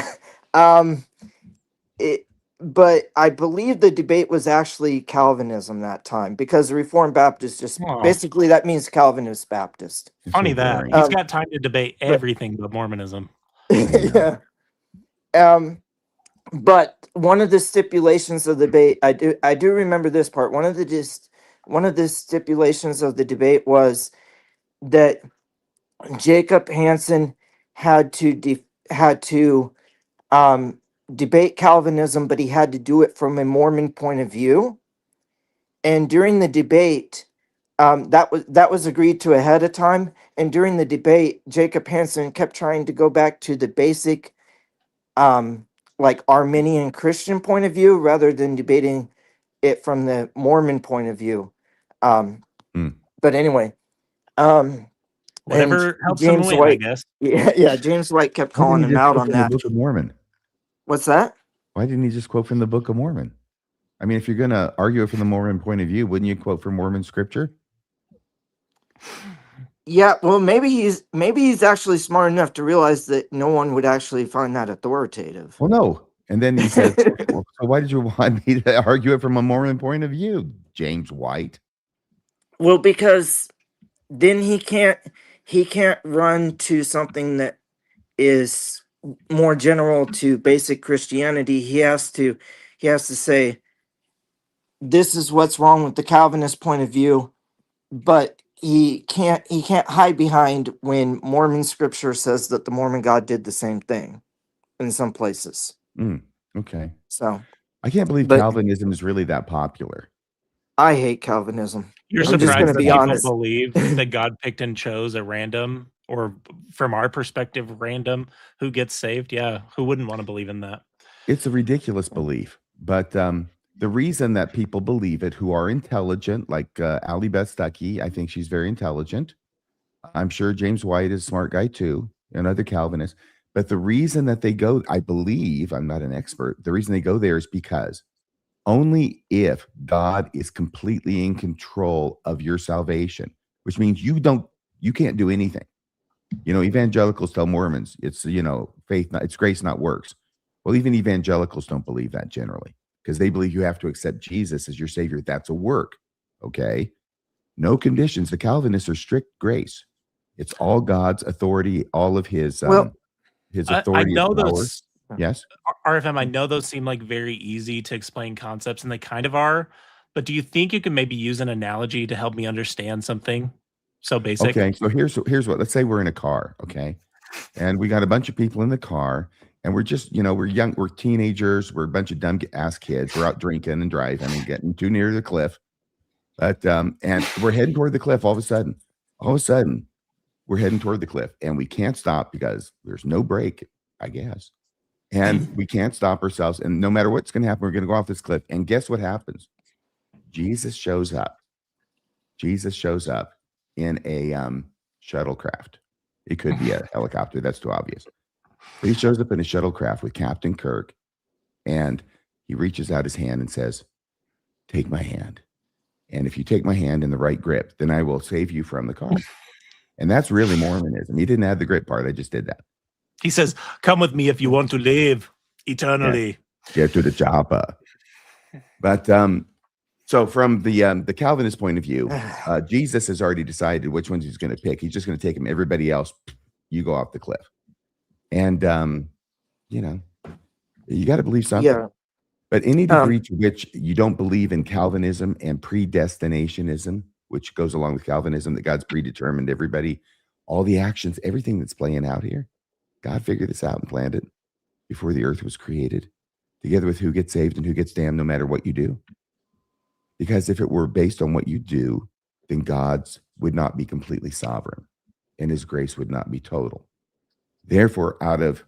but I believe the debate was actually Calvinism that time, because the Reformed Baptist just Aw. basically that means Calvinist Baptist. It's Funny so that boring. he's got time to debate everything but Mormonism. Yeah. But one of the stipulations of the debate, I do remember this part. One of the stipulations of the debate was that Jacob Hansen had to debate Calvinism, but he had to do it from a Mormon point of view. And during the debate, that was agreed to ahead of time. And during the debate, Jacob Hansen kept trying to go back to the basic like Arminian Christian point of view rather than debating it from the Mormon point of view. But anyway, Whatever and helps him win, I guess. Yeah, James White kept Why calling didn't he him just out quote on from the that. Book of Mormon? What's that? Why didn't he just quote from the Book of Mormon? I mean, if you're going to argue it from the Mormon point of view, wouldn't you quote from Mormon scripture? Yeah, well, maybe he's actually smart enough to realize that no one would actually find that authoritative. Well, no. And then he says, well, so why did you want me to argue it from a Mormon point of view, James White? Well, because then he can't run to something that is more general to basic Christianity. He has to say, this is what's wrong with the Calvinist point of view, but he can't hide behind when Mormon scripture says that the Mormon God did the same thing in some places. Okay. So, I can't believe but Calvinism is really that popular. I hate Calvinism. You're I'm just going surprised to that be people honest. believe that God picked and chose a random, or from our perspective, random who gets saved. Yeah, who wouldn't want to believe in that? It's a ridiculous belief, but the reason that people believe it who are intelligent, like Ali Beth Stuckey, I think she's very intelligent. I'm sure James White is a smart guy too, and other Calvinists. But the reason that they go, I believe, I'm not an expert, the reason they go there is because only if God is completely in control of your salvation, which means you can't do anything. You know, evangelicals tell Mormons it's, faith, it's grace, not works. Well, even evangelicals don't believe that generally because they believe you have to accept Jesus as your savior. That's a work. Okay. No conditions. The Calvinists are strict grace. It's all God's authority, all of his Well, I authority, his know power. those, Yes. RFM, I know those seem like very easy to explain concepts, and they kind of are. But do you think you can maybe use an analogy to help me understand something so basic? Okay. So here's what, let's say we're in a car. Okay. And we got a bunch of people in the car and we're just, we're young, we're teenagers. We're a bunch of dumb ass kids. We're out drinking and driving and getting too near the cliff. But, and we're heading toward the cliff all of a sudden, we're heading toward the cliff and we can't stop because there's no brake, I guess. And we can't stop ourselves. And no matter what's going to happen, we're going to go off this cliff. And guess what happens? Jesus shows up. Jesus shows up in a shuttlecraft. It could be a helicopter. That's too obvious. But he shows up in a shuttlecraft with Captain Kirk. And he reaches out his hand and says, "Take my hand. And if you take my hand in the right grip, then I will save you from the car." And that's really Mormonism. He didn't add the grip part. I just did that. He says, "Come with me if you want to live eternally." Get to the chopper. But so from the Calvinist point of view, Jesus has already decided which ones he's going to pick. He's just going to take him. Everybody else, you go off the cliff. And you got to believe something. yeah. But any degree to which you don't believe in Calvinism and predestinationism, which goes along with Calvinism, that God's predetermined everybody, all the actions, everything that's playing out here, God figured this out and planned it before the earth was created, together with who gets saved and who gets damned, no matter what you do. Because if it were based on what you do, then God's would not be completely sovereign and his grace would not be total. Therefore, out of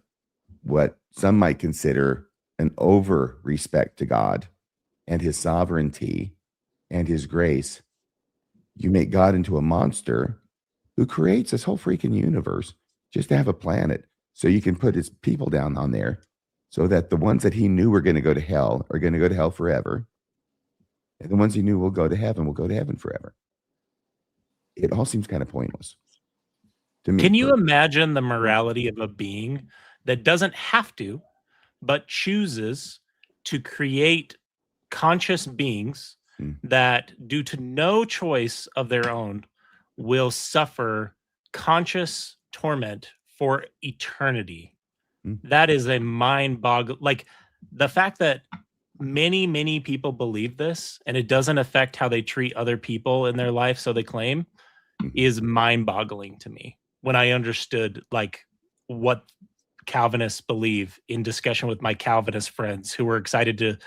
what some might consider an over respect to God and his sovereignty and his grace, you make God into a monster who creates this whole freaking universe just to have a planet so you can put his people down on there so that the ones that he knew were going to go to hell are going to go to hell forever. And the ones he knew will go to heaven forever. It all seems kind of pointless to me. Can you imagine the morality of a being that doesn't have to, but chooses to create conscious beings that, due to no choice of their own, will suffer conscious torment for eternity? That is a mind-boggling. Like, the fact that many people believe this and it doesn't affect how they treat other people in their life, so they claim, is mind-boggling to me when I understood like what Calvinists believe in discussion with my Calvinist friends who were excited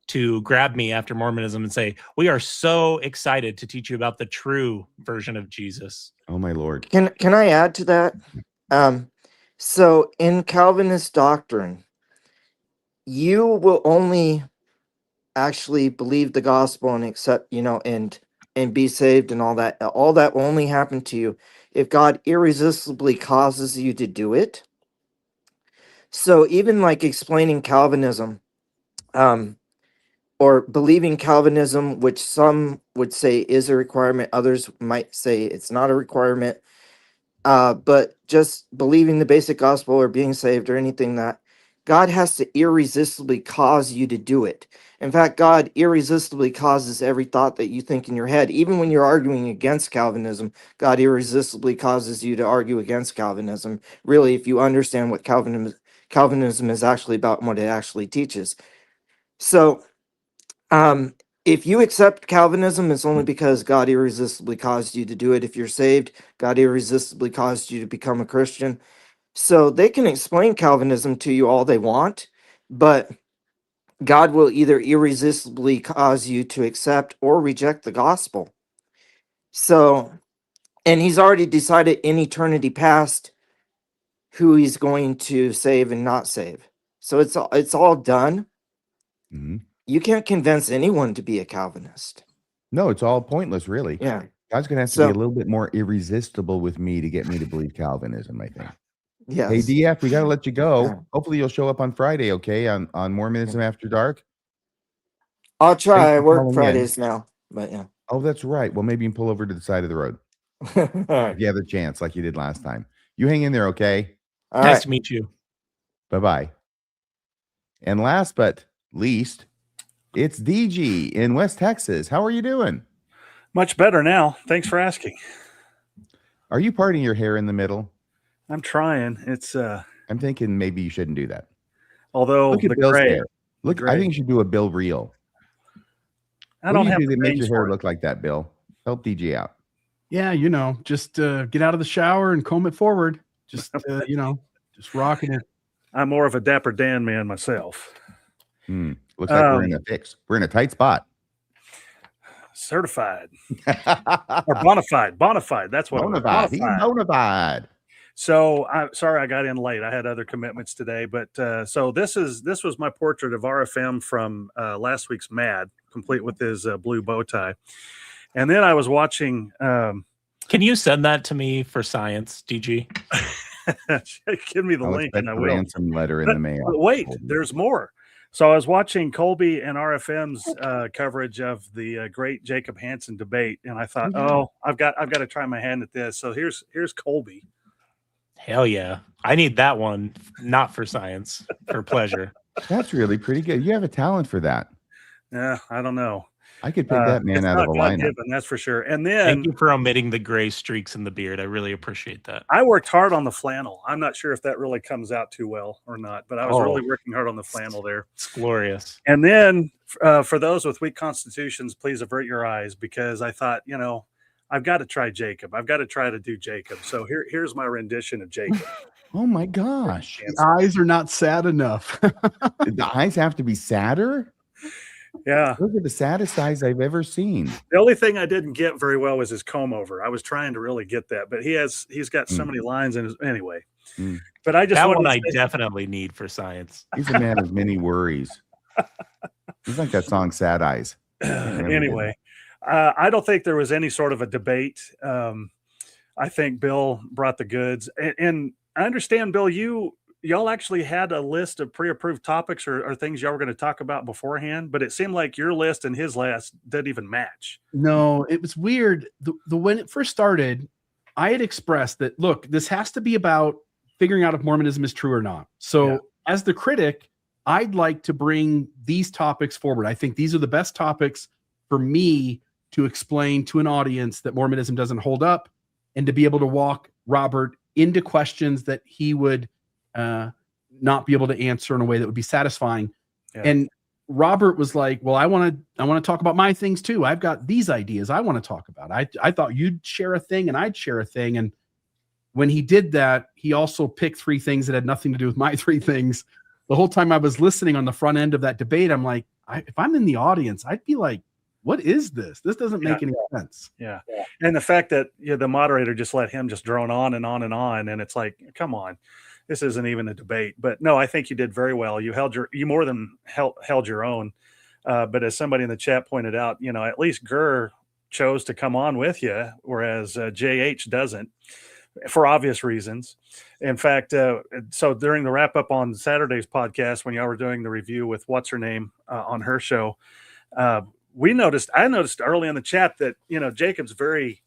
to grab me after Mormonism and say, "We are so excited to teach you about the true version of Jesus." Oh my Lord. Can I add to that? So in Calvinist doctrine, you will only actually believe the gospel and accept, and be saved and all that. All that will only happen to you if God irresistibly causes you to do it. So even like explaining Calvinism, or believing Calvinism, which some would say is a requirement, others might say it's not a requirement. But just believing the basic gospel or being saved or anything, that God has to irresistibly cause you to do it. In fact, God irresistibly causes every thought that you think in your head. Even when you're arguing against Calvinism, God irresistibly causes you to argue against Calvinism. Really, if you understand what Calvinism is actually about and what it actually teaches. So, if you accept Calvinism, it's only because God irresistibly caused you to do it. If you're saved, God irresistibly caused you to become a Christian. So they can explain Calvinism to you all they want, but God will either irresistibly cause you to accept or reject the gospel. So, and he's already decided in eternity past who he's going to save and not save. So it's all done. Mhm. You can't convince anyone to be a Calvinist. No, it's all pointless, really. Yeah. God's going to have to be So, a little bit more irresistible with me to get me to believe Calvinism, I think. yes. Hey, DF, we got to let you go. Yeah. Hopefully you'll show up on Friday, okay, on Mormonism After Dark. I'll try. Thanks I for work calling in. Fridays now, but yeah. Oh, that's right. Well, maybe you can pull over to the side of the road All right. if you have the chance like you did last time. You hang in there, okay? All Nice right. to meet you. Bye-bye. And last but least, it's DG in West Texas. How are you doing? Much better now. Thanks for asking. Are you parting your hair in the middle? I'm trying. It's I'm thinking maybe you shouldn't do that. although Look at the Bill's gray, hair. Look, I gray. think you should do a Bill reel. I What don't do you have do the that makes veins your hair for it. look like that, Bill? Help DG out. Yeah, just get out of the shower and comb it forward. Just just rocking it. I'm more of a Dapper Dan man myself. Looks like we're in a fix. We're in a tight spot. Certified or bona fide. Bona fide. That's what it was. Bonafide. He's bonafide. So I'm sorry I got in late. I had other commitments today, but so this was my portrait of RFM from last week's Mad, complete with his blue bow tie. And then I was watching. Can you send that to me for science, DG? Give me the I'll link, and I expect a will. ransom letter in the mail. But wait, there's more. So I was watching Colby and RFM's coverage of the great Jacob Hansen debate, and I thought, I've got to try my hand at this. So here's Colby. Hell yeah. I need that one, not for science, for pleasure. That's really pretty good. You have a talent for that. Yeah, I don't know. I could pick that man It's out of not a lineup. God-given, that's for sure. And then Thank you for omitting the gray streaks in the beard. I really appreciate that. I worked hard on the flannel. I'm not sure if that really comes out too well or not, but I was really working hard on the flannel there. It's glorious. And then for those with weak constitutions, please avert your eyes, because I thought, I've got to try Jacob. I've got to try to do Jacob. So here's my rendition of Jacob. Oh my gosh. The eyes are not sad enough. The eyes have to be sadder? Yeah. Those are the saddest eyes I've ever seen. The only thing I didn't get very well was his comb over. I was trying to really get that, but he's got so many lines in his anyway. But I just that wanted one to I say, definitely need for science. He's a man of many worries. He's like that song Sad Eyes. anyway, I don't think there was any sort of a debate. I think Bill brought the goods, and I understand, Bill, y'all actually had a list of pre-approved topics or things y'all were going to talk about beforehand, but it seemed like your list and his list didn't even match. No, it was weird. The when it first started, I had expressed that, look, this has to be about figuring out if Mormonism is true or not. So as the critic, I'd like to bring these topics forward. I think these are the best topics for me to explain to an audience that Mormonism doesn't hold up, and to be able to walk Robert into questions that he would not be able to answer in a way that would be satisfying. Yeah. And Robert was like, well, I want to talk about my things too. I've got these ideas I want to talk about. I thought you'd share a thing and I'd share a thing. And when he did that, he also picked three things that had nothing to do with my three things. The whole time I was listening on the front end of that debate, I'm like, if I'm in the audience, I'd be like, what is this? This doesn't make any sense. Yeah. And the fact that the moderator just let him just drone on and on and on. And it's like, come on, this isn't even a debate. But no, I think you did very well. You more than held your own. But as somebody in the chat pointed out, at least Gurr chose to come on with you, whereas JH doesn't, for obvious reasons. In fact, so during the wrap up on Saturday's podcast, when y'all were doing the review with what's her name on her show, I noticed early in the chat that, Jacob's very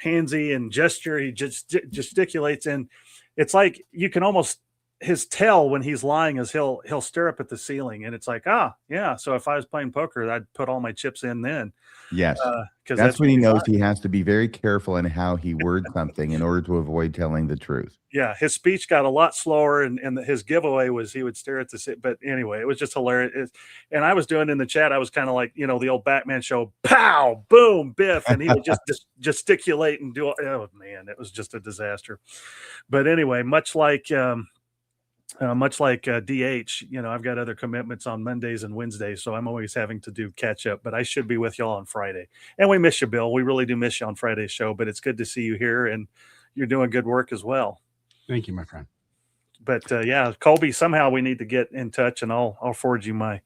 handsy and gesture. He just gesticulates, and it's like you can almost his tell when he's lying is he'll stare up at the ceiling, and it's like, yeah. So if I was playing poker, I'd put all my chips in then. Yes. Because That's when he he's knows lying. he has to be very careful in how he words something in order to avoid telling the truth. Yeah, his speech got a lot slower, and his giveaway was he would stare at the. But anyway, it was just hilarious. And I was doing in the chat, I was kind of like, the old Batman show, pow, boom, biff, and he would just gesticulate and do. Oh man, it was just a disaster. But anyway, much like DH, I've got other commitments on Mondays and Wednesdays, so I'm always having to do catch up. But I should be with y'all on Friday, and we miss you, Bill. We really do miss you on Friday's show. But it's good to see you here, and you're doing good work as well. Thank you, my friend. But yeah, Colby, somehow we need to get in touch, and I'll forward you my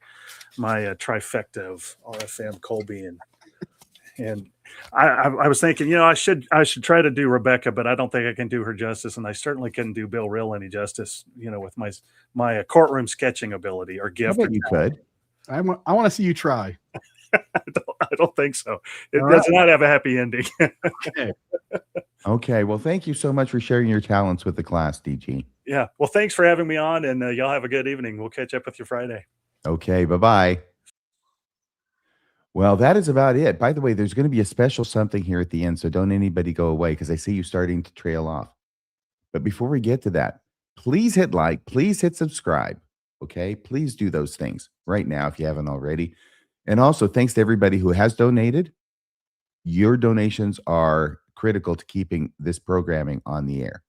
trifecta of RFM, Colby, and I was thinking, I should try to do Rebecca, but I don't think I can do her justice, and I certainly couldn't do Bill Rill any justice, with my courtroom sketching ability or gift. I bet you could. I want to see you try. I don't think so. It All does right. not have a happy ending. Okay. Well, thank you so much for sharing your talents with the class, DG. Yeah. Well, thanks for having me on, and y'all have a good evening. We'll catch up with you Friday. Okay. Bye-bye. Well, that is about it. By the way, there's going to be a special something here at the end, so don't anybody go away because I see you starting to trail off. But before we get to that, please hit like, please hit subscribe. Okay. Please do those things right now if you haven't already. And also, thanks to everybody who has donated. Your donations are critical to keeping this programming on the air.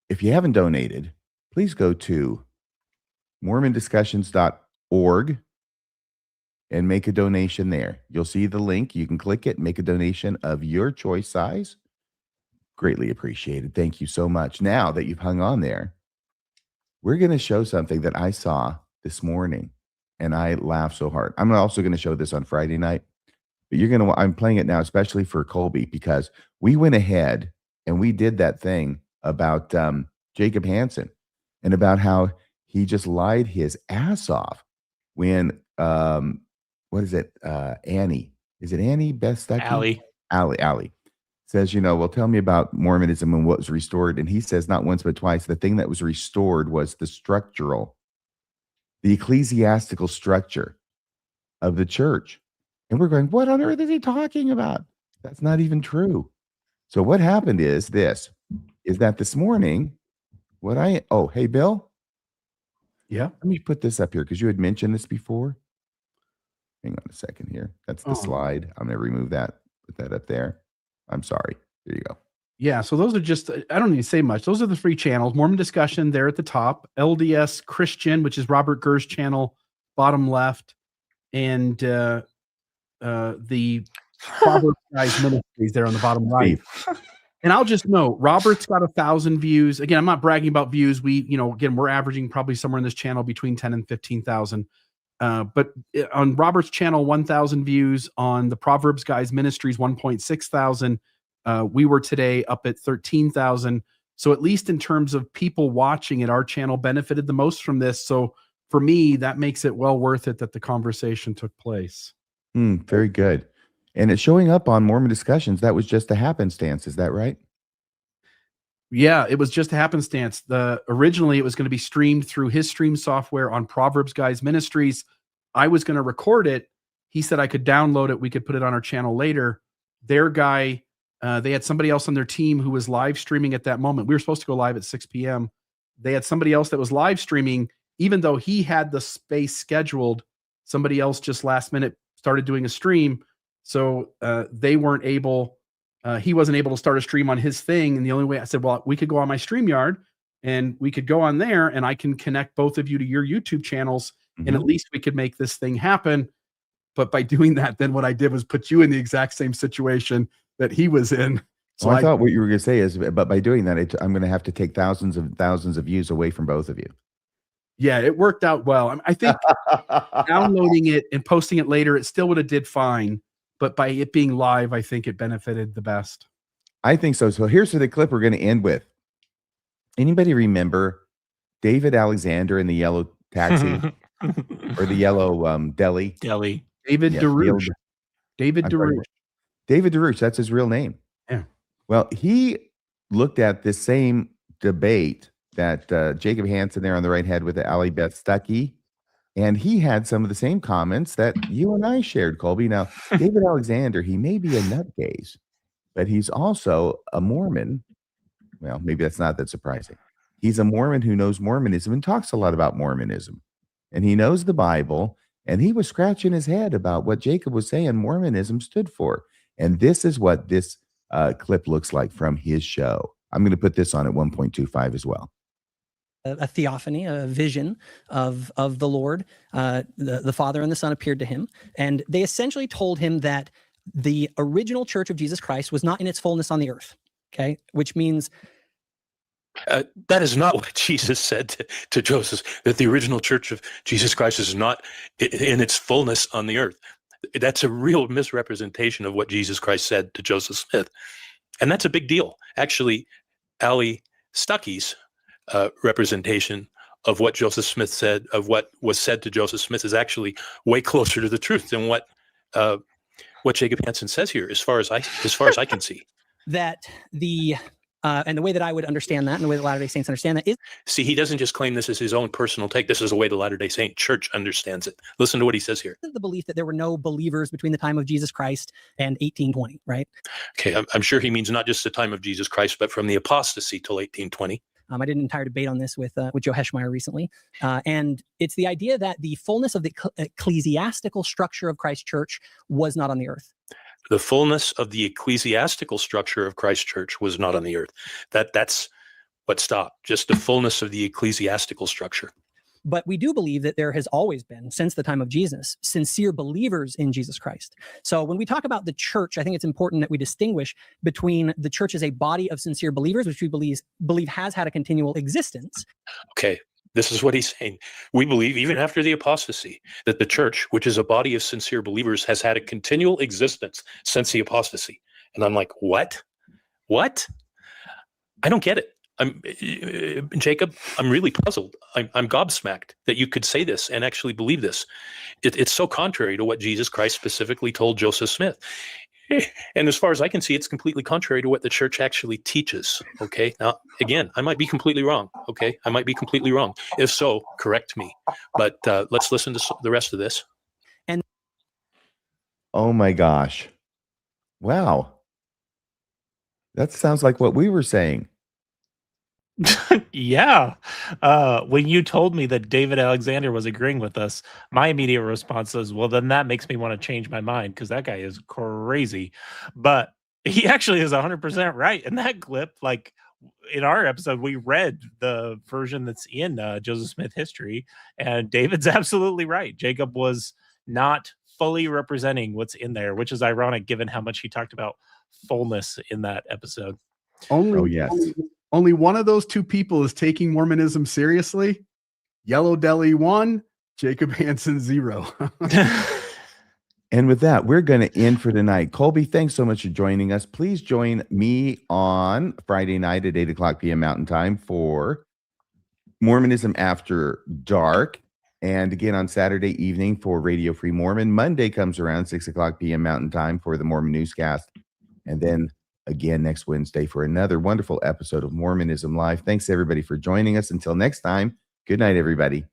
If you haven't donated, please go to mormondiscussions.org and make a donation there. You'll see the link. You can click it, make a donation of your choice size. Greatly appreciated. Thank you so much. Now that you've hung on there, we're going to show something that I saw this morning, and I laughed so hard. I'm also going to show this on Friday night, but I'm playing it now, especially for Colby, because we went ahead and we did that thing about Jacob Hansen and about how he just lied his ass off when, what is it? Annie. Is it Annie Beth Stuckey? Allie says, well, tell me about Mormonism and what was restored. And he says not once but twice, the thing that was restored was the ecclesiastical structure of the church. And we're going, what on earth is he talking about? That's not even true. So what happened is that this morning, hey, Bill? Yeah. Let me put this up here because you had mentioned this before. Hang on a second here. That's the slide. I'm going to remove that, put that up there. I'm sorry. There you go. Yeah, so those are just, I don't need to say much. Those are the three channels. Mormon Discussion there at the top, LDS Christian, which is Robert Gurr's channel, bottom left, and the Proverbs Guys Ministries there on the bottom right. And I'll just note, Robert's got 1,000 views. Again, I'm not bragging about views. We're averaging probably somewhere in this channel between 10 and 15,000. But on Robert's channel, 1,000 views. On the Proverbs Guys Ministries, 1.6 thousand. We were today up at 13,000. So at least in terms of people watching it, our channel benefited the most from this. So for me, that makes it well worth it that the conversation took place. Very good. And it's showing up on Mormon Discussions. That was just a happenstance. Is that right? Yeah, it was just a happenstance. Originally, it was going to be streamed through his stream software on Proverbs Guys Ministries. I was going to record it. He said I could download it. We could put it on our channel later. Their guy, they had somebody else on their team who was live streaming at that moment. We were supposed to go live at 6 p.m. They had somebody else that was live streaming, even though he had the space scheduled. Somebody else just last minute started doing a stream. So they weren't able, he wasn't able to start a stream on his thing. And the only way I said, well, we could go on my StreamYard and we could go on there and I can connect both of you to your YouTube channels. And at least we could make this thing happen. But by doing that, then what I did was put you in the exact same situation that he was in. So I thought what you were going to say is, but by doing that, I'm going to have to take thousands of views away from both of you. Yeah, it worked out well. I think downloading it and posting it later, it still would have did fine. But by it being live, I think it benefited the best. I think so. So here's the clip we're going to end with. Anybody remember David Alexander in the yellow taxi or the yellow deli? David DeRouche. David DeRouche. David DeRouche, that's his real name. Yeah. Well, he looked at this same debate that Jacob Hansen there on the right had with the Allie Beth Stuckey. And he had some of the same comments that you and I shared, Colby. Now, David Alexander, he may be a nutcase, but he's also a Mormon. Well, maybe that's not that surprising. He's a Mormon who knows Mormonism and talks a lot about Mormonism. And he knows the Bible, and he was scratching his head about what Jacob was saying Mormonism stood for. And this is what this clip looks like from his show. I'm going to put this on at 1.25 as well. A theophany, a vision of the Lord. The Father and the Son appeared to him, and they essentially told him that the original Church of Jesus Christ was not in its fullness on the earth. Okay, which means that is not what Jesus said to Joseph, that the original Church of Jesus Christ is not in its fullness on the earth. That's a real misrepresentation of what Jesus Christ said to Joseph Smith. And that's a big deal. Actually, Allie Stuckey's representation of what Joseph Smith said, of what was said to Joseph Smith, is actually way closer to the truth than what Jacob Hansen says here, as far as I can see. That and the way that I would understand that, and the way that Latter-day Saints understand that is... See, he doesn't just claim this as his own personal take. This is the way the Latter-day Saint Church understands it. Listen to what he says here. The belief that there were no believers between the time of Jesus Christ and 1820, right? Okay, I'm sure he means not just the time of Jesus Christ, but from the apostasy till 1820. I did an entire debate on this with Joe Heschmeyer recently. And it's the idea that the fullness of the ecclesiastical structure of Christ's church was not on the earth. The fullness of the ecclesiastical structure of Christ's church was not on the earth. That's what stopped, just the fullness of the ecclesiastical structure. But we do believe that there has always been, since the time of Jesus, sincere believers in Jesus Christ. So when we talk about the church, I think it's important that we distinguish between the church as a body of sincere believers, which we believe has had a continual existence. Okay, this is what he's saying. We believe, even after the apostasy, that the church, which is a body of sincere believers, has had a continual existence since the apostasy. And I'm like, what? What? I don't get it. Jacob, I'm really puzzled. I'm gobsmacked that you could say this and actually believe this. It's so contrary to what Jesus Christ specifically told Joseph Smith. And as far as I can see, it's completely contrary to what the church actually teaches. Okay. Now, again, I might be completely wrong. Okay. I might be completely wrong. If so, correct me. But let's listen to the rest of this. And oh my gosh. Wow. That sounds like what we were saying. Yeah. When you told me that David Alexander was agreeing with us, my immediate response was, well, then that makes me want to change my mind because that guy is crazy. But he actually is 100% right in that clip. Like in our episode, we read the version that's in Joseph Smith history, and David's absolutely right. Jacob was not fully representing what's in there, which is ironic given how much he talked about fullness in that episode. Only one of those two people is taking Mormonism seriously. Yellow Deli 1, Jacob Hansen 0. And with that, we're going to end for tonight. Colby, thanks so much for joining us. Please join me on Friday night at 8 o'clock p.m. Mountain Time for Mormonism After Dark. And again on Saturday evening for Radio Free Mormon. Monday comes around 6 o'clock p.m. Mountain Time for the Mormon Newscast. And then again next Wednesday for another wonderful episode of Mormonism Live. Thanks everybody for joining us. Until next time, good night, everybody.